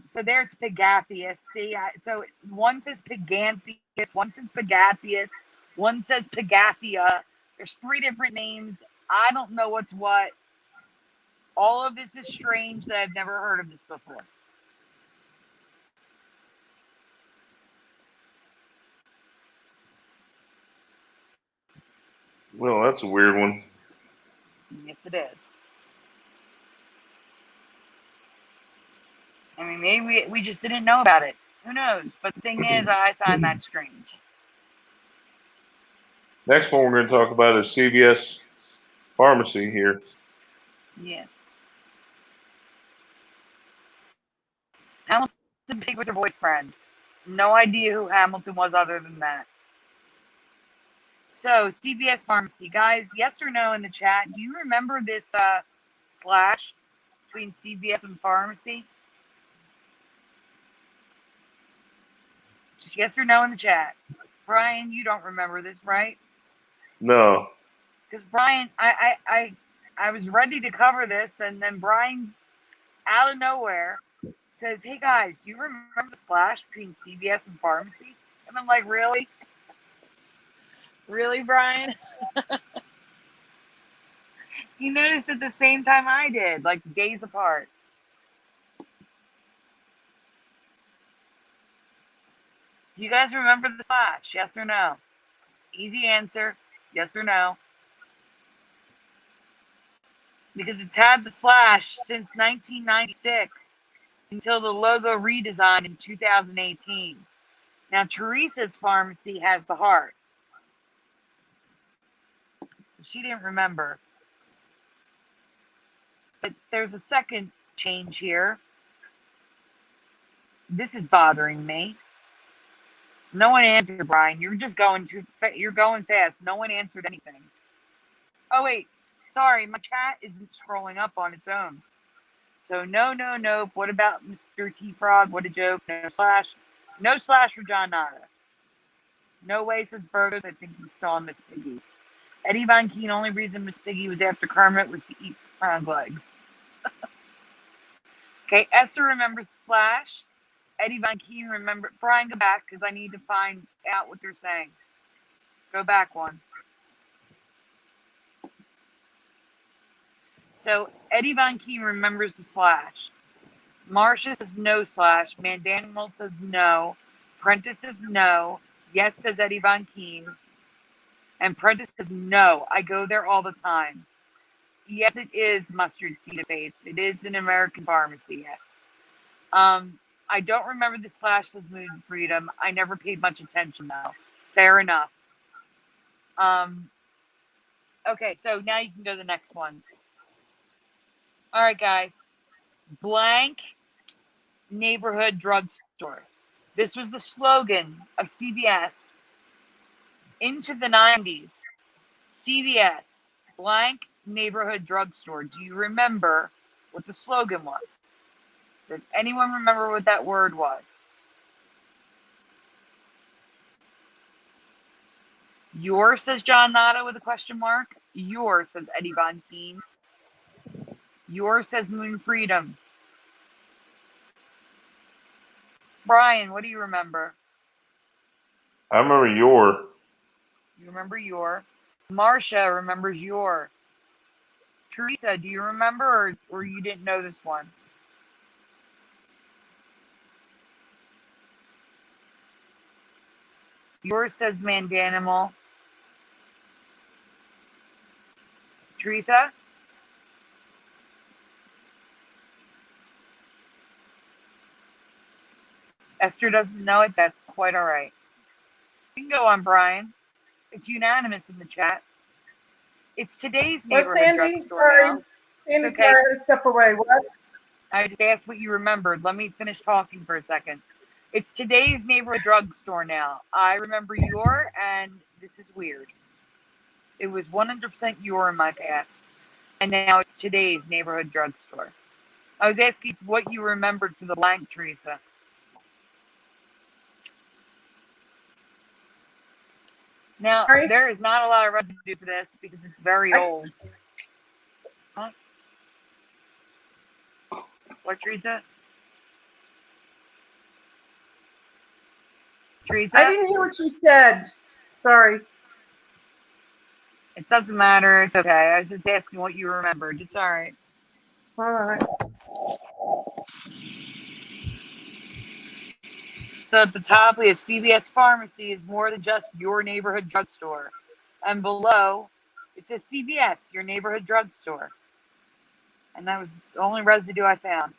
So there it's Pigathius. See, so one says Piganthius, one says Pigathius, one says Pigathia. There's three different names. I don't know what's what. All of this is strange that I've never heard of this before. Well, that's a weird one. Yes, it is. I mean, maybe we just didn't know about it. Who knows? But the thing is, I find that strange. Next one we're going to talk about is CVS Pharmacy here. Yes. Hamilton Pig was her boyfriend. No idea who Hamilton was other than that. So, CVS Pharmacy. Guys, yes or no in the chat? Do you remember this slash between CVS and pharmacy? Just yes or no in the chat. Brian, you don't remember this, right? No. Because Brian, I was ready to cover this, and then Brian, out of nowhere, says, "Hey guys, do you remember the slash between CVS and pharmacy?" And I'm like, "Really? Really, Brian?" He noticed at the same time I did, like days apart. Do you guys remember the slash? Yes or no? Easy answer. Yes or no? Because it's had the slash since 1996 until the logo redesign in 2018. Now, Teresa's pharmacy has the heart. So she didn't remember. But there's a second change here. This is bothering me. No one answered, Brian. You're just going you're going fast. No one answered anything. Oh, wait. Sorry, my chat isn't scrolling up on its own. So, no. What about Mr. T-Frog? What a joke. No slash. No slash for John Nada. No way, says Burgos. I think he saw Miss Piggy. Eddie Von Keen, only reason Miss Piggy was after Kermit was to eat frog legs. Okay, Esther remembers the slash. Eddie Von Keen remember. Brian, go back because I need to find out what they're saying. Go back one. So Eddie Von Keen remembers the slash. Marcia says no slash. Mandanimal says no. Prentice says no. Yes, says Eddie Von Keen. And Prentice says no. I go there all the time. Yes, it is Mustard Seed of Faith. It is an American pharmacy, yes. I don't remember the slash says Moon Freedom. I never paid much attention, though. Fair enough. Okay, so now you can go to the next one. All right, guys. Blank neighborhood drugstore. This was the slogan of CVS into the 90s. CVS, blank neighborhood drugstore. Do you remember what the slogan was? Does anyone remember what that word was? Yours, says John Nada with a question mark. Yours, says Eddie Von Keen. Yours says Moon Freedom. Brian, what do you remember? I remember your. You remember your. Marcia remembers your. Teresa, do you remember or you didn't know this one? Yours says Mandanimal. Teresa? Esther doesn't know it. That's quite all right. You can go on, Brian. It's unanimous in the chat. It's today's neighborhood Sandy, drugstore sorry. now. Sandy, It's okay. sorry, I had to step away. What? I just asked what you remembered. Let me finish talking for a second. It's today's neighborhood drugstore now. I remember your, and this is weird. It was 100% your in my past, and now it's today's neighborhood drugstore. I was asking what you remembered for the blank, Teresa. Now, Sorry? there is not a lot of residue for this because it's very old. Huh? What, Teresa? Teresa? I didn't hear what you said. Sorry. It doesn't matter. It's okay. I was just asking what you remembered. It's all right. All right. So at the top, we have CVS Pharmacy is more than just your neighborhood drugstore. And below, it says CVS, your neighborhood drugstore. And that was the only residue I found.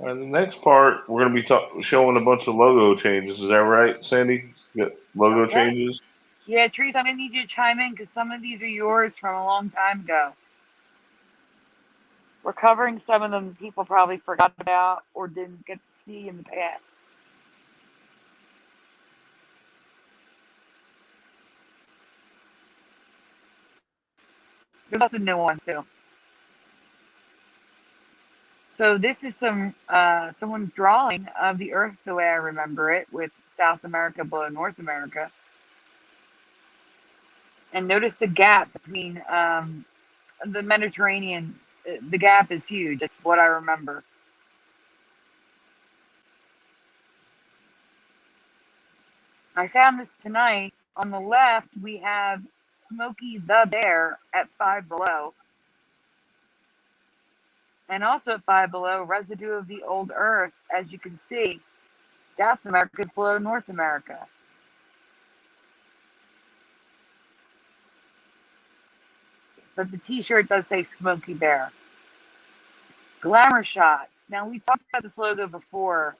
All right, the next part, we're going to be showing a bunch of logo changes. Is that right, Sandy? You got logo Okay. changes? Yeah, Teresa, I'm going to need you to chime in because some of these are yours from a long time ago. We're covering some of them people probably forgot about or didn't get to see in the past. There's lots of new ones too. So this is someone's drawing of the Earth the way I remember it, with South America below North America. And notice the gap between the Mediterranean. The gap is huge. That's what I remember. I found this tonight. On the left, we have Smokey the Bear at Five Below. And also at Five Below, residue of the old Earth. As you can see, South America is below North America. But the t-shirt does say Smokey Bear. Glamour shots. Now, we talked about this logo before,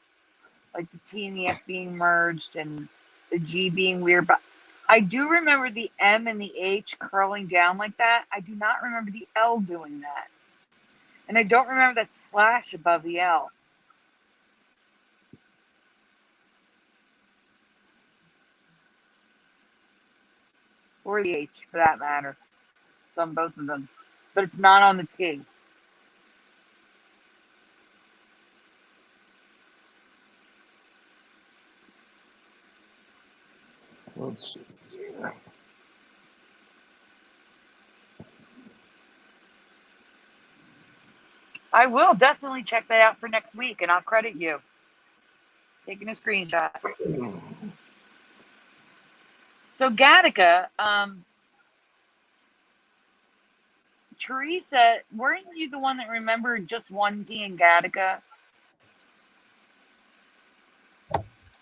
like the T and the S being merged and the G being weird, but I do remember the M and the H curling down like that. I do not remember the L doing that. And I don't remember that slash above the L. Or the H, for that matter. It's on both of them. But it's not on the T. Let's see. I will definitely check that out for next week, and I'll credit you. Taking a screenshot. So Gattaca, Teresa, weren't you the one that remembered just one T in Gattaca?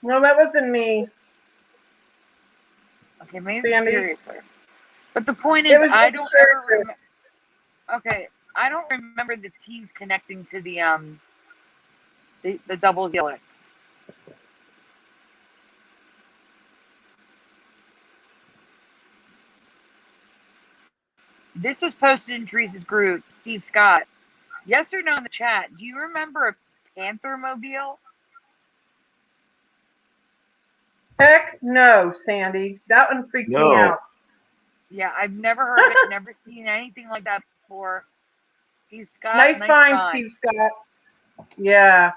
No, that wasn't me. Okay, maybe Sandy. seriously. But the point It is, was I don't ever seriously. remember. Okay, I don't remember the T's connecting to the double helix. This was posted in Teresa's group, Steve Scott. Yes or no in the chat? Do you remember a Panther mobile? Heck no, Sandy. That one freaked me out. Yeah, I've never heard it, never seen anything like that before. Steve Scott, Nice find, Steve Scott. Yeah.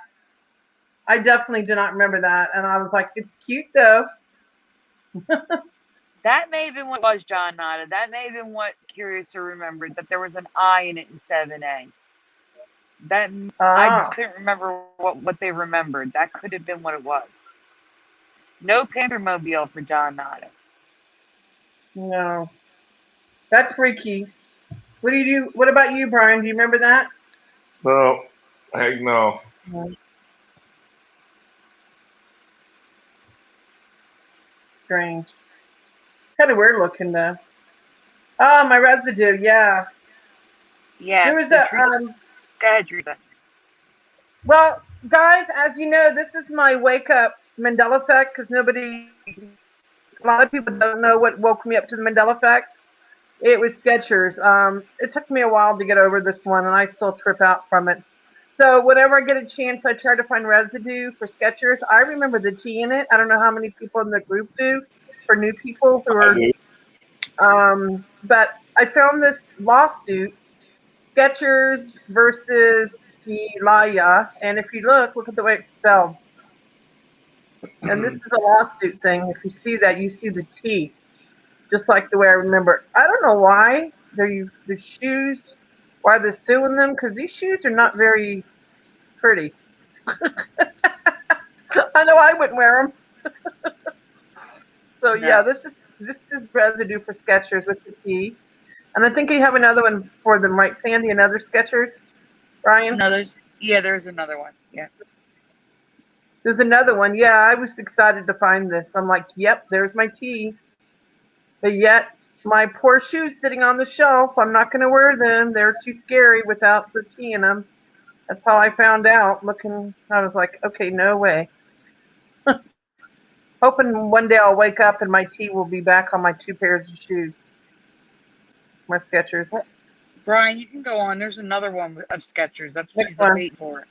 I definitely do not remember that. And I was like, it's cute though. That may have been what was John Nada. That may have been what Curiouser remembered, that there was an I in it instead of an A. That I just couldn't remember what they remembered. That could have been what it was. No Panther mobile for John Nada. No. That's freaky. What do you do? What about you, Brian? Do you remember that? No. Heck no. Strange. Kind of weird looking though. Oh, my residue. Yeah. Yeah. There was so a. Teresa, go ahead, Teresa. Well, guys, as you know, this is my wake up Mandela effect because a lot of people don't know what woke me up to the Mandela effect. It was Skechers. It took me a while to get over this one, and I still trip out from it. So whenever I get a chance, I try to find residue for Skechers. I remember the T in it. I don't know how many people in the group do. For new people who are, but I found this lawsuit, Skechers versus the Laya, and if you look at the way it's spelled. And this is a lawsuit thing. If you see that, you see the T, just like the way I remember it. I don't know why the shoes, why they're suing them, because these shoes are not very pretty. I know I wouldn't wear them. So No. yeah, this is residue for Skechers with the T. And I think you have another one for them, right, Sandy? Another Skechers, Brian? No, there's another one. Yes. There's another one. Yeah, I was excited to find this. I'm like, yep, there's my T. But yet, my poor shoes sitting on the shelf. I'm not going to wear them. They're too scary without the T in them. That's how I found out. Looking, I was like, okay, no way. Hoping one day I'll wake up and my T will be back on my 2 pairs of shoes. My Skechers. Brian, you can go on. There's another one of Skechers. That's what Next she's one. waiting for.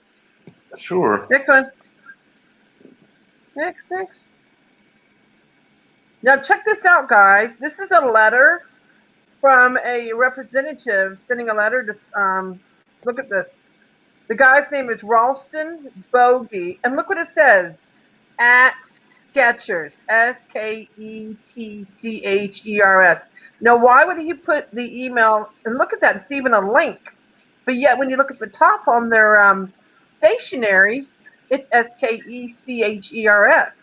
Sure. Next one. Next. Now check this out, guys. This is a letter from a representative sending a letter to, look at this. The guy's name is Ralston Bogey. And look what it says. At Skechers. Sketchers. Now, why would he put the email? And look at that. It's even a link. But yet, when you look at the top on their stationery, it's Skechers.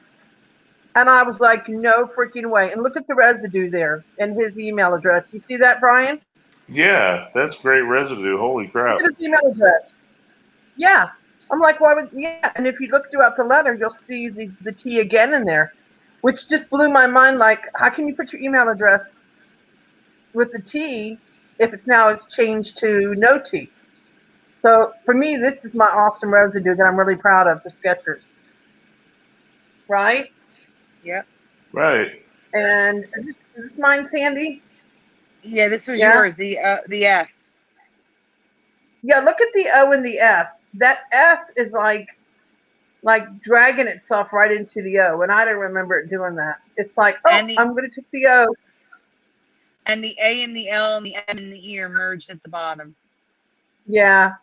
And I was like, no freaking way. And look at the residue there and his email address. You see that, Brian? Yeah, that's great residue. Holy crap. Look at his email address. Yeah. I'm like, why would, yeah. And if you look throughout the letter, you'll see the T again in there, which just blew my mind. Like, how can you put your email address with the T if it's changed to no T? So for me, this is my awesome residue that I'm really proud of for Skechers. Right? Yep. Right. And is this mine, Sandy? Yeah, this was Yeah? yours. The F. Yeah, look at the O and the F. That F is like dragging itself right into the O, and I don't remember it doing that. It's like, oh, I'm going to take the O. And the A and the L and the M and the E are merged at the bottom. Yeah.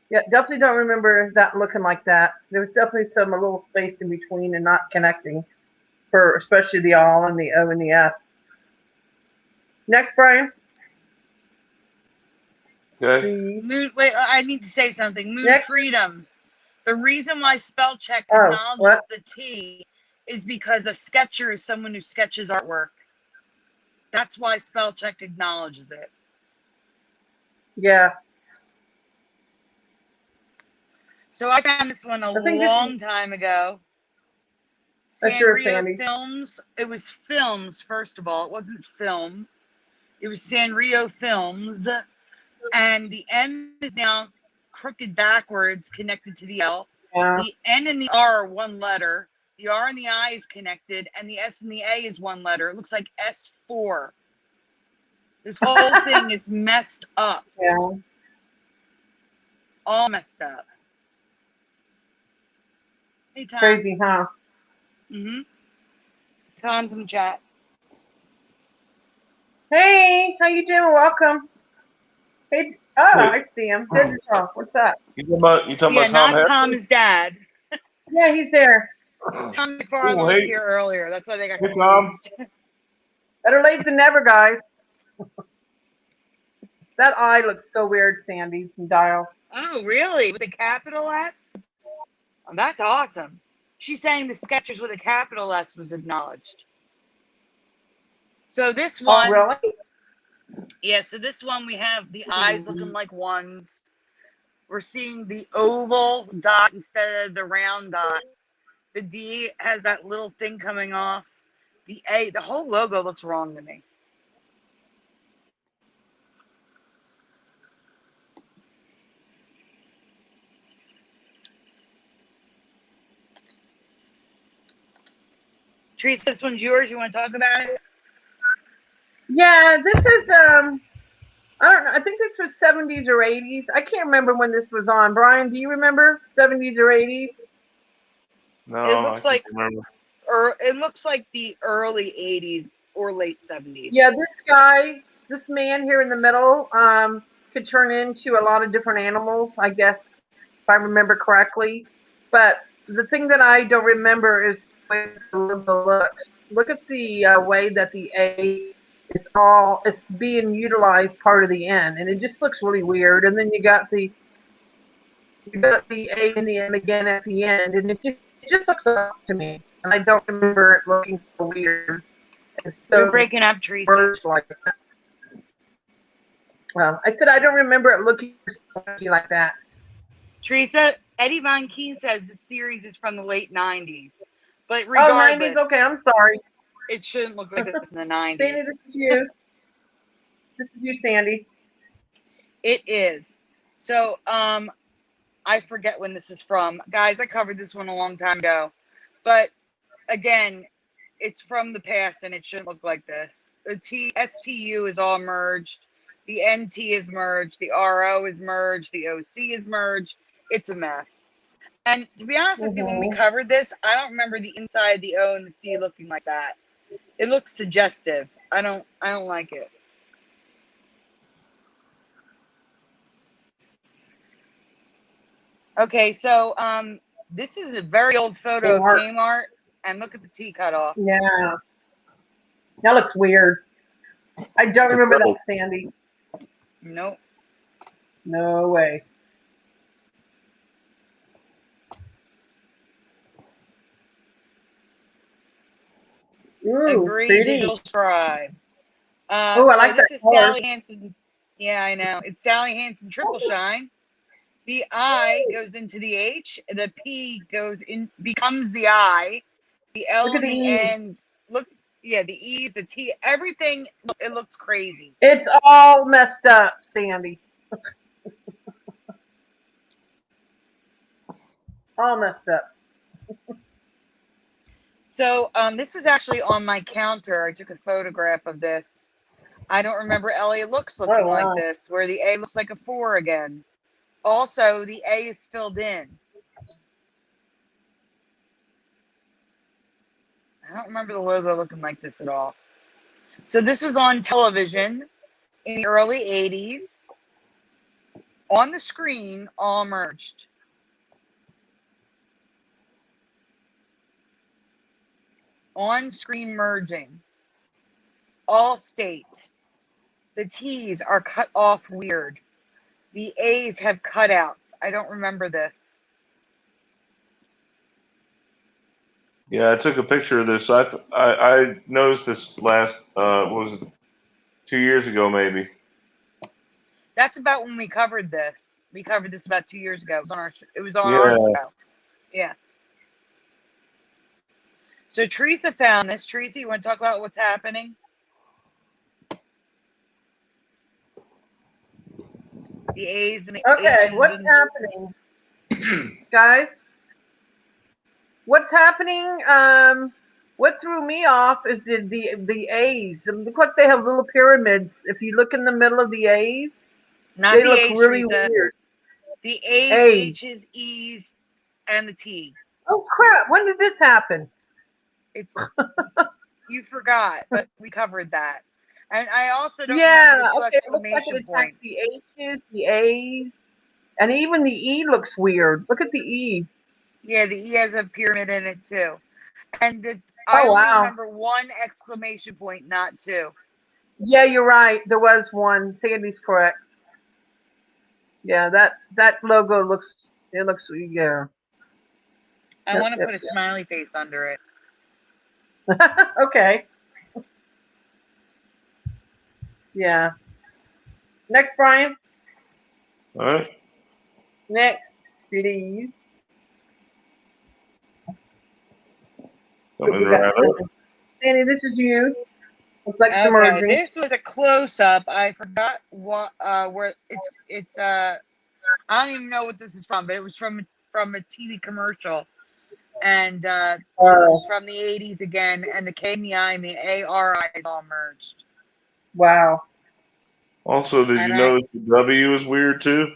Yeah, definitely don't remember that looking like that. There was definitely a little space in between and not connecting for especially the all and the O and the F. Next, Brian. Okay. Mood, wait, I need to say something. Mood Next. Freedom. The reason why spell check Oh, acknowledges what? the T is because a sketcher is someone who sketches artwork. That's why spell check acknowledges it. Yeah. So I found this one a long time ago. That's yours, Sanrio Sandy. Films. It was films, first of all. It wasn't film. It was Sanrio Films. And the M is now crooked backwards, connected to the L. Yeah. The N and the R are one letter. The R and the I is connected, and the S and the A is one letter. It looks like S4. This whole thing is messed up. Yeah. All messed up. Hey, Tom. Crazy, huh? Mm-hmm. Tom's in the chat. Hey, how you doing? Welcome. Hey, I see him. There's what's that? You talking about Tom not Heffer? Tom's dad. Yeah, he's there. Tom McFarlane was here earlier. That's why they got confused. Tom. Better late than never, guys. That eye looks so weird, Sandy, from Dial. Oh, really? With a capital S? Oh, that's awesome. She's saying the Skechers with a capital S was acknowledged. So this one... Oh, really? Yeah, so this one we have the eyes looking like ones. We're seeing the oval dot instead of the round dot. The D has that little thing coming off. The A, the whole logo looks wrong to me. Teresa, this one's yours. You want to talk about it? Yeah, this is I don't know. I think this was 70s or 80s. I can't remember when this was on. Brian, do you remember 70s or 80s? No, It looks I can't remember. it looks like the early 80s or late 70s. Yeah, this man here in the middle, could turn into a lot of different animals, I guess, if I remember correctly. But the thing that I don't remember is the way the logo looks. Look at the way that the A is being utilized part of the N, and it just looks really weird. And then you got the A and the M again at the end, and it just looks off to me. and I don't remember it looking so weird. And so You're breaking up, Teresa. merged like that. Well, I said I don't remember it looking so funky like that. Teresa, Eddie Von Keen says the series is from the late 90s. But Oh, regardless, 90s? Okay, I'm sorry. it shouldn't look like this in the 90s. Sandy, this is you. This is you, Sandy. It is. So, I forget when this is from. Guys, I covered this one a long time ago. But, again, it's from the past and it shouldn't look like this. The STU is all merged. The NT is merged. The RO is merged. The OC is merged. It's a mess. And to be honest with you, when we covered this, I don't remember the inside, the O, and the C looking like that. It looks suggestive. I don't like it. Okay, so this is a very old photo of Kmart, and look at the T cut off. Yeah. That looks weird. I don't remember that, Sandy. Nope. No way. Ooh, Agree, pretty. digital scribe. Oh, I like this that is color. Sally Hansen. Yeah, I know. It's Sally Hansen triple shine. The I goes into the H. The P goes in, becomes the I. The L Look at and the the E. N. Look, yeah, the E's, the T, everything. It looks crazy. It's all messed up, Sandy. All messed up. So this was actually on my counter. I took a photograph of this. I don't remember Elliot looking like this, where the A looks like a 4 again. Also, the A is filled in. I don't remember the logo looking like this at all. So this was on television in the early 80s. On the screen, all merged. On screen merging. All state. The T's are cut off weird. The A's have cutouts. I don't remember this. Yeah, I took a picture of this. I noticed this last what was it, 2 years ago maybe. That's about when we covered this. We covered this about 2 years ago. It was on our show. Yeah. So Teresa found this. Teresa, you want to talk about what's happening? The A's and the Okay, H's what's happening? Guys? What's happening? What threw me off is the A's. Look like they have little pyramids. If you look in the middle of the A's, Not they the look A's, really Teresa. weird. The A's, A's. H's, E's, and the T. Oh crap! When did this happen? It's you forgot, but we covered that. And I also don't Yeah, remember the two okay. It looks like exclamation it attacked points. the H's, the A's, and even the E looks weird. Look at the E. Yeah, the E has a pyramid in it too. And I Oh only wow. remember one exclamation point, not two. Yeah, you're right. There was one. Sandy's correct. Yeah, that logo looks. It looks. Yeah. I want to put a smiley face under it. Okay. Yeah. Next, Brian. All right. Next, please. Coming right up. Sandy, this is you. Looks like some Okay, merging. this was a close up. I forgot what where it's I don't even know what this is from, but it was from a TV commercial. And this is from the 80s again, and the K and the I and the ARI is all merged. Wow. Also, did you notice the W is weird too?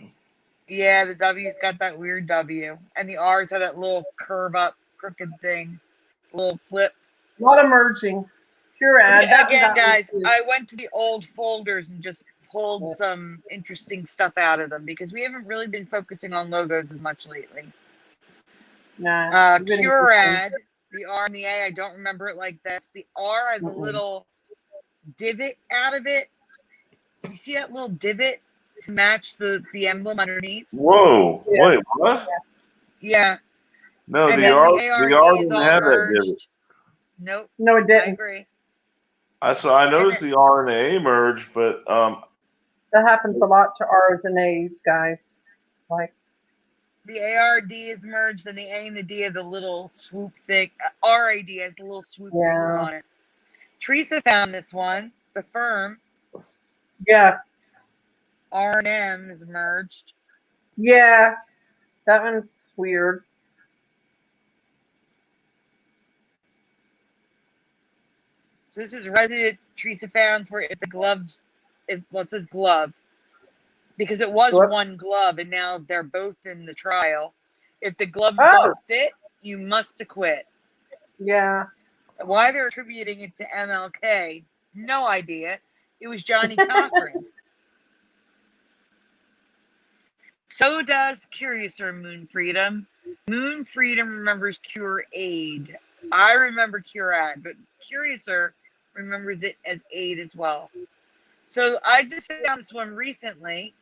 Yeah, the W's got that weird W, and the R's have that little curve up, crooked thing, little flip. A lot of merging. Pure ad. Again, guys, I went to the old folders and just pulled some interesting stuff out of them because we haven't really been focusing on logos as much lately. Nah. Pure ad, the R and the A, I don't remember it like this. The R has a little divot out of it. You see that little divot to match the emblem underneath? Whoa! Yeah. Wait, what? Yeah. No, And the then R the ARD is didn't all have that divot. merged. Nope. No, it I didn't. agree. I noticed the R and the A merged, but That happens a lot to R's and A's, guys. Like, The ARD is merged, and the A and the D have the little swoop thick. RAD has the little swoop things yeah, on it. Teresa found this one. The firm yeah, R and M is merged. yeah. That one's weird. So this is resident Teresa found for if the gloves, it says glove, because it was What? one glove and now they're both in the trial. If the gloves Oh, don't fit, you must acquit. yeah. Why they're attributing it to MLK, no idea. It was Johnny Cochran. So does Curiouser Moon Freedom. Moon Freedom remembers Cure Aid. I remember Cure Ad, but Curiouser remembers it as Aid as well. So I just found this one recently.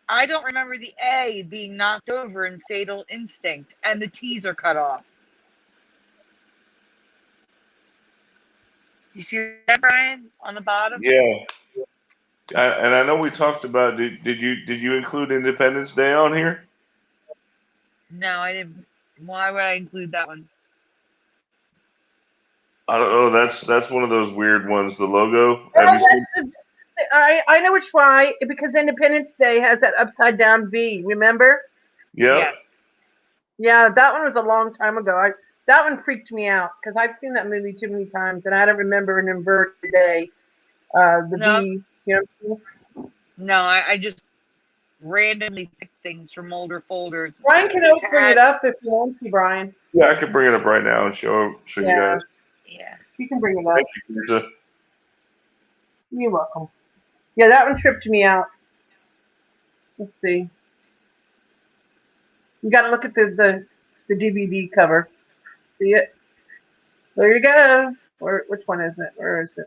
I don't remember the A being knocked over in Fatal Instinct, and the T's are cut off. Do you see that, Brian, on the bottom? yeah. And I know we talked about. Did you include Independence Day on here? No, I didn't. Why would I include that one? I don't know. That's one of those weird ones. The logo. Oh, Have you seen? that's I know which why, because Independence Day has that upside down V. Remember? Yep. Yes. Yeah, that one was a long time ago. That one freaked me out because I've seen that movie too many times, and I don't remember an inverted day. The No. V. You know. No, I just randomly pick things from older folders. Brian can always bring it up if you want to, Brian. Yeah, I can bring it up right now and show you Yeah. guys. Yeah. You can bring it up. Thank you, Teresa. You're welcome. Yeah, that one tripped me out. Let's see. You got to look at the DVD cover. See it? There you go. Which one is it? Where is it?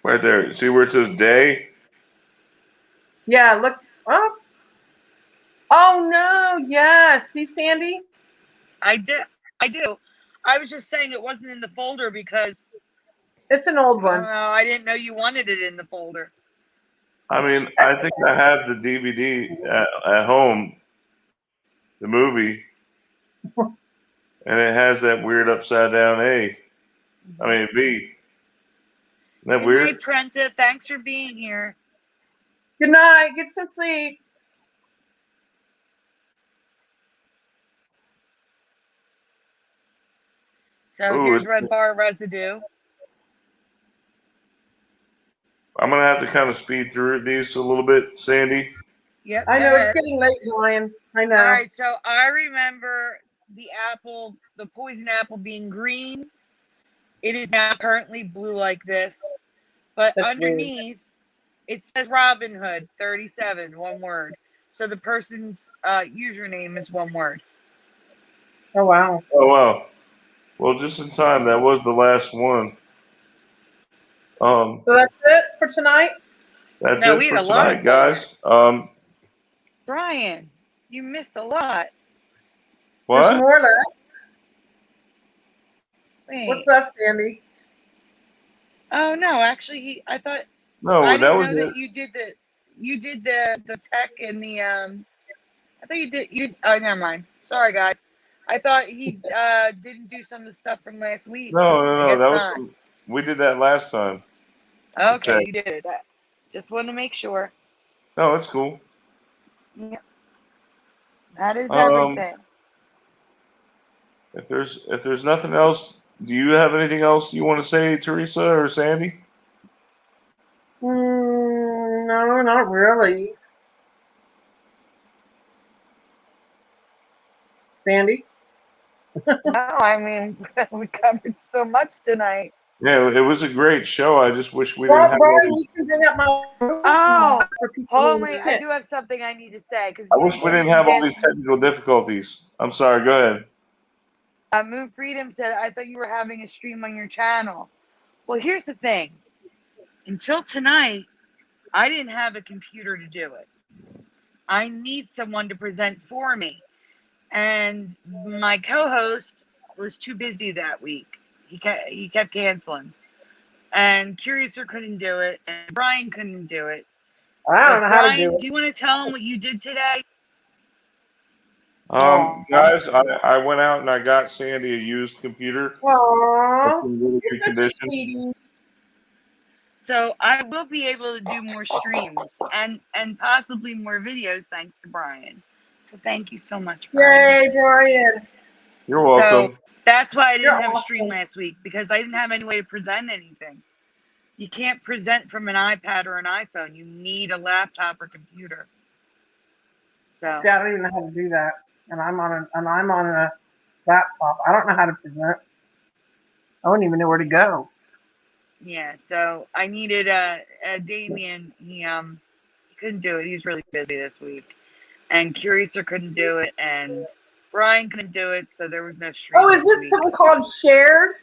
Right there. See where it says day? Yeah, look. Oh, oh no. Yes. See, Sandy? I do. I was just saying it wasn't in the folder because It's an old I don't one. know. I didn't know you wanted it in the folder. I mean, I think I have the DVD at home, the movie, and it has that weird upside down A. I mean V. Isn't that Good weird? night, Trenta. Thanks for being here. Good night. Get some sleep. So Ooh, here's Red Bar Residue. I'm gonna have to kind of speed through these a little bit, Sandy. Yep. I go know ahead. it's getting late, Brian. I know. All right. So I remember the poison apple being green. It is now currently blue like this. But That's underneath, it says Robin Hood 37, one word. So the person's username is one word. Oh wow. Oh wow. Well, just in time. That was the last one. So that's it for tonight. That's No, it we for had a lot of tonight, guys. Brian, you missed a lot. There's What? more left. Wait. What's left, Sandy? Oh no, actually, I thought No, I that didn't was know it. that you did the tech and the I thought you. Oh, never mind. Sorry, guys. I thought he didn't do some of the stuff from last week. No. I guess That was not. we did that last time. Okay, you did it. Just wanted to make sure. No, it's cool. Yeah, that is everything. If there's nothing else, do you have anything else you want to say, Teresa or Sandy? No, not really. Sandy? No, I mean we covered so much tonight. Yeah, it was a great show. I just wish we didn't Well, have all Brian, these. you can bring up my Oh, for people hold who on, I can't. do have something I need to say because I wish we didn't have all these technical difficulties. I'm sorry. Go ahead. Moon Freedom said, I thought you were having a stream on your channel. Well, here's the thing. Until tonight, I didn't have a computer to do it. I need someone to present for me. And my co-host was too busy that week. He kept canceling. And Curiouser couldn't do it, and Brian couldn't do it. I don't But know how to Brian, do do you want to tell him what you did today? Guys, I went out and I got Sandy a used computer. Aww, It's in really you're good such a condition. sweetie. So I will be able to do more streams and possibly more videos thanks to Brian. So thank you so much, Brian. Yay, Brian. You're welcome. So that's why I You're didn't have a stream awesome. last week, because I didn't have any way to present anything. You can't present from an iPad or an iPhone. You need a laptop or computer. So See, I don't even know how to do that, and I'm on a laptop. I don't know how to present. I don't even know where to go. yeah, so I needed Damien. He couldn't do it. He was really busy this week, and Curiouser couldn't do it, and Brian couldn't do it. So there was no stream Oh, is this this week. something called shared?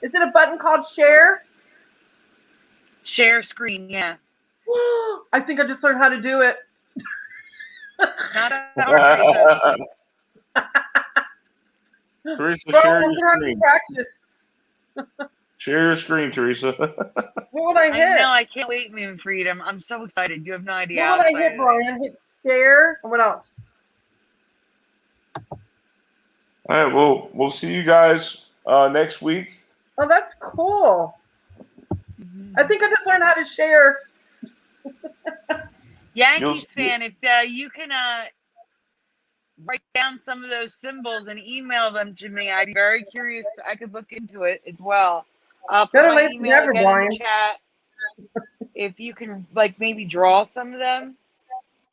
Is it a button called share? Share screen, yeah. I think I just learned how to do it. It's not that hard, Teresa. Teresa, Brian, share I'm your gonna have to screen. practice. Share your screen, Teresa. What would I I hit? know. I can't wait, Moon Freedom. I'm so excited. You have no idea how What would I excited hit, Brian? Hit share. And what else? All right, well, we'll see you guys next week. Oh, that's cool. I think I just learned how to share. Yankees fan, if you can write down some of those symbols and email them to me, I'd be very curious. I could look into it as well. I'll put Better my late than email never, again in Brian. the chat. If you can, like, maybe draw some of them,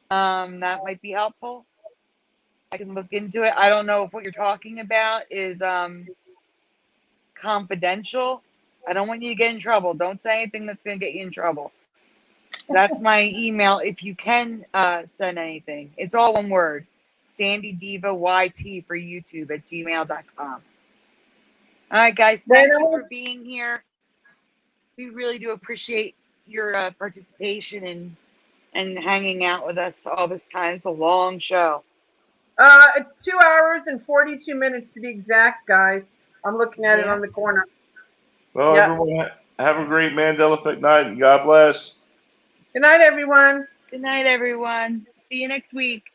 that might be helpful. I can look into it. I don't know if what you're talking about is confidential. I don't want you to get in trouble. Don't say anything that's going to get you in trouble. That's my email. If you can send anything, it's all one word. Sandy Diva YT for YouTube at gmail.com. All right, guys. Thank you for being here. We really do appreciate your participation and hanging out with us all this time. It's a long show. It's 2 hours and 42 minutes to be exact, guys. I'm looking at it on the corner. Well, everyone, have a great Mandela Effect night, and God bless. Good night, everyone. Good night, everyone. See you next week.